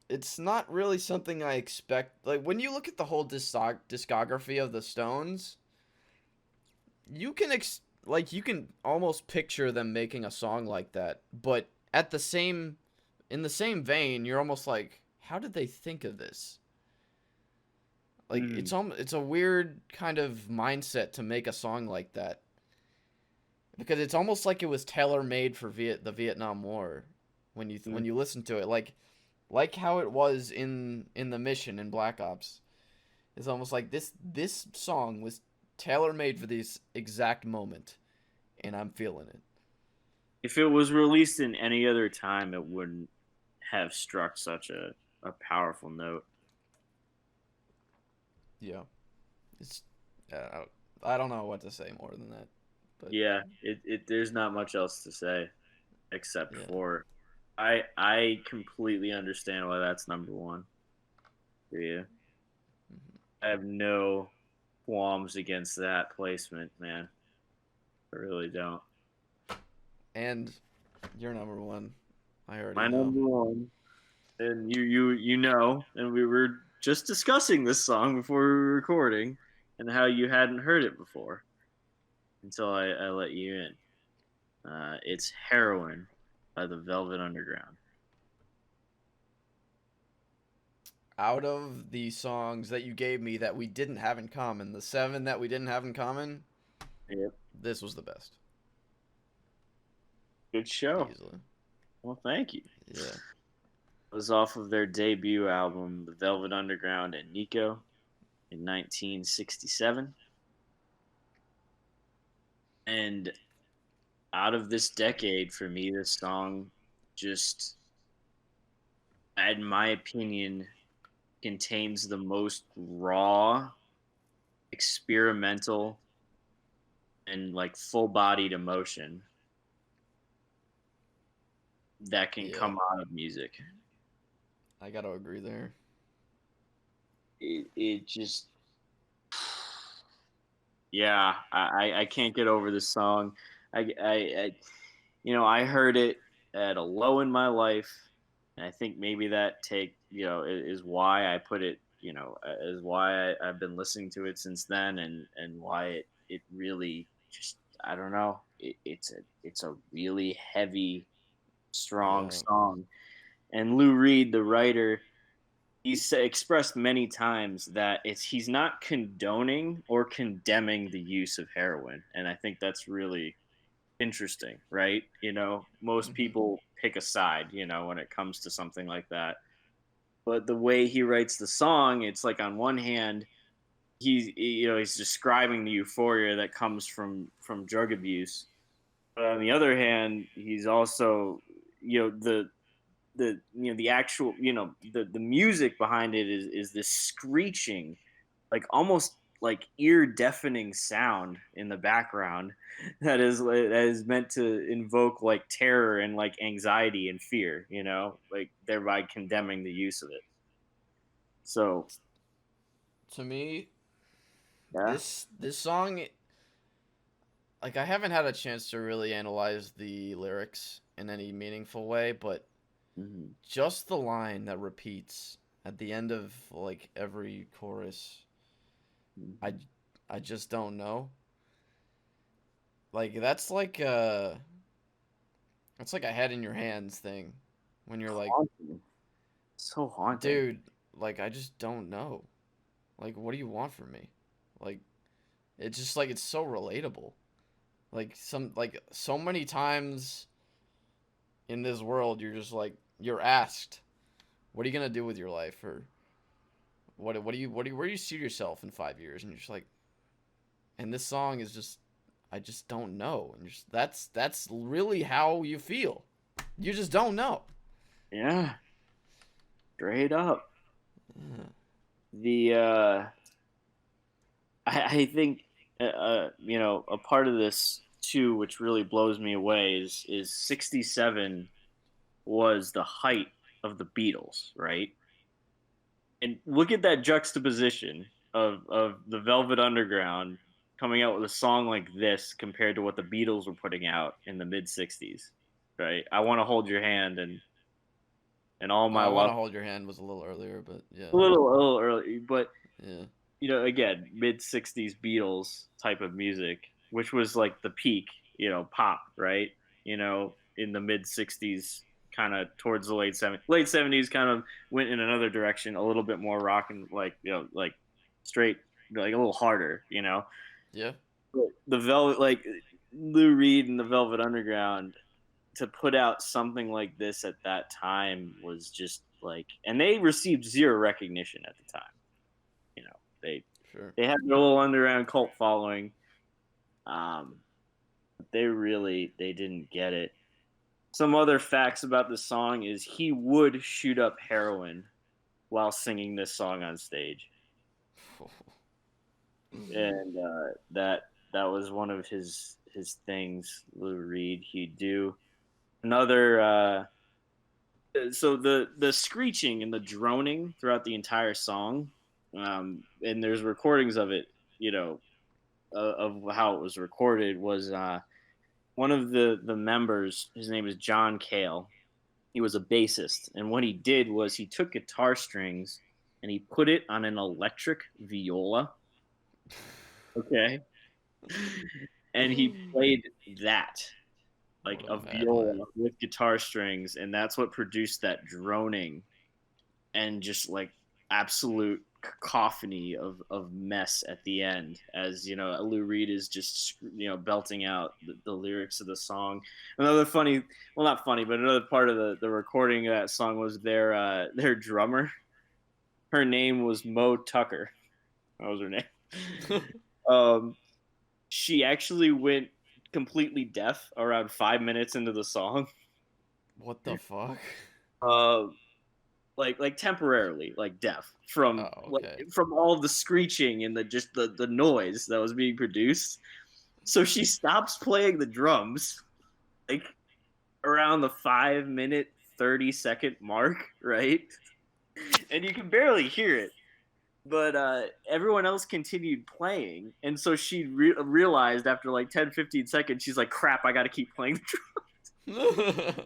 it's not really something I expect. Like when you look at the whole discography of the Stones, you can like you can almost picture them making a song like that. But at the same in the same vein, you're almost like, how did they think of this? Like Mm-hmm. it's a weird kind of mindset to make a song like that because it's almost like it was tailor made for the Vietnam War when you listen to it like how it was in the mission in Black Ops. It's almost like this song was tailor made for this exact moment, and I'm feeling it. If it was released in any other time, it wouldn't have struck such a powerful note. Yeah, it's I don't know what to say more than that, but Yeah, it there's not much else to say except yeah, for I completely understand why that's number one for you. hmm I have no qualms against that placement, man. I really don't. and you're number one. I already My know. number one, and you know, and we were just discussing this song before we were recording, and how you hadn't heard it before until I let you in. It's Heroin by the Velvet Underground. Out of the songs that you gave me that we didn't have in common, the seven that we didn't have in common, Yep. this was the best, Good show. easily. Well, thank you. Yeah. It was off of their debut album, The Velvet Underground and Nico, in 1967. And out of this decade, for me, this song just, in my opinion, contains the most raw, experimental, and like full bodied emotion that can Yeah. come out of music. I gotta agree there. It just, yeah, I can't get over this song. I I heard it at a low in my life, and I think maybe that is why I put it, is why I've been listening to it since then, and why it really just I don't know. It's a really heavy, strong Yeah. song. And Lou Reed, the writer, expressed many times that he's not condoning or condemning the use of heroin, and I think that's really interesting, right? Most Hmm. people pick a side, when it comes to something like that. But the way he writes the song, it's like on one hand, he's describing the euphoria that comes from drug abuse, but on the other hand, he's also, the actual, the music behind it is this screeching, like almost like ear deafening sound in the background that is meant to invoke like terror and like anxiety and fear, like thereby condemning the use of it. So To me, yeah. this song, like, I haven't had a chance to really analyze the lyrics in any meaningful way, but Hmm. just the line that repeats at the end of like every chorus, I Hmm. I just don't know. Like that's like a head in your hands thing when you're like, Haunting. So haunting. dude, like I just don't know. Like what do you want from me? Like it's just like it's so relatable. Like so many times in this world you're just like you're asked, what are you going to do with your life, or where do you see yourself in 5 years, and you're just like, and this song is just, I just don't know, and just that's really how you feel. You just don't know. Yeah, straight up. Yeah. The I think a part of this too, which really blows me away, is 67 was the height of the Beatles, right? And look at that juxtaposition of the Velvet Underground coming out with a song like this compared to what the Beatles were putting out in the mid 60s, right? I want to hold your hand and all my I want love. to hold your hand was a little earlier, but yeah. A little early, but Yeah. again, mid 60s Beatles type of music, which was like the peak, pop, right? In the mid 60s, kind of towards the late 70s kind of went in another direction, a little bit more rock and like, like straight, like a little harder, Yeah. But the Velvet, like Lou Reed and the Velvet Underground, to put out something like this at that time was just like, and they received zero recognition at the time. You know, they Sure. they had their little underground cult following. Um, but they didn't get it. Some other facts about the song is he would shoot up heroin while singing this song on stage, and that was one of his things. Lou Reed, he'd do another. So the screeching and the droning throughout the entire song, and there's recordings of it, of how it was recorded, was one of the members. His name is John Cale. He was a bassist, and what he did was he took guitar strings and he put it on an electric viola. Okay, and he played that like What a a madman. viola with guitar strings, and that's what produced that droning and just like absolute cacophony of mess at the end, as Lou Reed is just belting out the lyrics of the song. Another funny, well, not funny, but another part of the recording of that song was their drummer. Her name was Mo Tucker. That was her name. um she actually went completely deaf around 5 minutes into the song. What the fuck? uh like temporarily like deaf Oh, like okay. from all the screeching and the noise that was being produced. So she stops playing the drums like around the 5 minute 30-second mark, right? And you can barely hear it, but everyone else continued playing, and so she realized after like 10-15 seconds, she's like, crap, I gotta keep playing the drums.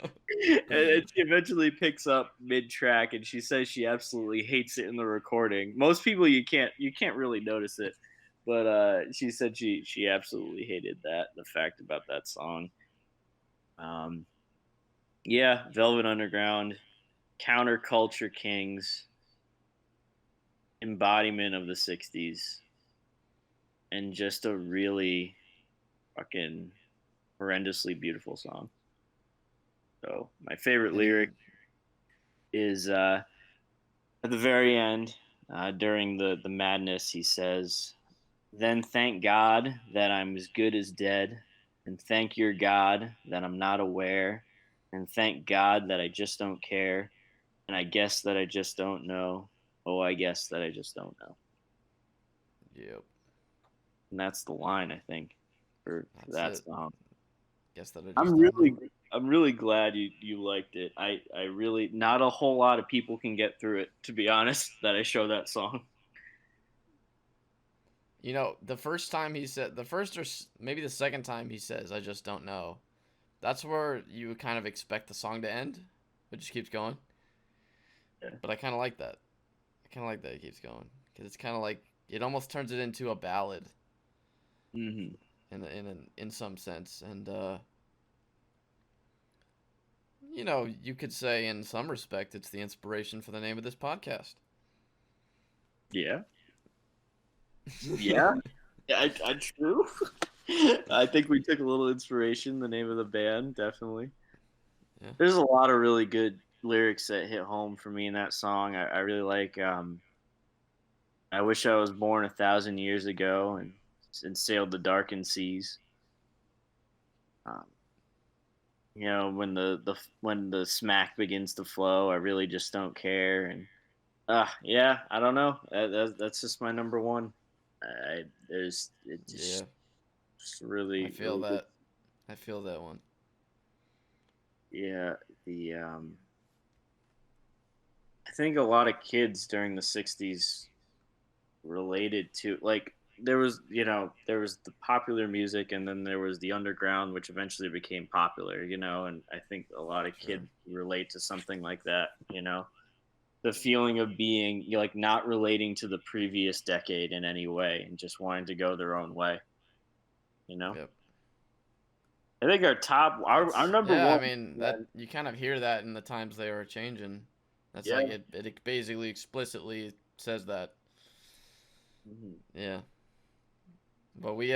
And she eventually picks up mid-track, and she says she absolutely hates it in the recording. Most people, you can't really notice it, But she said she absolutely hated the fact about that song. Um, yeah, Velvet Underground, counterculture kings, embodiment of the '60s, and just a really fucking horrendously beautiful song. So my favorite lyric And is at the very end, during the madness. He says, "Then thank God that I'm as good as dead, and thank your God that I'm not aware, and thank God that I just don't care, and I guess that I just don't know. Oh, I guess that I just don't know." yep, And that's the line, I think, for that's that it. song. Guess that I I'm just don't really know. I'm really glad you liked it. I really, not a whole lot of people can get through it, to be honest, that I show that song. You know, the first time he said, the first or maybe the second time he says, "I just don't know." That's where you kind of expect the song to end. It just keeps going. Yeah. But I kind of like that. I kind of like that it keeps going because it's kind of like it almost turns it into a ballad Hmm. in some sense, and you know, you could say in some respect it's the inspiration for the name of this podcast. Yeah. Yeah. Yeah, I true. I think we took a little inspiration. The name of the band, definitely. Yeah. There's a lot of really good lyrics that hit home for me in that song. I really like. I wish I was born 1,000 years ago and sailed the darkened seas. Um, when when the smack begins to flow, I really just don't care. And yeah, I don't know. That's just my number one. There's it Yeah. just I really feel really good. that. I feel that one. Yeah, the I think a lot of kids during the '60s related to, like, there was the popular music, and then there was the underground, which eventually became popular. And I think a lot of Sure. kids relate to something like that. The feeling of being, like, not relating to the previous decade in any way and just wanting to go their own way. You know, Yep. I think our That's number yeah. I one. mean that you kind of hear that in the times they are changing. That's Yeah. like it basically explicitly says that. Mhm. Yeah. But we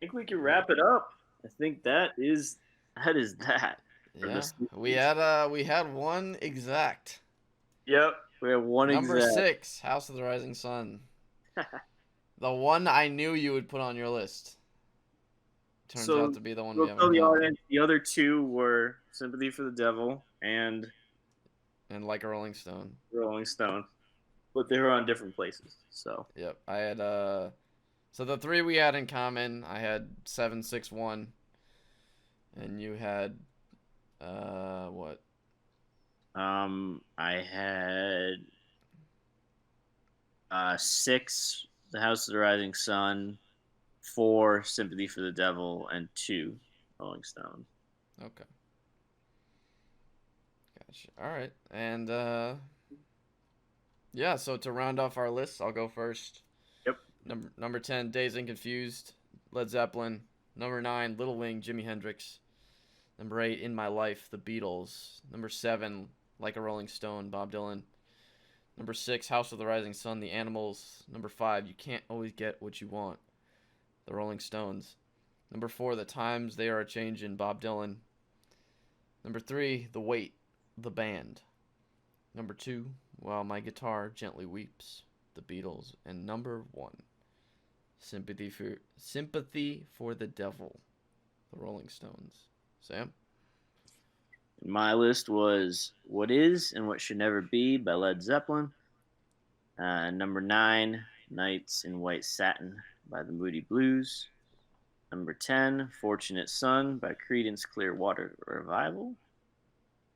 Think we can wrap it up. I think that is that for the yeah, '60s. we had one exact. Yep, we have one Number exact. 6, House of the Rising Sun. The one I knew you would put on your list. Turns out So to be the one we we'll have in tell the common. audience the other two were "Sympathy for the Devil" and And like a Rolling Stone. "Rolling Stone," but they were on different places. So Yep. I had so the three we had in common, I had 761 and you had what? I had six, "The House of the Rising Sun," four, "Sympathy for the Devil," and two, "Rolling Stone." Okay. Gotcha. All right. And yeah, so to round off our list, I'll go first. Yep. Number 10, Dazed and Confused, Led Zeppelin. Number 9, Little Wing, Jimi Hendrix. Number 8, In My Life, The Beatles. Number 7, Like a Rolling Stone, Bob Dylan. Number 6, House of the Rising Sun, The Animals. Number 5, You Can't Always Get What You Want, The Rolling Stones. Number 4, The Times They Are a Changin', Bob Dylan. Number 3, The Weight, The Band. Number 2, While My Guitar Gently Weeps, The Beatles. And number 1, Sympathy for the Devil, The Rolling Stones. Sam? My list was "What Is and What Should Never Be" by Led Zeppelin. Number 9, "Nights in White Satin" by the Moody Blues. Number 10, "Fortunate Son" by Creedence Clearwater Revival.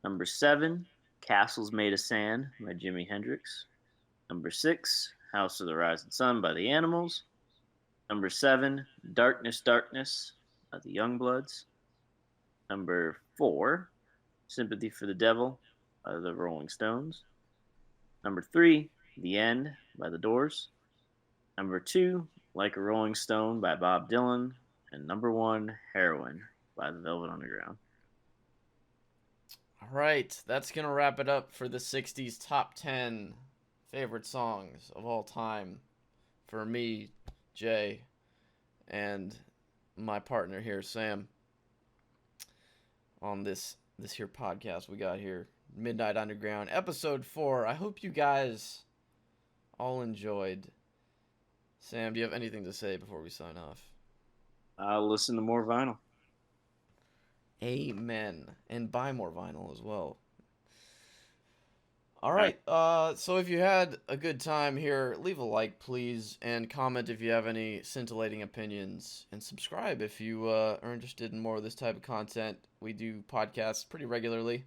Number 7, "Castles Made of Sand" by Jimi Hendrix. Number 6, "House of the Rising Sun" by the Animals. Number 7, "Darkness, Darkness" by the Youngbloods. Number 4, "Sympathy for the Devil" by the Rolling Stones. Number 3, "The End" by the Doors. Number 2, Like a Rolling Stone by Bob Dylan. And number 1, Heroin by the Velvet Underground. All right, that's going to wrap it up for the 60s top 10 favorite songs of all time for me, Jay, and my partner here, Sam, on this here podcast we got here, Midnight Underground, episode 4. I hope you guys all enjoyed. Sam, do you have anything to say before we sign off? Listen to more vinyl. Amen. And buy more vinyl as well. All right. So if you had a good time here, leave a like, please, and comment if you have any scintillating opinions, and subscribe if you are interested in more of this type of content. We do podcasts pretty regularly,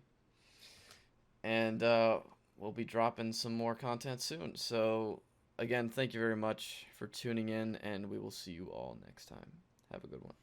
and we'll be dropping some more content soon. So again, thank you very much for tuning in, and we will see you all next time. Have a good one.